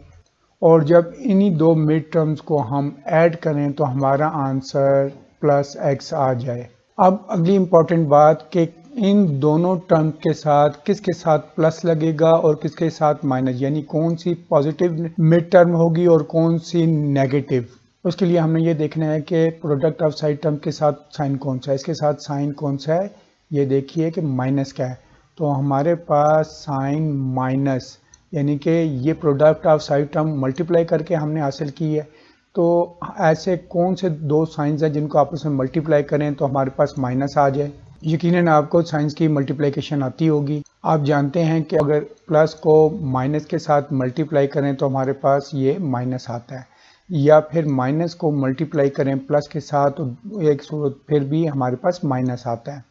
A: और जब इन्हीं दो मिड टर्म्स को हम ऐड करें तो हमारा आंसर +x आ जाए। अब अगली इम्पॉर्टेंट बात कि इन दोनों टर्म के साथ किसके साथ प्लस लगेगा और किसके साथ माइनस, यानी कौन सी पॉजिटिव मिड टर्म होगी और कौन सी नेगेटिव। उसके लिए हमने ये देखना है कि प्रोडक्ट ऑफ साइड टर्म के साथ साइन कौन सा है, इसके साथ साइन कौन सा है, ये देखिए कि माइनस का है, तो हमारे पास साइन माइनस, यानी कि ये product of side term multiply करके हमने हासिल की है। तो ऐसे कौन से दो साइंस हैं जिनको आपस में मल्टीप्लाई करें तो हमारे पास माइनस आ जाए। यकीनन आपको साइंस की मल्टीप्लिकेशन आती होगी। आप जानते हैं कि अगर प्लस को माइनस के साथ मल्टीप्लाई करें तो हमारे पास ये माइनस आता है, या फिर माइनस को मल्टीप्लाई करें प्लस के साथ तो एक सूरत फिर भी हमारे पास माइनस आता है।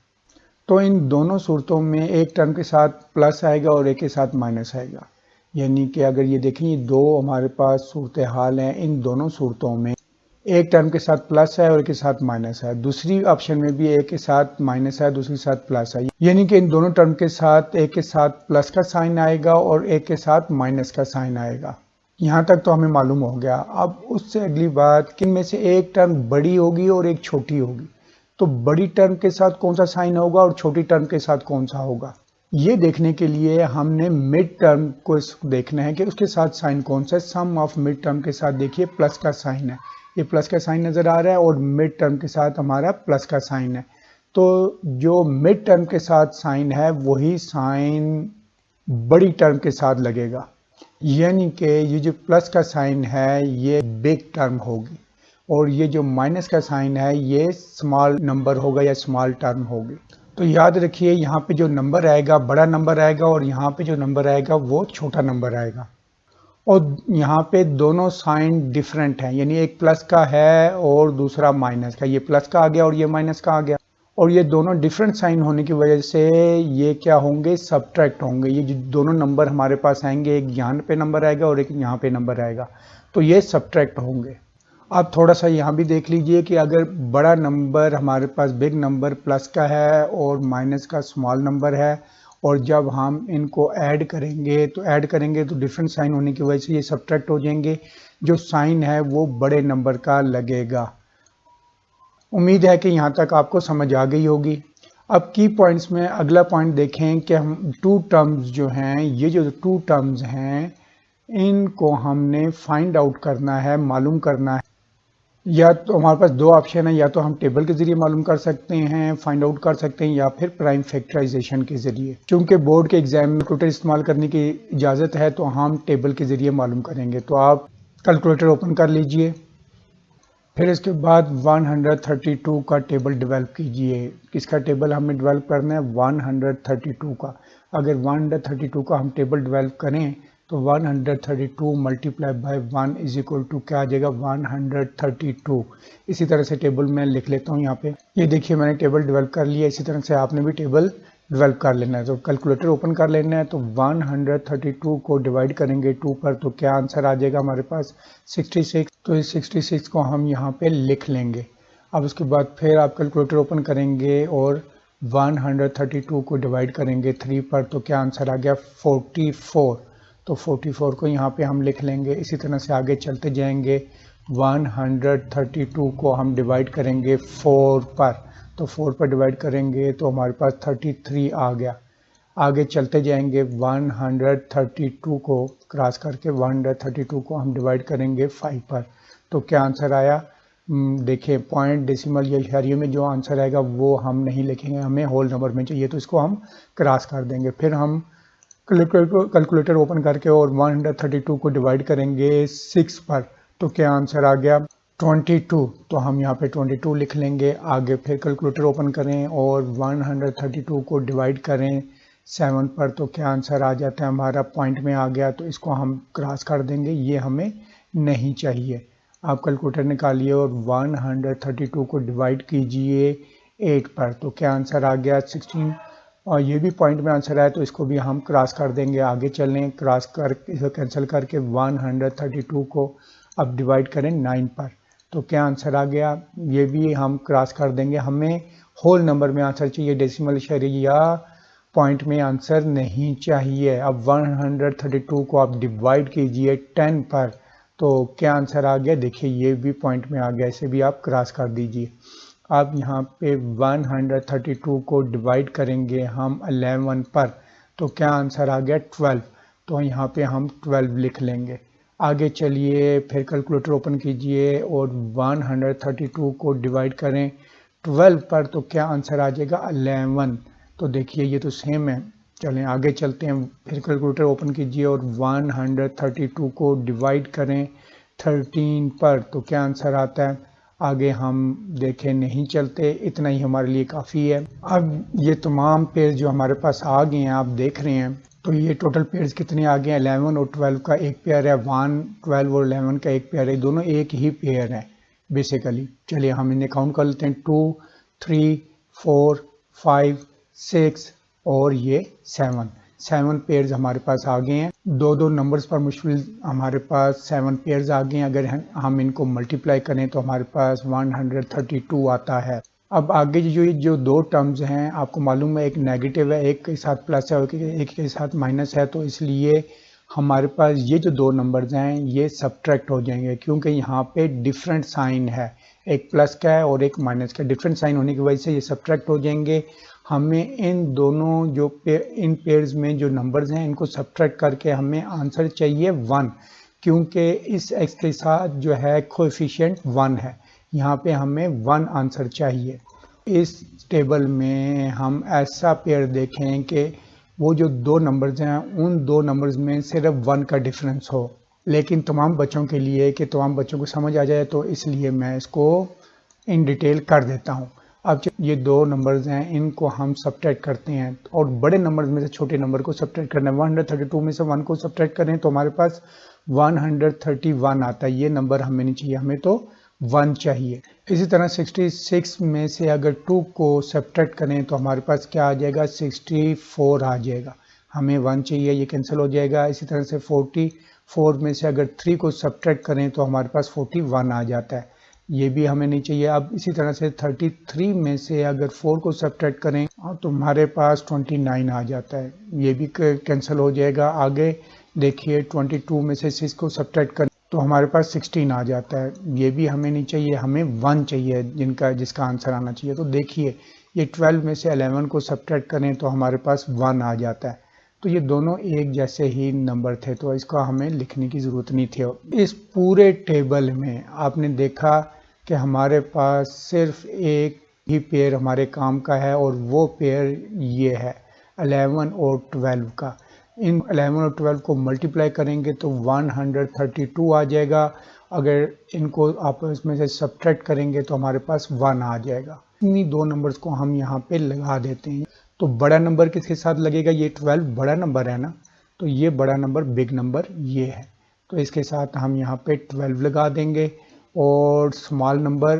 A: तो इन दोनों सूरतों में एक टर्म के साथ प्लस आएगा और एक के साथ माइनस आएगा, यानी कि अगर ये देखें ये दो हमारे पास सूरत हाल हैं, इन दोनों सूरतों में एक टर्म के साथ प्लस है और एक के साथ माइनस है, दूसरी ऑप्शन में भी एक के साथ माइनस है दूसरी के साथ प्लस है, यानी कि इन दोनों टर्म के साथ एक के साथ प्लस का साइन आएगा और एक के साथ माइनस का साइन आएगा। यहाँ तक तो हमें मालूम हो गया। अब उससे अगली बात कि इनमें से एक टर्म बड़ी होगी और एक छोटी होगी, तो बड़ी टर्म के साथ कौन सा साइन होगा और छोटी टर्म के साथ कौन सा होगा, ये देखने के लिए हमने मिड टर्म को देखना है कि उसके साथ साइन कौन सा है। सम ऑफ मिड टर्म के साथ देखिए प्लस का साइन है, ये प्लस का साइन नज़र आ रहा है और मिड टर्म के साथ हमारा प्लस का साइन है, तो जो मिड टर्म के साथ साइन है वही साइन बड़ी टर्म के साथ लगेगा, यानी कि ये जो प्लस का साइन है ये बिग टर्म होगी और ये जो माइनस का साइन है ये स्मॉल नंबर होगा या स्मॉल टर्म होगी। तो याद रखिए यहाँ पे जो नंबर आएगा बड़ा नंबर आएगा और यहाँ पे जो नंबर आएगा वो छोटा नंबर आएगा, और यहाँ पे दोनों साइन डिफरेंट हैं, यानी एक प्लस का है और दूसरा माइनस का, ये प्लस का आ गया और ये माइनस का आ गया, और ये दोनों डिफरेंट साइन होने की वजह से ये क्या होंगे, सब्ट्रैक्ट होंगे। ये जो दोनों नंबर हमारे पास आएंगे, एक यहाँ पे नंबर आएगा और एक यहाँ पे नंबर आएगा, तो ये सब्ट्रैक्ट होंगे। आप थोड़ा सा यहाँ भी देख लीजिए कि अगर बड़ा नंबर हमारे पास बिग नंबर प्लस का है और माइनस का स्मॉल नंबर है, और जब हम इनको ऐड करेंगे तो डिफरेंट साइन होने की वजह से ये सब्ट्रैक्ट हो जाएंगे, जो साइन है वो बड़े नंबर का लगेगा। उम्मीद है कि यहाँ तक आपको समझ आ गई होगी। अब की पॉइंट्स में अगला पॉइंट देखें कि हम टू टर्म्स जो हैं, ये जो टू टर्म्स हैं इनको हमने फाइंड आउट करना है, मालूम करना है। या तो हमारे पास दो ऑप्शन है, या तो हम टेबल के जरिए मालूम कर सकते हैं, फाइंड आउट कर सकते हैं, या फिर प्राइम फैक्टराइजेशन के जरिए। क्योंकि बोर्ड के एग्जाम में कैलकुलेटर इस्तेमाल करने की इजाज़त है तो हम टेबल के जरिए मालूम करेंगे। तो आप कैलकुलेटर ओपन कर लीजिए, फिर इसके बाद 132 का टेबल डेवलप कीजिए। किसका टेबल हमें डेवलप करना है, 132 का। अगर 132 का हम टेबल डेवलप करें तो 132 multiply by 1 is equal to क्या आ जाएगा, 132। इसी तरह से टेबल मैं लिख लेता हूँ यहाँ पे। ये देखिए मैंने टेबल डेवलप कर लिया, इसी तरह से आपने भी टेबल डेवलप कर लेना है। तो कैलकुलेटर ओपन कर लेना है, तो 132 को डिवाइड करेंगे 2 पर तो क्या आंसर आ जाएगा हमारे पास, 66। तो इस 66 को हम यहाँ पे लिख लेंगे। अब उसके बाद फिर आप कैलकुलेटर ओपन करेंगे और 132 को डिवाइड करेंगे 3 पर तो क्या आंसर आ गया, 44। तो 44 को यहाँ पे हम लिख लेंगे। इसी तरह से आगे चलते जाएंगे, 132 को हम डिवाइड करेंगे 4 पर, तो 4 पर डिवाइड करेंगे तो हमारे पास 33 आ गया। आगे चलते जाएंगे, 132 को क्रॉस करके 132 को हम डिवाइड करेंगे 5 पर, तो क्या आंसर आया, देखिए पॉइंट डेसिमल या इशारिये में जो आंसर आएगा वो हम नहीं लिखेंगे, हमें होल नंबर में चाहिए, तो इसको हम क्रॉस कर देंगे। फिर हम कैलकुलेटर ओपन करके और 132 को डिवाइड करेंगे 6 पर, तो क्या आंसर आ गया, 22। तो हम यहाँ पे 22 लिख लेंगे। आगे फिर कैलकुलेटर ओपन करें और 132 को डिवाइड करें 7 पर, तो क्या आंसर आ जाता है हमारा, पॉइंट में आ गया, तो इसको हम क्रॉस कर देंगे, ये हमें नहीं चाहिए। आप कैलकुलेटर निकालिए और 132 को डिवाइड कीजिए 8 पर, तो क्या आंसर आ गया 16। और ये भी पॉइंट में आंसर आया तो इसको भी हम क्रॉस कर देंगे। आगे चलें, क्रॉस कर इसे कैंसिल करके 132 को अब डिवाइड करें 9 पर, तो क्या आंसर आ गया, ये भी हम क्रॉस कर देंगे। हमें होल नंबर में आंसर चाहिए, डेसिमल इशारे या पॉइंट में आंसर नहीं चाहिए। अब 132 को आप डिवाइड कीजिए 10 पर, तो क्या आंसर आ गया, देखिए ये भी पॉइंट में आ गया, इसे भी आप क्रॉस कर दीजिए। अब यहाँ पे 132 को डिवाइड करेंगे हम 11 पर, तो क्या आंसर आ गया 12, तो यहाँ पे हम 12 लिख लेंगे। आगे चलिए, फिर कैलकुलेटर ओपन कीजिए और 132 को डिवाइड करें 12 पर, तो क्या आंसर आ जाएगा 11, तो देखिए ये तो सेम है। चलें आगे चलते हैं, फिर कैलकुलेटर ओपन कीजिए और 132 को डिवाइड करें 13 पर, तो क्या आंसर आता है, आगे हम देखें नहीं चलते, इतना ही हमारे लिए काफ़ी है। अब ये तमाम पेयर जो हमारे पास आ गए हैं आप देख रहे हैं, तो ये टोटल पेयर्स कितने आ गए हैं, 11 और 12 का एक पेयर है, 1 12 और 11 का एक पेयर है, दोनों एक ही पेयर है बेसिकली। चलिए हम इन्हें काउंट कर लेते हैं, 2 3 4 5 6 और ये 7 पेयर्स हमारे पास आ गए हैं। दो दो नंबर्स पर मुश्किल हमारे पास 7 पेयर्स आ गए हैं। अगर हम इनको मल्टीप्लाई करें तो हमारे पास 132 आता है। अब आगे जो दो टर्म्स हैं, आपको मालूम है एक नेगेटिव है, एक के साथ प्लस है और एक के साथ माइनस है, तो इसलिए हमारे पास ये जो दो नंबर्स हैं ये सब्ट्रैक्ट हो जाएंगे, क्योंकि यहाँ पे डिफरेंट साइन है, एक प्लस का है और एक माइनस का, डिफरेंट साइन होने की वजह से ये सब्ट्रैक्ट हो जाएंगे। हमें इन दोनों इन पेयर्स में जो नंबर्स हैं इनको सब्ट्रैक्ट करके हमें आंसर चाहिए 1, क्योंकि इस x के साथ जो है कोएफिशिएंट 1 है, यहाँ पे हमें 1 आंसर चाहिए। इस टेबल में हम ऐसा पेयर देखें कि वो जो दो नंबर्स हैं उन दो नंबर्स में सिर्फ 1 का डिफरेंस हो, लेकिन तमाम बच्चों के लिए कि तमाम बच्चों को समझ आ जाए तो इसलिए मैं इसको इन डिटेल कर देता हूँ। अब ये दो नंबर्स हैं इनको हम सब्ट्रैक्ट करते हैं और बड़े नंबर्स में से छोटे नंबर को सब्ट्रैक्ट करना है। 132 में से 1 को सब्ट्रैक्ट करें तो हमारे पास 131 आता है, ये नंबर हमें नहीं चाहिए, हमें तो 1 चाहिए। इसी तरह 66 में से अगर 2 को सब्ट्रैक्ट करें तो हमारे पास क्या आ जाएगा, 64 आ जाएगा, हमें 1 चाहिए, ये कैंसिल हो जाएगा। इसी तरह से 44 में से अगर 3 को सब्ट्रैक्ट करें तो हमारे पास 41 आ जाता है, ये भी हमें नहीं चाहिए। अब इसी तरह से 33 में से अगर 4 को सब्ट्रैक्ट करें तो हमारे पास 29 आ जाता है, ये भी कैंसिल हो जाएगा। आगे देखिए 22 में से 6 को सब्ट्रैक्ट करें तो हमारे पास 16 आ जाता है, ये भी हमें नहीं चाहिए, हमें 1 चाहिए जिसका आंसर आना चाहिए। तो देखिए ये 12 में से 11 को सब्ट्रैक्ट करें तो हमारे पास 1 आ जाता है, तो ये दोनों एक जैसे ही नंबर थे, तो इसका हमें लिखने की ज़रूरत नहीं थी। इस पूरे टेबल में आपने देखा कि हमारे पास सिर्फ एक ही पेयर हमारे काम का है और वो पेयर ये है 11 और 12 का। इन 11 और 12 को मल्टीप्लाई करेंगे तो 132 आ जाएगा, अगर इनको आपस में से सब्ट्रैक्ट करेंगे तो हमारे पास 1 आ जाएगा। इन्हीं दो नंबर्स को हम यहाँ पे लगा देते हैं। तो बड़ा नंबर किसके साथ लगेगा, ये 12 बड़ा नंबर है ना, तो ये बड़ा नंबर बिग नंबर ये है, तो इसके साथ हम यहाँ पे 12 लगा देंगे और स्मॉल नंबर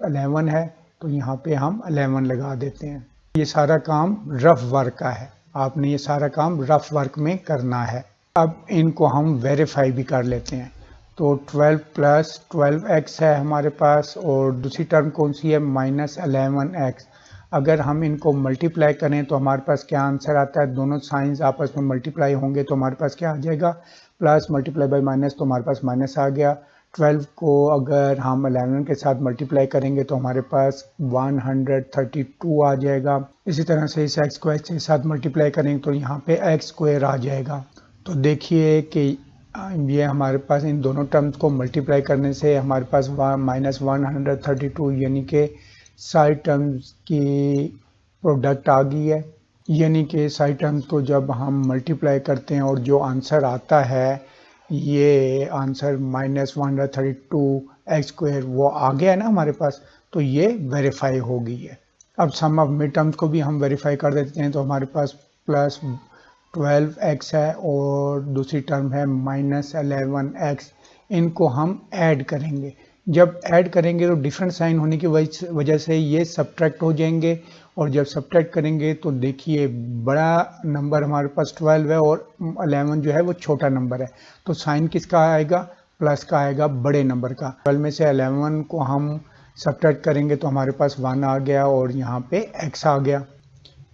A: 11 है तो यहाँ पे हम 11 लगा देते हैं। ये सारा काम रफ वर्क का है, आपने ये सारा काम रफ वर्क में करना है। अब इनको हम वेरीफाई भी कर लेते हैं, तो 12 प्लस 12x है हमारे पास और दूसरी टर्म कौन सी है, माइनस 11x। अगर हम इनको मल्टीप्लाई करें तो हमारे पास क्या आंसर आता है, दोनों साइंस आपस में मल्टीप्लाई होंगे तो हमारे पास क्या आ जाएगा, प्लस मल्टीप्लाई बाय माइनस, तो हमारे पास माइनस आ गया। 12 को अगर हम 11 के साथ मल्टीप्लाई करेंगे तो हमारे पास 132 आ जाएगा। इसी तरह से इस x को x के साथ मल्टीप्लाई करेंगे तो यहाँ पे x स्क्वायर आ जाएगा। तो देखिए कि ये हमारे पास इन दोनों टर्म्स को मल्टीप्लाई करने से हमारे पास माइनस 132 यानी कि सारी टर्म्स की प्रोडक्ट आ गई है, यानी कि सारी टर्म्स को जब हम मल्टीप्लाई करते हैं और जो आंसर आता है ये आंसर माइनस 132 एक्स स्क्वायर वो आ गया है ना हमारे पास, तो ये वेरीफाई हो गई है। अब सम ऑफ मिड टर्म्स को भी हम वेरीफाई कर देते हैं, तो हमारे पास प्लस 12x है और दूसरी टर्म है माइनस 11x, इनको हम ऐड करेंगे। जब ऐड करेंगे तो डिफरेंट साइन होने की वजह से ये सब्ट्रैक्ट हो जाएंगे, और जब सब्ट्रैक्ट करेंगे तो देखिए बड़ा नंबर हमारे पास 12 है और 11 जो है वो छोटा नंबर है, तो साइन किसका आएगा, प्लस का आएगा, बड़े नंबर का। 12 में से 11 को हम सब्ट्रैक्ट करेंगे तो हमारे पास 1 आ गया और यहाँ पे x आ गया।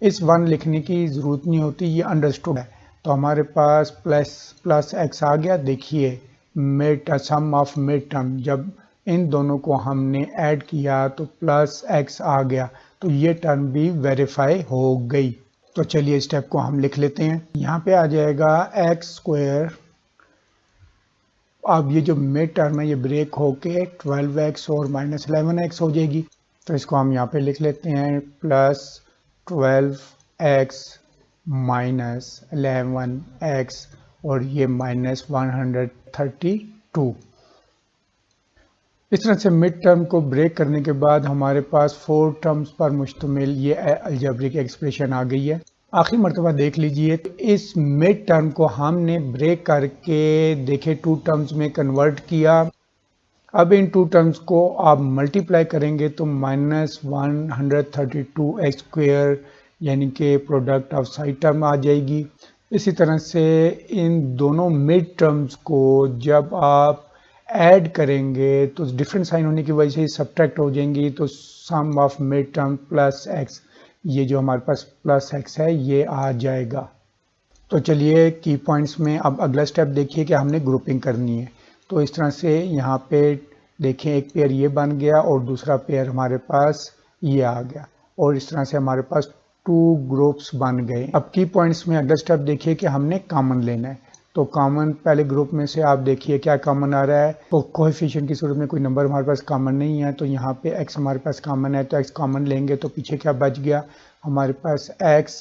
A: इस 1 लिखने की ज़रूरत नहीं होती, ये अंडरस्टूड है। तो हमारे पास प्लस x आ गया। देखिए सम ऑफ मिड टर्म, जब इन दोनों को हमने ऐड किया तो प्लस x आ गया, तो ये टर्म भी वेरीफाई हो गई। तो चलिए स्टेप को हम लिख लेते हैं। यहाँ पे आ जाएगा x स्क्वायर। अब ये जो मिड टर्म है ये ब्रेक होके 12x और माइनस 11x हो जाएगी, तो इसको हम यहाँ पे लिख लेते हैं प्लस 12x माइनस 11x और ये माइनस 132। इस तरह से मिड टर्म को ब्रेक करने के बाद हमारे पास 4 टर्म्स पर मुश्तमिल ये अलजेब्रिक एक्सप्रेशन आ गई है। आखिरी मरतबा देख लीजिए, इस मिड टर्म को हमने ब्रेक करके देखे 2 टर्म्स में कन्वर्ट किया। अब इन 2 टर्म्स को आप मल्टीप्लाई करेंगे तो माइनस 132x स्क्वायर यानी कि प्रोडक्ट ऑफ साइड टर्म आ जाएगी। इसी तरह से इन दोनों मिड टर्म्स को जब आप ऐड करेंगे तो डिफरेंट साइन होने की वजह से सब्ट्रैक्ट हो जाएंगी, तो sum of mid term plus x, ये जो हमारे पास प्लस x है ये आ जाएगा। तो चलिए की पॉइंट्स में अब अगला स्टेप देखिए कि हमने ग्रुपिंग करनी है। तो इस तरह से यहाँ पे देखें एक पेयर ये बन गया और दूसरा पेयर हमारे पास ये आ गया, और इस तरह से हमारे पास 2 ग्रुप्स बन गए। अब की पॉइंट्स में अगला स्टेप देखिए कि हमने कॉमन लेना है। तो कॉमन पहले ग्रुप में से आप देखिए क्या कॉमन आ रहा है। तो कोएफिशिएंट की सूरत में कोई नंबर हमारे पास कॉमन नहीं है, तो यहाँ पे x हमारे पास कॉमन है, तो x कॉमन लेंगे तो पीछे क्या बच गया हमारे पास x,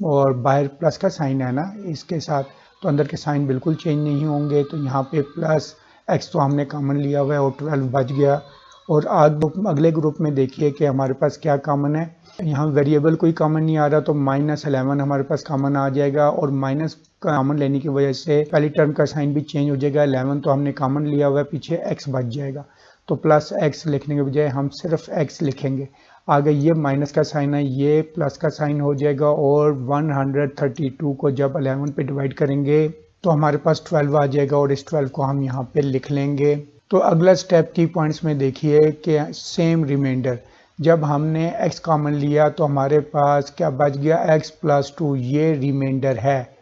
A: और बाहर प्लस का साइन है ना इसके साथ, तो अंदर के साइन बिल्कुल चेंज नहीं होंगे। तो यहाँ पे प्लस x तो हमने कॉमन लिया हुआ है और 12 बच गया। और अगले ग्रुप में देखिए कि हमारे पास क्या कॉमन है। यहाँ वेरिएबल कोई कॉमन नहीं आ रहा, तो माइनस 11 हमारे पास कॉमन आ जाएगा, और माइनस कॉमन लेने की वजह से पहली टर्म का साइन भी चेंज हो जाएगा। 11 तो हमने कॉमन लिया हुआ है, पीछे x बच जाएगा, तो प्लस x लिखने के बजाय हम सिर्फ x लिखेंगे। आगे ये माइनस का साइन है, ये प्लस का साइन हो जाएगा, और 132 को जब 11 पे डिवाइड करेंगे तो हमारे पास 12 आ जाएगा, और इस 12 को हम यहाँ पे लिख लेंगे। तो अगला स्टेप की पॉइंट्स में देखिए कि सेम रिमाइंडर, जब हमने x कॉमन लिया तो हमारे पास क्या बच गया x प्लस 2, ये रिमाइंडर है।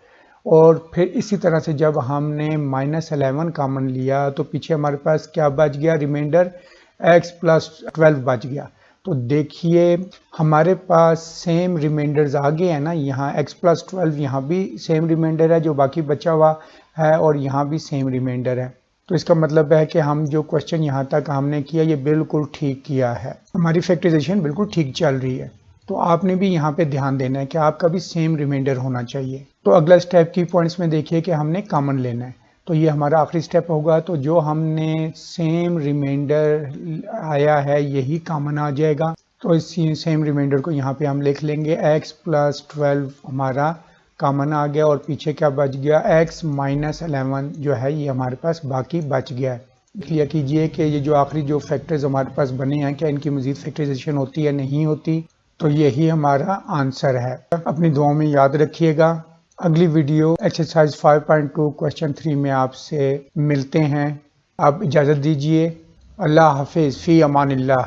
A: और फिर इसी तरह से जब हमने माइनस 11 कॉमन लिया तो पीछे हमारे पास क्या बच गया रिमाइंडर, x प्लस 12 बच गया। तो देखिए हमारे पास सेम रिमाइंडर्स आ गए हैं ना, यहाँ x प्लस 12 यहाँ भी सेम रिमाइंडर है जो बाकी बचा हुआ है, और यहाँ भी सेम रिमाइंडर है। तो इसका मतलब है कि हम जो क्वेश्चन यहाँ तक हमने किया ये बिल्कुल ठीक किया है, हमारी फैक्टराइजेशन बिल्कुल ठीक चल रही है। तो आपने भी यहाँ पे ध्यान देना है कि आपका भी सेम रिमाइंडर होना चाहिए। तो अगला स्टेप की पॉइंट्स में देखिए कि हमने कॉमन लेना है, तो ये हमारा आखिरी स्टेप होगा। तो जो हमने सेम रिमाइंडर आया है यही कॉमन आ जाएगा, तो इस सेम रिमाइंडर को यहाँ पे हम लिख लेंगे। x प्लस 12 हमारा कॉमन आ गया, और पीछे क्या बच गया x माइनस 11 जो है ये हमारे पास बाकी बच गया है। क्लियर कीजिए कि ये जो आखिरी जो फैक्टर्स हमारे पास बने हैं क्या इनकी मजीद फैक्टराइजेशन होती है नहीं होती, तो यही हमारा आंसर है। अपनी दुआओं में याद रखिएगा। अगली वीडियो एक्सरसाइज 5.2 क्वेश्चन 3 में आपसे मिलते हैं। आप इजाज़त दीजिए। अल्लाह हाफिज़, फ़ी अमानिल्लाह।